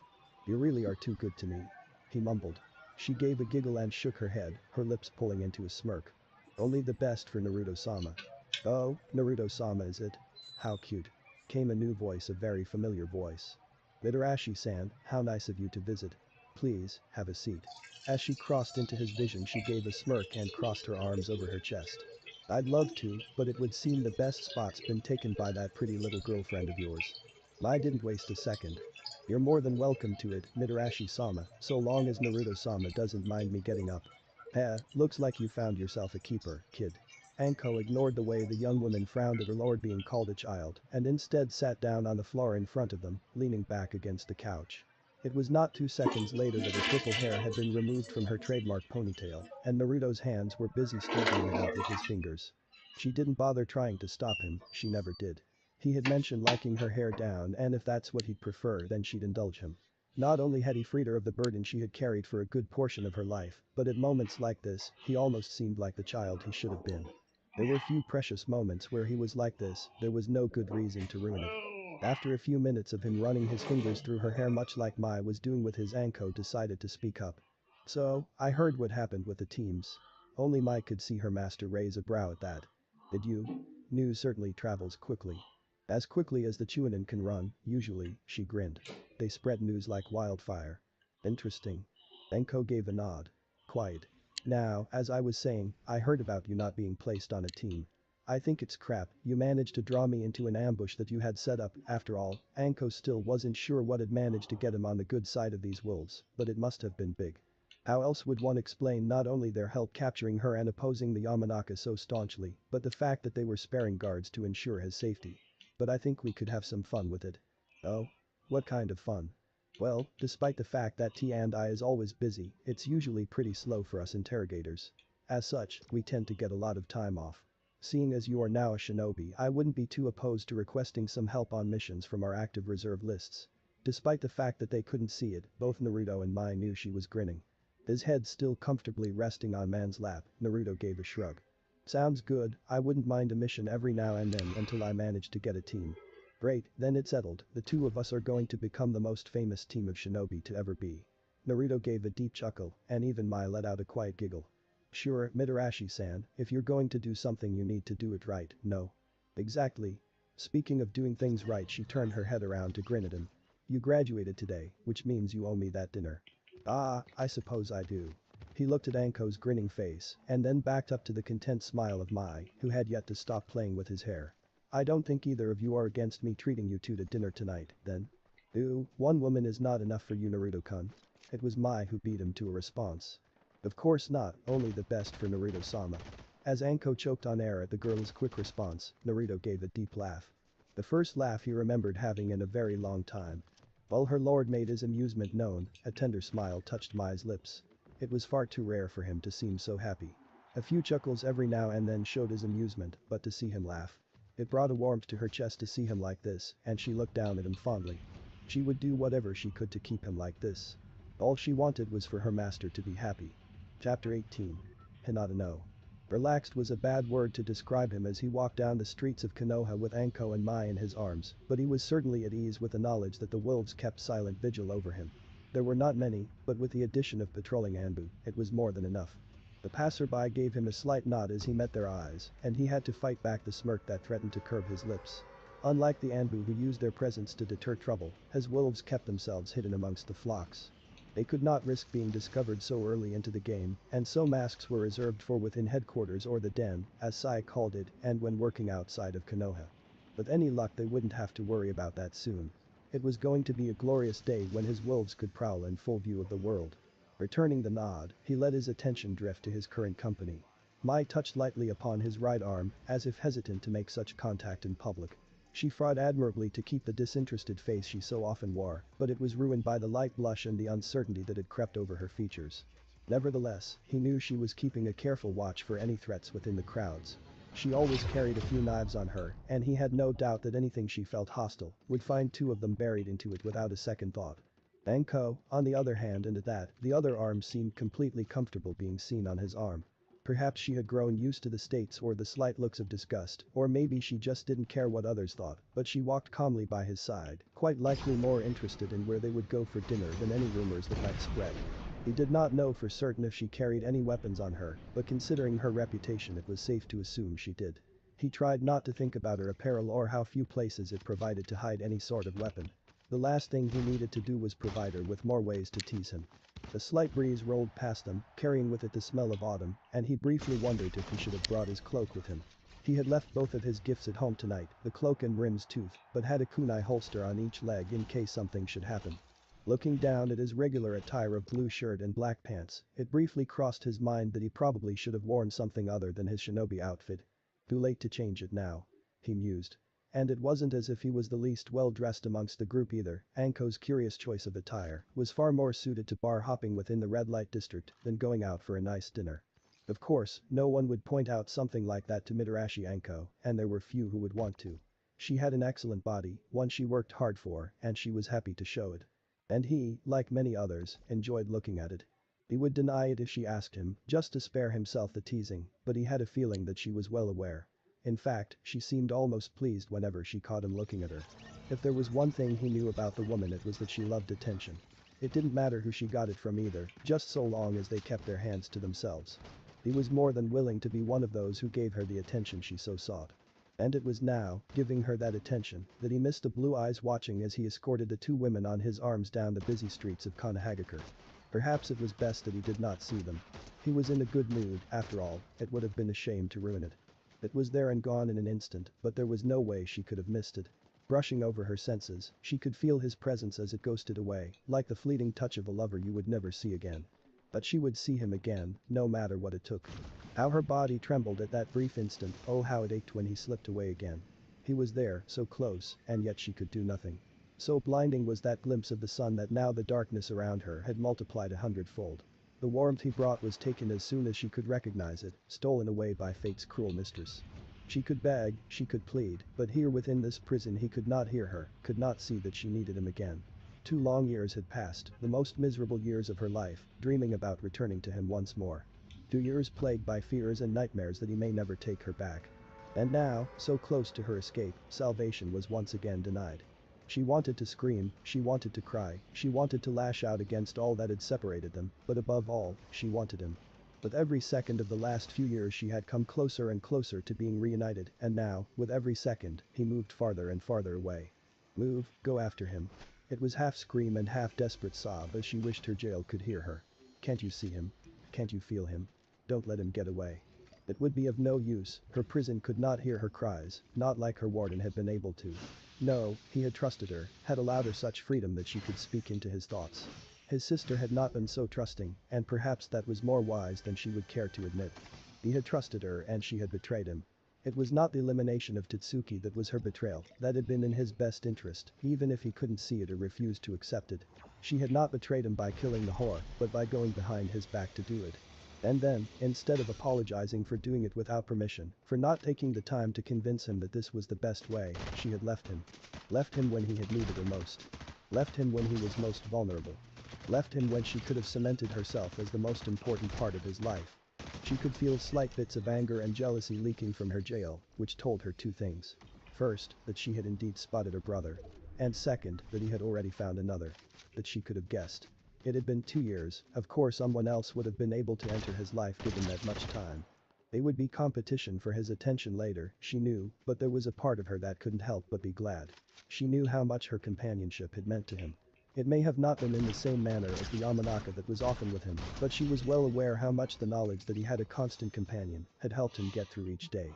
You really are too good to me. He mumbled. She gave a giggle and shook her head, her lips pulling into a smirk. Only the best for Naruto-sama. Oh, Naruto-sama is it? How cute. Came a new voice, a very familiar voice. Mitarashi-san, how nice of you to visit. Please, have a seat. As she crossed into his vision, she gave a smirk and crossed her arms over her chest. I'd love to, but it would seem the best spot's been taken by that pretty little girlfriend of yours. I didn't waste a second. You're more than welcome to it, Mitarashi-sama, so long as Naruto-sama doesn't mind me getting up. Looks like you found yourself a keeper, kid. Anko ignored the way the young woman frowned at her lord being called a child and instead sat down on the floor in front of them, leaning back against the couch. It was not 2 seconds later that her purple hair had been removed from her trademark ponytail, and Naruto's hands were busy straightening it out with his fingers. She didn't bother trying to stop him, she never did. He had mentioned liking her hair down, and if that's what he'd prefer, then she'd indulge him. Not only had he freed her of the burden she had carried for a good portion of her life, but at moments like this, he almost seemed like the child he should have been. There were few precious moments where he was like this, there was no good reason to ruin it. After a few minutes of him running his fingers through her hair much like Mai was doing with his, Anko decided to speak up. So, I heard what happened with the teams. Only Mai could see her master raise a brow at that. Did you? News certainly travels quickly. As quickly as the Chunin can run, usually, she grinned. They spread news like wildfire. Interesting. Anko gave a nod. Quiet. Now, as I was saying, I heard about you not being placed on a team. I think it's crap, you managed to draw me into an ambush that you had set up. After all, Anko still wasn't sure what had managed to get him on the good side of these wolves, but it must have been big. How else would one explain not only their help capturing her and opposing the Yamanaka so staunchly, but the fact that they were sparing guards to ensure his safety. But I think we could have some fun with it. Oh? What kind of fun? Well, despite the fact that T&I is always busy, it's usually pretty slow for us interrogators. As such, we tend to get a lot of time off. Seeing as you are now a shinobi, I wouldn't be too opposed to requesting some help on missions from our active reserve lists. Despite the fact that they couldn't see it, both Naruto and Mai knew she was grinning. His head still comfortably resting on Man's lap, Naruto gave a shrug. Sounds good, I wouldn't mind a mission every now and then until I manage to get a team. Great, then it's settled, the two of us are going to become the most famous team of shinobi to ever be. Naruto gave a deep chuckle, and even Mai let out a quiet giggle. Sure, Mitarashi-san, if you're going to do something you need to do it right, no? Exactly. Speaking of doing things right, she turned her head around to grin at him. You graduated today, which means you owe me that dinner. Ah, I suppose I do. He looked at Anko's grinning face and then backed up to the content smile of Mai, who had yet to stop playing with his hair. I don't think either of you are against me treating you two to dinner tonight, then? Ooh, one woman is not enough for you, Naruto-kun. It was Mai who beat him to a response. Of course not, only the best for Naruto-sama. As Anko choked on air at the girl's quick response, Naruto gave a deep laugh. The first laugh he remembered having in a very long time. While her lord made his amusement known, a tender smile touched Mai's lips. It was far too rare for him to seem so happy. A few chuckles every now and then showed his amusement, but to see him laugh. It brought a warmth to her chest to see him like this, and she looked down at him fondly. She would do whatever she could to keep him like this. All she wanted was for her master to be happy. Chapter 18. Hinata no. Relaxed was a bad word to describe him as he walked down the streets of Konoha with Anko and Mai in his arms, but he was certainly at ease with the knowledge that the wolves kept silent vigil over him. There were not many, but with the addition of patrolling Anbu, it was more than enough. The passerby gave him a slight nod as he met their eyes, and he had to fight back the smirk that threatened to curve his lips. Unlike the Anbu who used their presence to deter trouble, his wolves kept themselves hidden amongst the flocks. They could not risk being discovered so early into the game, and so masks were reserved for within headquarters or the den, as Sai called it, and when working outside of Konoha. With any luck they wouldn't have to worry about that soon. It was going to be a glorious day when his wolves could prowl in full view of the world. Returning the nod, he let his attention drift to his current company. Mai touched lightly upon his right arm, as if hesitant to make such contact in public. She fought admirably to keep the disinterested face she so often wore, but it was ruined by the light blush and the uncertainty that had crept over her features. Nevertheless, he knew she was keeping a careful watch for any threats within the crowds. She always carried a few knives on her, and he had no doubt that anything she felt hostile would find two of them buried into it without a second thought. Anko, on the other hand, and at that, the other arm seemed completely comfortable being seen on his arm. Perhaps she had grown used to the states or the slight looks of disgust, or maybe she just didn't care what others thought, but she walked calmly by his side, quite likely more interested in where they would go for dinner than any rumors that might spread. He did not know for certain if she carried any weapons on her, but considering her reputation it was safe to assume she did. He tried not to think about her apparel or how few places it provided to hide any sort of weapon. The last thing he needed to do was provide her with more ways to tease him. A slight breeze rolled past them, carrying with it the smell of autumn, and he briefly wondered if he should have brought his cloak with him. He had left both of his gifts at home tonight, the cloak and Rim's tooth, but had a kunai holster on each leg in case something should happen. Looking down at his regular attire of blue shirt and black pants, it briefly crossed his mind that he probably should have worn something other than his shinobi outfit. Too late to change it now. He mused. And it wasn't as if he was the least well-dressed amongst the group either. Anko's curious choice of attire was far more suited to bar hopping within the red light district than going out for a nice dinner. Of course, no one would point out something like that to Mitarashi Anko, and there were few who would want to. She had an excellent body, one she worked hard for, and she was happy to show it. And he, like many others, enjoyed looking at it. He would deny it if she asked him, just to spare himself the teasing, but he had a feeling that she was well aware. In fact, she seemed almost pleased whenever she caught him looking at her. If there was one thing he knew about the woman, it was that she loved attention. It didn't matter who she got it from either, just so long as they kept their hands to themselves. He was more than willing to be one of those who gave her the attention she so sought. And it was now, giving her that attention, that he missed the blue eyes watching as he escorted the two women on his arms down the busy streets of Konohagakure. Perhaps it was best that he did not see them. He was in a good mood, after all, it would have been a shame to ruin it. It was there and gone in an instant, but there was no way she could have missed it. Brushing over her senses, she could feel his presence as it ghosted away, like the fleeting touch of a lover you would never see again. But she would see him again, no matter what it took. How her body trembled at that brief instant, oh how it ached when he slipped away again. He was there, so close, and yet she could do nothing. So blinding was that glimpse of the sun that now the darkness around her had multiplied 100-fold. The warmth he brought was taken as soon as she could recognize it, stolen away by fate's cruel mistress. She could beg, she could plead, but here within this prison he could not hear her, could not see that she needed him again. 2 long years had passed, the most miserable years of her life, dreaming about returning to him once more. 2 years plagued by fears and nightmares that he may never take her back. And now, so close to her escape, salvation was once again denied. She wanted to scream, she wanted to cry, she wanted to lash out against all that had separated them, but above all, she wanted him. With every second of the last few years she had come closer and closer to being reunited, and now, with every second, he moved farther and farther away. Move, go after him. It was half scream and half desperate sob as she wished her jail could hear her. Can't you see him? Can't you feel him? Don't let him get away. It would be of no use, her prison could not hear her cries, not like her warden had been able to. No, he had trusted her, had allowed her such freedom that she could speak into his thoughts. His sister had not been so trusting, and perhaps that was more wise than she would care to admit. He had trusted her and she had betrayed him. It was not the elimination of Tatsuki that was her betrayal, that had been in his best interest, even if he couldn't see it or refused to accept it. She had not betrayed him by killing the whore, but by going behind his back to do it. And then, instead of apologizing for doing it without permission, for not taking the time to convince him that this was the best way, she had left him. Left him when he had needed her most. Left him when he was most vulnerable. Left him when she could have cemented herself as the most important part of his life. She could feel slight bits of anger and jealousy leaking from her jail, which told her 2 things. First, that she had indeed spotted her brother. And second, that he had already found another. That she could have guessed. It had been 2 years, of course someone else would have been able to enter his life given that much time. They would be competition for his attention later, she knew, but there was a part of her that couldn't help but be glad. She knew how much her companionship had meant to him. It may have not been in the same manner as the Yamanaka that was often with him, but she was well aware how much the knowledge that he had a constant companion had helped him get through each day.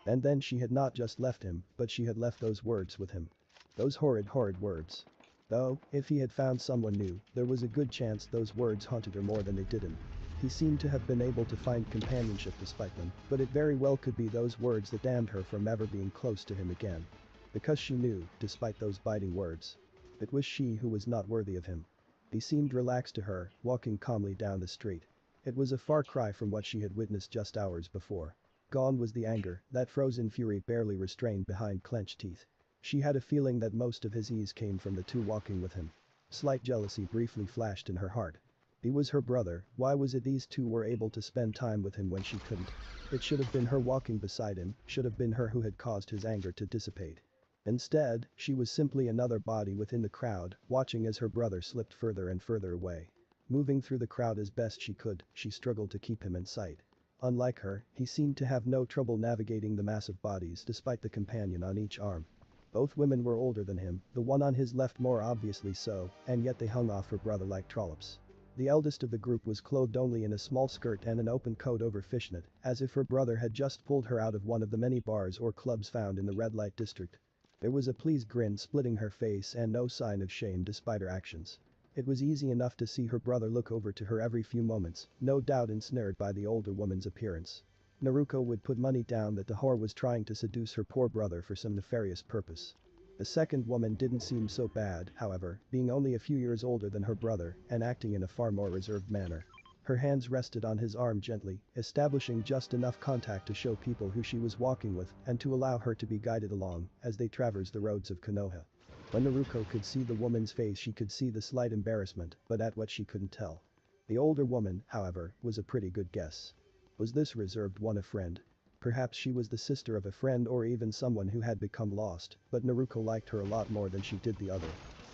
And then she had not just left him, but she had left those words with him. Those horrid words. Though, if he had found someone new, there was a good chance those words haunted her more than they did him. He seemed to have been able to find companionship despite them, but it very well could be those words that damned her from ever being close to him again. Because she knew, despite those biting words, it was she who was not worthy of him. He seemed relaxed to her, walking calmly down the street. It was a far cry from what she had witnessed just hours before. Gone was the anger, that frozen fury barely restrained behind clenched teeth. She had a feeling that most of his ease came from the 2 walking with him. Slight jealousy briefly flashed in her heart. He was her brother, why was it these 2 were able to spend time with him when she couldn't? It should have been her walking beside him, should have been her who had caused his anger to dissipate. Instead, she was simply another body within the crowd, watching as her brother slipped further and further away. Moving through the crowd as best she could, she struggled to keep him in sight. Unlike her, he seemed to have no trouble navigating the mass of bodies despite the companion on each arm. Both women were older than him, the one on his left more obviously so, and yet they hung off her brother like trollops. The eldest of the group was clothed only in a small skirt and an open coat over fishnet, as if her brother had just pulled her out of one of the many bars or clubs found in the red light district. There was a pleased grin splitting her face and no sign of shame despite her actions. It was easy enough to see her brother look over to her every few moments, no doubt ensnared by the older woman's appearance. Naruko would put money down that the whore was trying to seduce her poor brother for some nefarious purpose. The second woman didn't seem so bad, however, being only a few years older than her brother and acting in a far more reserved manner. Her hands rested on his arm gently, establishing just enough contact to show people who she was walking with and to allow her to be guided along as they traversed the roads of Konoha. When Naruko could see the woman's face she could see the slight embarrassment, but at what she couldn't tell. The older woman, however, was a pretty good guess. Was this reserved one a friend? Perhaps she was the sister of a friend or even someone who had become lost, but Naruko liked her a lot more than she did the other.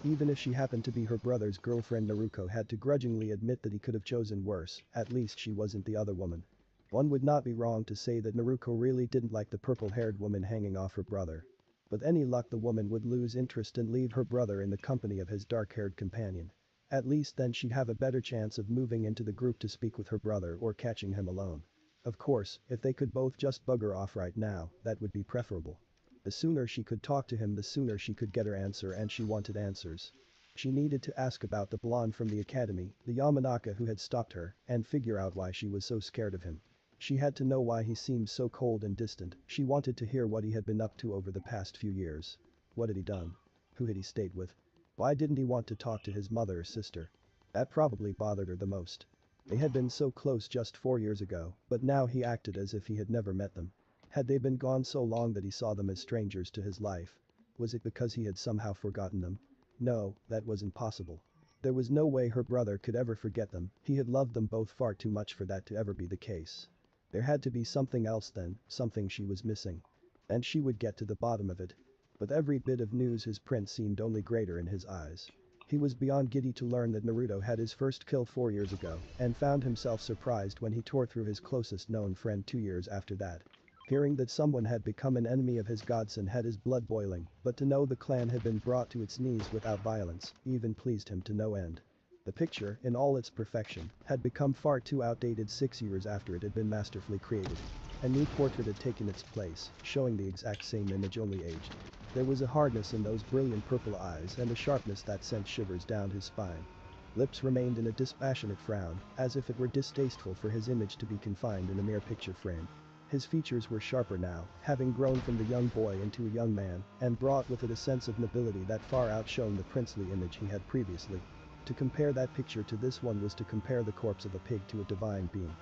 Even if she happened to be her brother's girlfriend, Naruko had to grudgingly admit that he could have chosen worse, at least she wasn't the other woman. One would not be wrong to say that Naruko really didn't like the purple-haired woman hanging off her brother. With any luck the woman would lose interest and leave her brother in the company of his dark-haired companion. At least then she'd have a better chance of moving into the group to speak with her brother or catching him alone. Of course, if they could both just bugger off right now, that would be preferable. The sooner she could talk to him the sooner she could get her answer, and she wanted answers. She needed to ask about the blonde from the academy, the Yamanaka who had stopped her, and figure out why she was so scared of him. She had to know why he seemed so cold and distant, she wanted to hear what he had been up to over the past few years. What had he done? Who had he stayed with? Why didn't he want to talk to his mother or sister? That probably bothered her the most. They had been so close just 4 years ago, but now he acted as if he had never met them. Had they been gone so long that he saw them as strangers to his life? Was it because he had somehow forgotten them? No, that was impossible. There was no way her brother could ever forget them, he had loved them both far too much for that to ever be the case. There had to be something else then, something she was missing. And she would get to the bottom of it. With every bit of news his prince seemed only greater in his eyes. He was beyond giddy to learn that Naruto had his first kill 4 years ago, and found himself surprised when he tore through his closest known friend 2 years after that. Hearing that someone had become an enemy of his godson had his blood boiling, but to know the clan had been brought to its knees without violence even pleased him to no end. The picture, in all its perfection, had become far too outdated 6 years after it had been masterfully created. A new portrait had taken its place, showing the exact same image only aged. There was a hardness in those brilliant purple eyes and a sharpness that sent shivers down his spine. Lips remained in a dispassionate frown, as if it were distasteful for his image to be confined in a mere picture frame. His features were sharper now, having grown from the young boy into a young man, and brought with it a sense of nobility that far outshone the princely image he had previously. To compare that picture to this one was to compare the corpse of a pig to a divine being.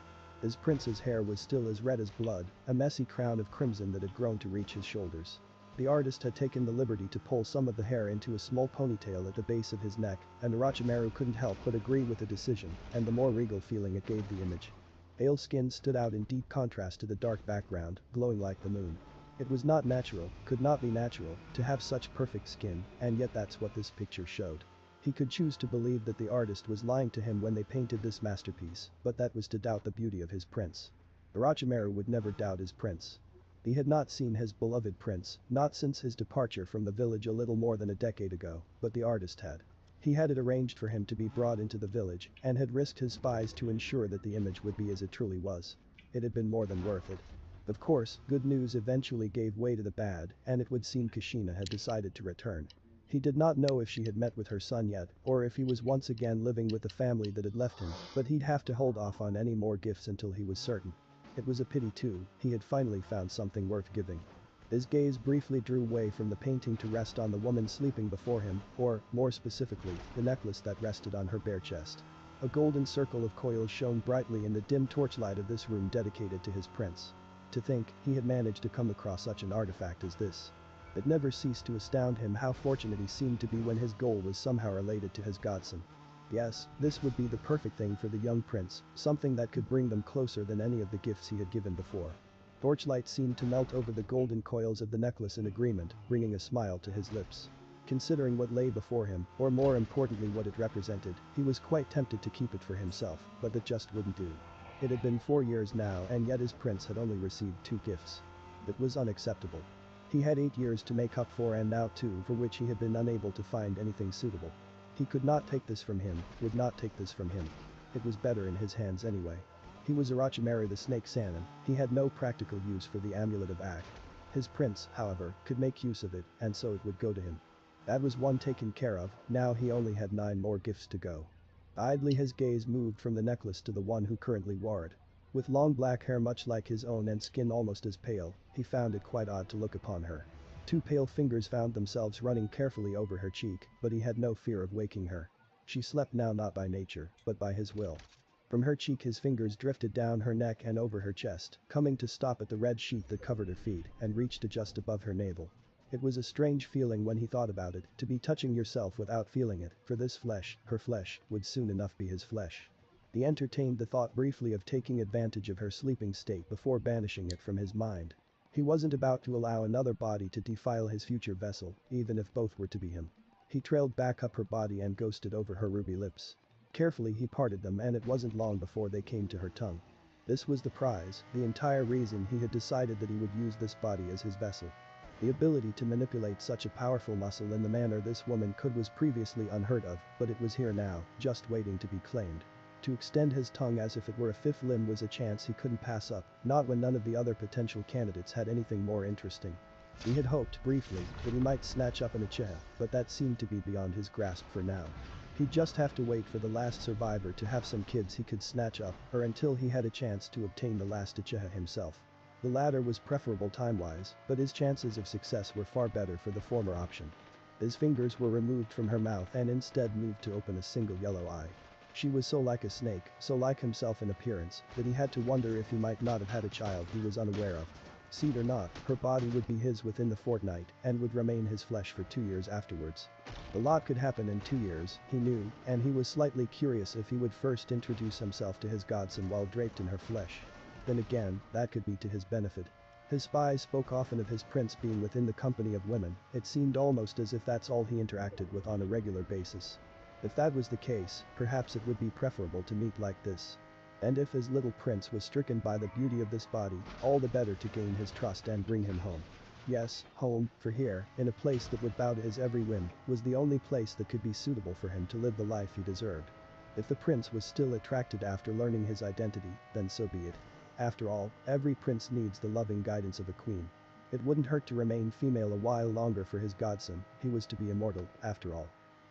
His prince's hair was still as red as blood, a messy crown of crimson that had grown to reach his shoulders. The artist had taken the liberty to pull some of the hair into a small ponytail at the base of his neck, and Orochimaru couldn't help but agree with the decision, and the more regal feeling it gave the image. Pale skin stood out in deep contrast to the dark background, glowing like the moon. It was not natural, could not be natural, to have such perfect skin, and yet that's what this picture showed. He could choose to believe that the artist was lying to him when they painted this masterpiece, but that was to doubt the beauty of his prince. Orochimaru would never doubt his prince. He had not seen his beloved prince, not since his departure from the village a little more than a decade ago, but the artist had. He had it arranged for him to be brought into the village, and had risked his spies to ensure that the image would be as it truly was. It had been more than worth it. Of course, good news eventually gave way to the bad, and it would seem Kushina had decided to return. He did not know if she had met with her son yet, or if he was once again living with the family that had left him, but he'd have to hold off on any more gifts until he was certain. It was a pity too, he had finally found something worth giving. His gaze briefly drew away from the painting to rest on the woman sleeping before him, or, more specifically, the necklace that rested on her bare chest. A golden circle of coils shone brightly in the dim torchlight of this room dedicated to his prince. To think, he had managed to come across such an artifact as this. It never ceased to astound him how fortunate he seemed to be when his goal was somehow related to his godson. Yes, this would be the perfect thing for the young prince, something that could bring them closer than any of the gifts he had given before. Torchlight seemed to melt over the golden coils of the necklace in agreement, bringing a smile to his lips. Considering what lay before him, or more importantly what it represented, he was quite tempted to keep it for himself, but that just wouldn't do. It had been 4 years now and yet his prince had only received 2 gifts. It was unacceptable. He had 8 years to make up for and now 2 for which he had been unable to find anything suitable. He could not take this from him, would not take this from him. It was better in his hands anyway. He was Orochimaru the Snake Sannin, he had no practical use for the Amulet of Ak. His prince, however, could make use of it, and so it would go to him. That was one taken care of, now he only had 9 more gifts to go. Idly his gaze moved from the necklace to the one who currently wore it. With long black hair much like his own and skin almost as pale, he found it quite odd to look upon her. 2 pale fingers found themselves running carefully over her cheek, but he had no fear of waking her. She slept now not by nature, but by his will. From her cheek his fingers drifted down her neck and over her chest, coming to stop at the red sheet that covered her feet and reached to just above her navel. It was a strange feeling when he thought about it, to be touching yourself without feeling it, for this flesh, her flesh, would soon enough be his flesh. He entertained the thought briefly of taking advantage of her sleeping state before banishing it from his mind. He wasn't about to allow another body to defile his future vessel, even if both were to be him. He trailed back up her body and ghosted over her ruby lips. Carefully he parted them and it wasn't long before they came to her tongue. This was the prize, the entire reason he had decided that he would use this body as his vessel. The ability to manipulate such a powerful muscle in the manner this woman could was previously unheard of, but it was here now, just waiting to be claimed. To extend his tongue as if it were a 5th limb was a chance he couldn't pass up, not when none of the other potential candidates had anything more interesting. He had hoped, briefly, that he might snatch up an Uchiha, but that seemed to be beyond his grasp for now. He'd just have to wait for the last survivor to have some kids he could snatch up, or until he had a chance to obtain the last Uchiha himself. The latter was preferable time-wise, but his chances of success were far better for the former option. His fingers were removed from her mouth and instead moved to open a single yellow eye. She was so like a snake, so like himself in appearance, that he had to wonder if he might not have had a child he was unaware of. See it or not, her body would be his within the fortnight and would remain his flesh for 2 years afterwards. A lot could happen in 2 years, he knew, and he was slightly curious if he would first introduce himself to his godson while draped in her flesh. Then again, that could be to his benefit. His spies spoke often of his prince being within the company of women, it seemed almost as if that's all he interacted with on a regular basis. If that was the case, perhaps it would be preferable to meet like this. And if his little prince was stricken by the beauty of this body, all the better to gain his trust and bring him home. Yes, home, for here, in a place that would bow to his every whim, was the only place that could be suitable for him to live the life he deserved. If the prince was still attracted after learning his identity, then so be it. After all, every prince needs the loving guidance of a queen. It wouldn't hurt to remain female a while longer for his godson, he was to be immortal, after all.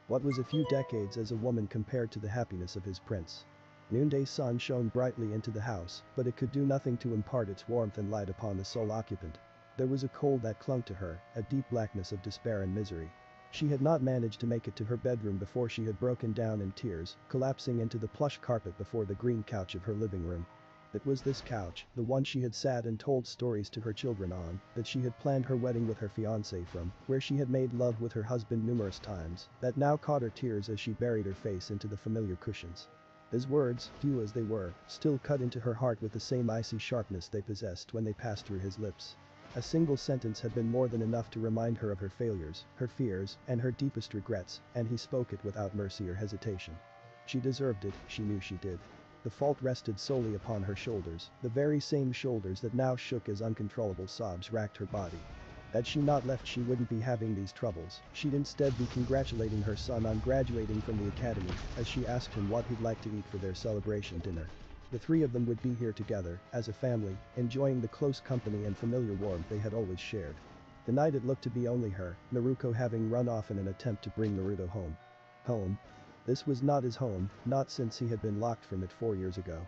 What was a few decades as a woman compared to the happiness of his prince? Noonday sun shone brightly into the house, but it could do nothing to impart its warmth and light upon the sole occupant. There was a cold that clung to her, a deep blackness of despair and misery. She had not managed to make it to her bedroom before she had broken down in tears, collapsing into the plush carpet before the green couch of her living room. It was this couch, the one she had sat and told stories to her children on, that she had planned her wedding with her fiancé from, where she had made love with her husband numerous times, that now caught her tears as she buried her face into the familiar cushions. His words, few as they were, still cut into her heart with the same icy sharpness they possessed when they passed through his lips. A single sentence had been more than enough to remind her of her failures, her fears, and her deepest regrets, and he spoke it without mercy or hesitation. She deserved it, she knew she did. The fault rested solely upon her shoulders, the very same shoulders that now shook as uncontrollable sobs racked her body. Had she not left, she wouldn't be having these troubles, she'd instead be congratulating her son on graduating from the academy, as she asked him what he'd like to eat for their celebration dinner. The three of them would be here together, as a family, enjoying the close company and familiar warmth they had always shared. Tonight it looked to be only her, Naruko having run off in an attempt to bring Naruto home. Home? This was not his home, not since he had been locked from it 4 years ago.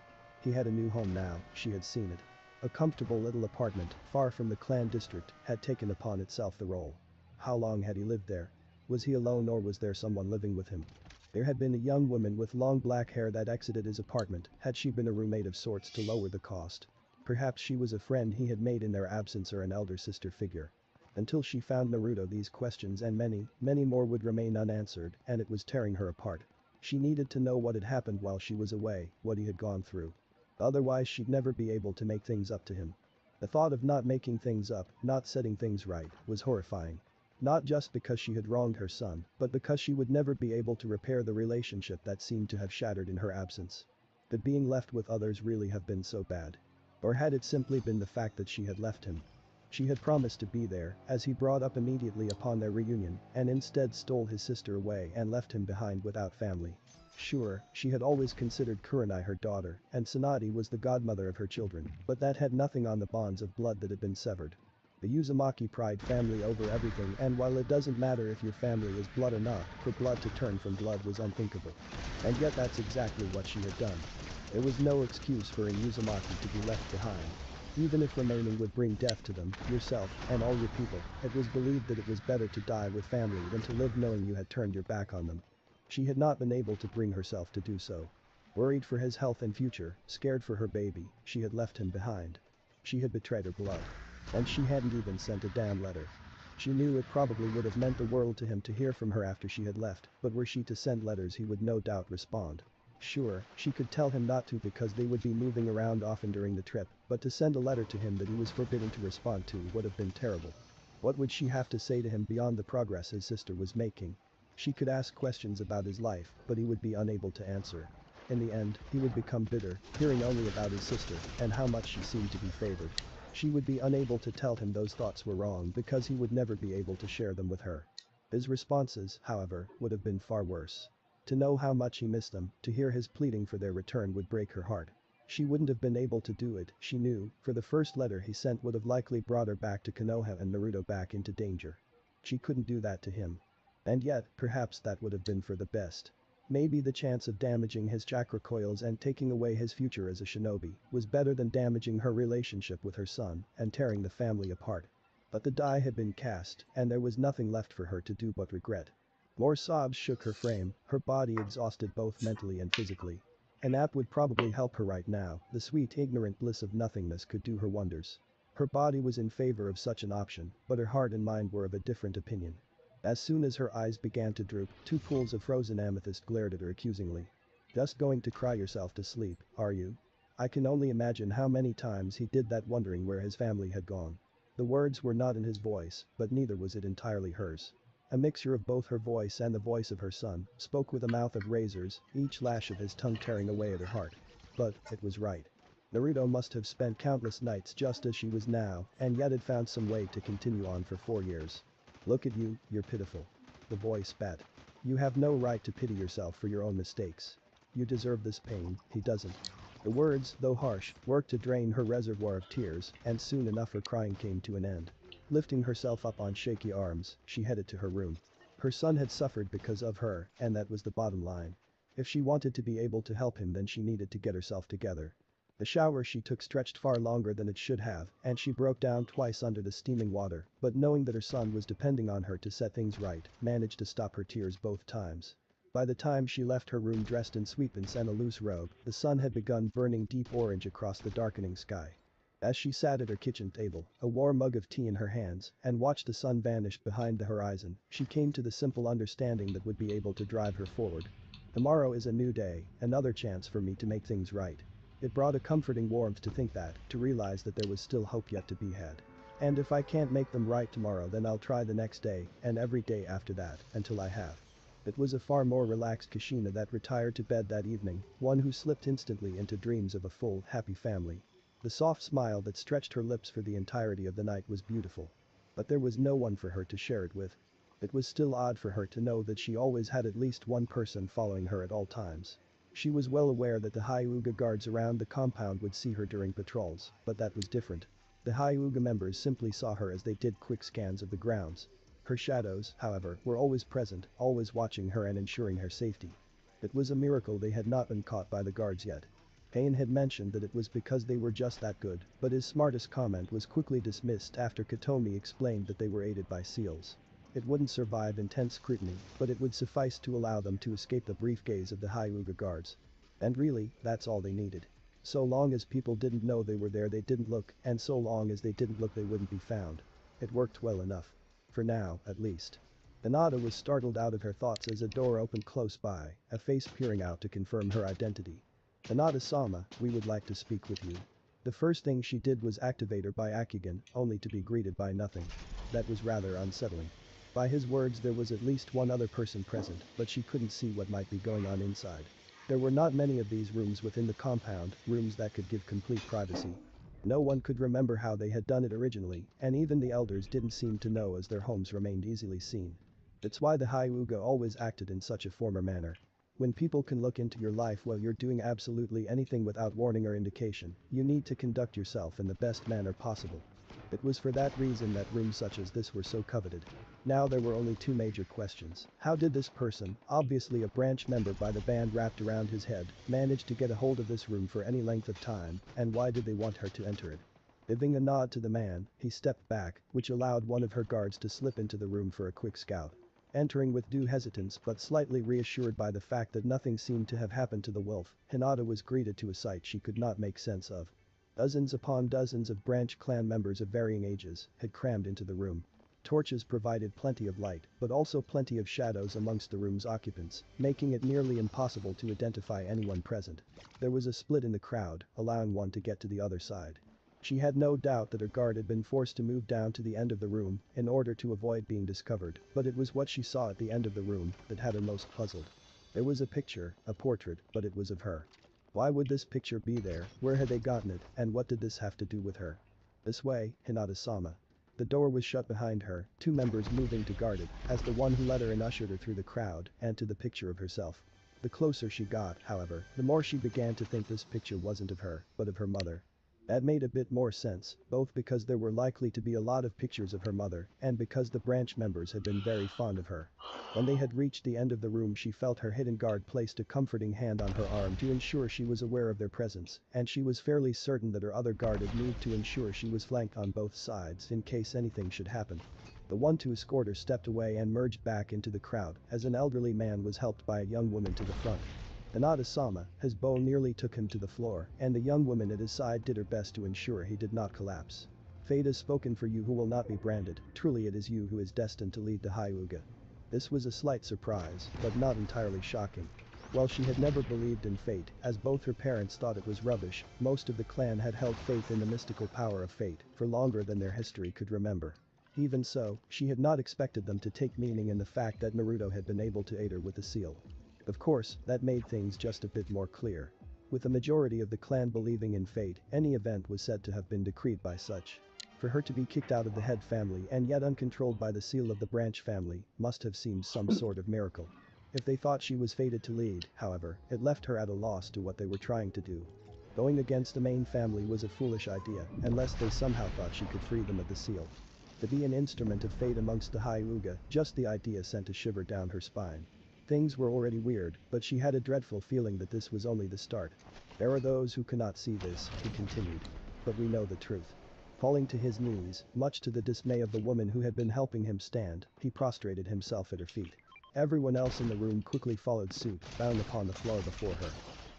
He had a new home now, she had seen it. A comfortable little apartment, far from the clan district, had taken upon itself the role. How long had he lived there? Was he alone or was there someone living with him? There had been a young woman with long black hair that exited his apartment, had she been a roommate of sorts to lower the cost? Perhaps she was a friend he had made in their absence or an elder sister figure. Until she found Naruto, these questions and many, many more would remain unanswered, and it was tearing her apart. She needed to know what had happened while she was away, what he had gone through. Otherwise she'd never be able to make things up to him. The thought of not making things up, not setting things right, was horrifying. Not just because she had wronged her son, but because she would never be able to repair the relationship that seemed to have shattered in her absence. Could being left with others really have been so bad? Or had it simply been the fact that she had left him? She had promised to be there, as he brought up immediately upon their reunion, and instead stole his sister away and left him behind without family. Sure, she had always considered Kurenai her daughter, and Tsunade was the godmother of her children, but that had nothing on the bonds of blood that had been severed. The Uzumaki pride family over everything, and while it doesn't matter if your family is blood or not, for blood to turn from blood was unthinkable. And yet that's exactly what she had done. There was no excuse for an Uzumaki to be left behind. Even if remaining would bring death to them, yourself, and all your people, it was believed that it was better to die with family than to live knowing you had turned your back on them. She had not been able to bring herself to do so. Worried for his health and future, scared for her baby, she had left him behind. She had betrayed her blood. And she hadn't even sent a damn letter. She knew it probably would have meant the world to him to hear from her after she had left, but were she to send letters he would no doubt respond. Sure, she could tell him not to because they would be moving around often during the trip, but to send a letter to him that he was forbidden to respond to would have been terrible. What would she have to say to him beyond the progress his sister was making? She could ask questions about his life, but he would be unable to answer. In the end, he would become bitter, hearing only about his sister, and how much she seemed to be favored. She would be unable to tell him those thoughts were wrong because he would never be able to share them with her. His responses, however, would have been far worse. To know how much he missed them, to hear his pleading for their return would break her heart. She wouldn't have been able to do it, she knew, for the first letter he sent would have likely brought her back to Konoha and Naruto back into danger. She couldn't do that to him. And yet, perhaps that would have been for the best. Maybe the chance of damaging his chakra coils and taking away his future as a shinobi was better than damaging her relationship with her son and tearing the family apart. But the die had been cast, and there was nothing left for her to do but regret. More sobs shook her frame, her body exhausted both mentally and physically. A nap would probably help her right now, the sweet ignorant bliss of nothingness could do her wonders. Her body was in favor of such an option, but her heart and mind were of a different opinion. As soon as her eyes began to droop, 2 pools of frozen amethyst glared at her accusingly. Just going to cry yourself to sleep, are you? I can only imagine how many times he did that wondering where his family had gone. The words were not in his voice, but neither was it entirely hers. A mixture of both her voice and the voice of her son, spoke with a mouth of razors, each lash of his tongue tearing away at her heart. But, it was right. Naruto must have spent countless nights just as she was now, and yet had found some way to continue on for 4 years. Look at you, you're pitiful. The voice spat. You have no right to pity yourself for your own mistakes. You deserve this pain, he doesn't. The words, though harsh, worked to drain her reservoir of tears, and soon enough her crying came to an end. Lifting herself up on shaky arms, she headed to her room. Her son had suffered because of her, and that was the bottom line. If she wanted to be able to help him, then she needed to get herself together. The shower she took stretched far longer than it should have, and she broke down twice under the steaming water, but knowing that her son was depending on her to set things right, managed to stop her tears both times. By the time she left her room dressed in sweetpants and a loose robe, the sun had begun burning deep orange across the darkening sky. As she sat at her kitchen table, a warm mug of tea in her hands, and watched the sun vanish behind the horizon, she came to the simple understanding that would be able to drive her forward. Tomorrow is a new day, another chance for me to make things right. It brought a comforting warmth to think that, to realize that there was still hope yet to be had. And if I can't make them right tomorrow, then I'll try the next day, and every day after that, until I have. It was a far more relaxed Kushina that retired to bed that evening, one who slipped instantly into dreams of a full, happy family. The soft smile that stretched her lips for the entirety of the night was beautiful. But there was no one for her to share it with. It was still odd for her to know that she always had at least one person following her at all times. She was well aware that the Hyuga guards around the compound would see her during patrols, but that was different. The Hyuga members simply saw her as they did quick scans of the grounds. Her shadows, however, were always present, always watching her and ensuring her safety. It was a miracle they had not been caught by the guards yet. Pain had mentioned that it was because they were just that good, but his smartest comment was quickly dismissed after Katomi explained that they were aided by seals. It wouldn't survive intense scrutiny, but it would suffice to allow them to escape the brief gaze of the Hyuga guards. And really, that's all they needed. So long as people didn't know they were there, they didn't look, and so long as they didn't look, they wouldn't be found. It worked well enough. For now, at least. Hinata was startled out of her thoughts as a door opened close by, a face peering out to confirm her identity. Hinata-sama, we would like to speak with you. The first thing she did was activate her Byakugan, only to be greeted by nothing. That was rather unsettling. By his words, there was at least one other person present, but she couldn't see what might be going on inside. There were not many of these rooms within the compound, rooms that could give complete privacy. No one could remember how they had done it originally, and even the elders didn't seem to know as their homes remained easily seen. That's why the Hyuga always acted in such a former manner. When people can look into your life while you're doing absolutely anything without warning or indication, you need to conduct yourself in the best manner possible. It was for that reason that rooms such as this were so coveted. Now there were only 2 major questions. How did this person, obviously a branch member by the band wrapped around his head, manage to get a hold of this room for any length of time, and why did they want her to enter it? Giving a nod to the man, he stepped back, which allowed one of her guards to slip into the room for a quick scout. Entering with due hesitance but slightly reassured by the fact that nothing seemed to have happened to the wolf, Hinata was greeted to a sight she could not make sense of. Dozens upon dozens of branch clan members of varying ages had crammed into the room. Torches provided plenty of light, but also plenty of shadows amongst the room's occupants, making it nearly impossible to identify anyone present. There was a split in the crowd, allowing one to get to the other side. She had no doubt that her guard had been forced to move down to the end of the room in order to avoid being discovered, but it was what she saw at the end of the room that had her most puzzled. There was a picture, a portrait, but it was of her. Why would this picture be there, where had they gotten it, and what did this have to do with her? This way, Hinata-sama. The door was shut behind her, 2 members moving to guard it, as the one who let her in ushered her through the crowd and to the picture of herself. The closer she got, however, the more she began to think this picture wasn't of her, but of her mother. That made a bit more sense, both because there were likely to be a lot of pictures of her mother and because the branch members had been very fond of her. When they had reached the end of the room, she felt her hidden guard placed a comforting hand on her arm to ensure she was aware of their presence, and she was fairly certain that her other guard had moved to ensure she was flanked on both sides in case anything should happen. The one to escort her stepped away and merged back into the crowd as an elderly man was helped by a young woman to the front. Hinata-sama, his bow nearly took him to the floor, and the young woman at his side did her best to ensure he did not collapse. Fate has spoken for you who will not be branded, truly it is you who is destined to lead the Hyuga. This was a slight surprise, but not entirely shocking. While she had never believed in fate, as both her parents thought it was rubbish, most of the clan had held faith in the mystical power of fate for longer than their history could remember. Even so, she had not expected them to take meaning in the fact that Naruto had been able to aid her with the seal. Of course, that made things just a bit more clear. With the majority of the clan believing in fate, any event was said to have been decreed by such. For her to be kicked out of the head family and yet uncontrolled by the seal of the branch family must have seemed some sort of miracle. If they thought she was fated to lead, however, it left her at a loss to what they were trying to do. Going against the main family was a foolish idea unless they somehow thought she could free them of the seal. To be an instrument of fate amongst the Hyuga, just the idea sent a shiver down her spine. Things were already weird, but she had a dreadful feeling that this was only the start. There are those who cannot see this, he continued. But we know the truth. Falling to his knees, much to the dismay of the woman who had been helping him stand, he prostrated himself at her feet. Everyone else in the room quickly followed suit, bound upon the floor before her.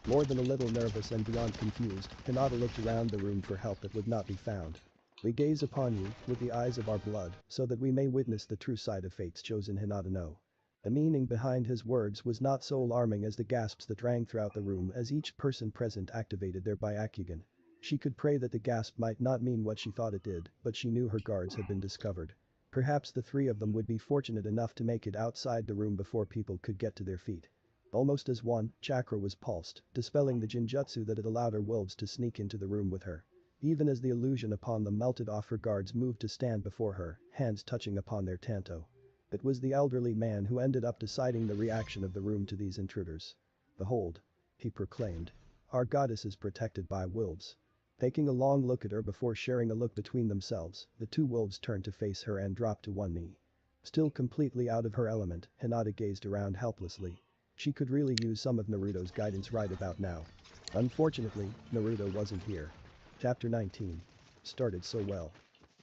More than a little nervous and beyond confused, Hinata looked around the room for help that would not be found. We gaze upon you, with the eyes of our blood, so that we may witness the true side of fate's chosen Hinata no. The meaning behind his words was not so alarming as the gasps that rang throughout the room as each person present activated their Byakugan. She could pray that the gasp might not mean what she thought it did, but she knew her guards had been discovered. Perhaps the three of them would be fortunate enough to make it outside the room before people could get to their feet. Almost as one, chakra was pulsed, dispelling the jinjutsu that had allowed her wolves to sneak into the room with her. Even as the illusion upon them melted off, her guards moved to stand before her, hands touching upon their tanto. It was the elderly man who ended up deciding the reaction of the room to these intruders. "Behold," he proclaimed. "Our goddess is protected by wolves." Taking a long look at her before sharing a look between themselves, the two wolves turned to face her and dropped to one knee. Still completely out of her element, Hinata gazed around helplessly. She could really use some of Naruto's guidance right about now. Unfortunately, Naruto wasn't here. Chapter 19. Started so well.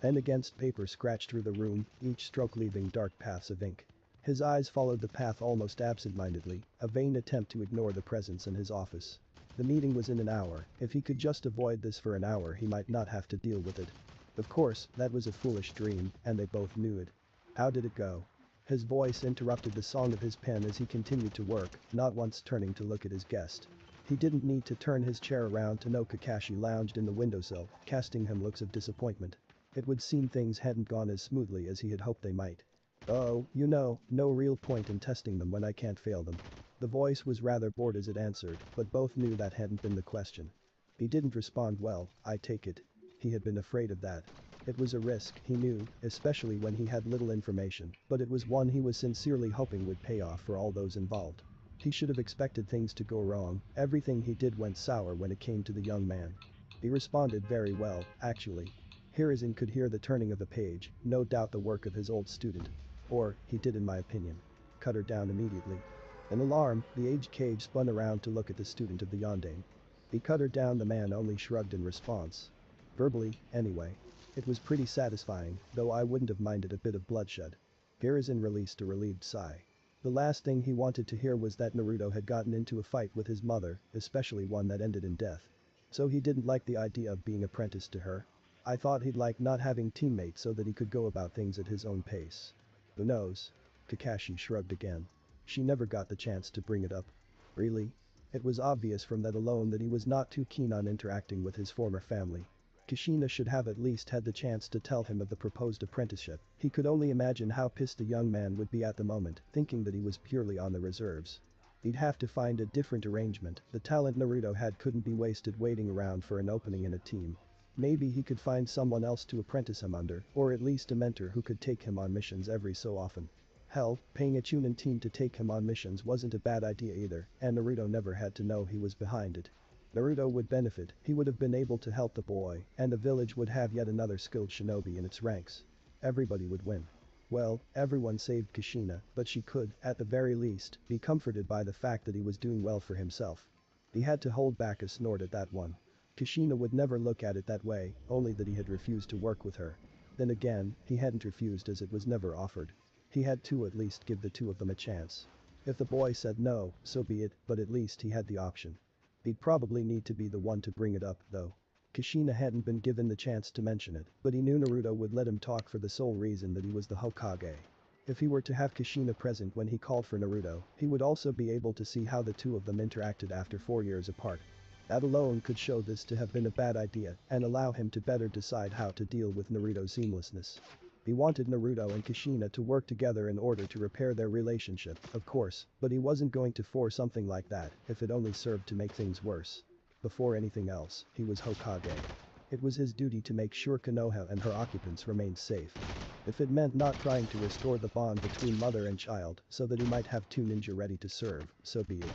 Pen against paper scratched through the room, each stroke leaving dark paths of ink. His eyes followed the path almost absent-mindedly, a vain attempt to ignore the presence in his office. The meeting was in an hour. If he could just avoid this for an hour, he might not have to deal with it. Of course, that was a foolish dream, and they both knew it. How did it go? His voice interrupted the song of his pen as he continued to work, not once turning to look at his guest. He didn't need to turn his chair around to know Kakashi lounged in the windowsill, casting him looks of disappointment. It would seem things hadn't gone as smoothly as he had hoped they might. "Oh, you know, no real point in testing them when I can't fail them." The voice was rather bored as it answered, but both knew that hadn't been the question. He didn't respond well, I take it. He had been afraid of that. It was a risk, he knew, especially when he had little information, but it was one he was sincerely hoping would pay off for all those involved. He should have expected things to go wrong. Everything he did went sour when it came to the young man. He responded very well, actually. Hiruzen could hear the turning of a page, no doubt the work of his old student. Or, he did in my opinion. Cut her down immediately. In alarm, the aged Cage spun around to look at the student of the Yondaime. He cut her down. The man only shrugged in response. Verbally, anyway. It was pretty satisfying, though I wouldn't have minded a bit of bloodshed. Hiruzen released a relieved sigh. The last thing he wanted to hear was that Naruto had gotten into a fight with his mother, especially one that ended in death. So he didn't like the idea of being apprenticed to her. I thought he'd like not having teammates so that he could go about things at his own pace. Who knows? Kakashi shrugged again. She never got the chance to bring it up. Really? It was obvious from that alone that he was not too keen on interacting with his former family. Kushina should have at least had the chance to tell him of the proposed apprenticeship. He could only imagine how pissed the young man would be at the moment, thinking that he was purely on the reserves. He'd have to find a different arrangement. The talent Naruto had couldn't be wasted waiting around for an opening in a team. Maybe he could find someone else to apprentice him under, or at least a mentor who could take him on missions every so often. Hell, paying a Chunin team to take him on missions wasn't a bad idea either, and Naruto never had to know he was behind it. Naruto would benefit, he would have been able to help the boy, and the village would have yet another skilled shinobi in its ranks. Everybody would win. Well, everyone saved Kushina, but she could, at the very least, be comforted by the fact that he was doing well for himself. He had to hold back a snort at that one. Kushina would never look at it that way, only that he had refused to work with her. Then again, he hadn't refused as it was never offered. He had to at least give the two of them a chance. If the boy said no, so be it, but at least he had the option. He'd probably need to be the one to bring it up, though. Kushina hadn't been given the chance to mention it, but he knew Naruto would let him talk for the sole reason that he was the Hokage. If he were to have Kushina present when he called for Naruto, he would also be able to see how the two of them interacted after 4 years apart. That alone could show this to have been a bad idea and allow him to better decide how to deal with Naruto's seamlessness. He wanted Naruto and Kushina to work together in order to repair their relationship, of course, but he wasn't going to force something like that if it only served to make things worse. Before anything else, he was Hokage. It was his duty to make sure Konoha and her occupants remained safe. If it meant not trying to restore the bond between mother and child so that he might have two ninja ready to serve, so be it.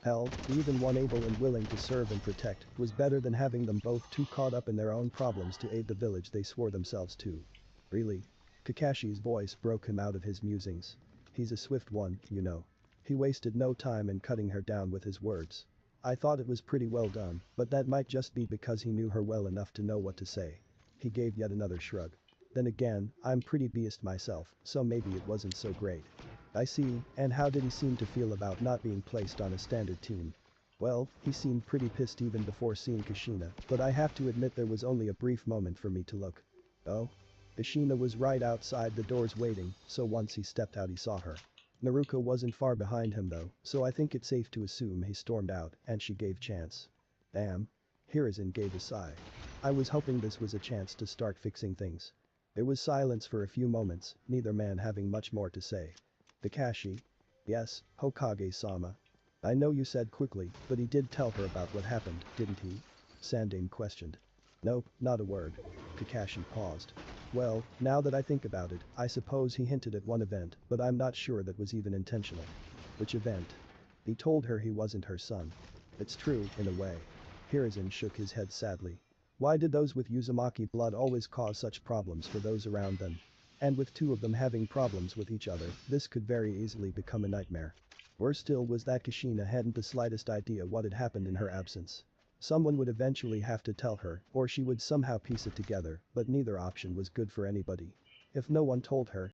Hell, even one able and willing to serve and protect was better than having them both too caught up in their own problems to aid the village they swore themselves to. Really? Kakashi's voice broke him out of his musings. He's a swift one, you know. He wasted no time in cutting her down with his words. I thought it was pretty well done, but that might just be because he knew her well enough to know what to say. He gave yet another shrug. Then again, I'm pretty biased myself, so maybe it wasn't so great. I see, and how did he seem to feel about not being placed on a standard team? Well, he seemed pretty pissed even before seeing Kushina, but I have to admit there was only a brief moment for me to look. Oh? Kushina was right outside the doors waiting, so once he stepped out he saw her. Naruto wasn't far behind him though, so I think it's safe to assume he stormed out and she gave chance. Damn. Hiruzen gave a sigh. I was hoping this was a chance to start fixing things. There was silence for a few moments, neither man having much more to say. Kakashi? Yes, Hokage-sama. I know you said quickly, but he did tell her about what happened, didn't he? Sandaime questioned. Nope, not a word. Kakashi paused. Well, now that I think about it, I suppose he hinted at one event, but I'm not sure that was even intentional. Which event? He told her he wasn't her son. It's true, in a way. Hiruzen shook his head sadly. Why did those with Uzumaki blood always cause such problems for those around them? And with two of them having problems with each other, this could very easily become a nightmare. Worse still was that Kushina hadn't the slightest idea what had happened in her absence. Someone would eventually have to tell her, or she would somehow piece it together, but neither option was good for anybody. If no one told her,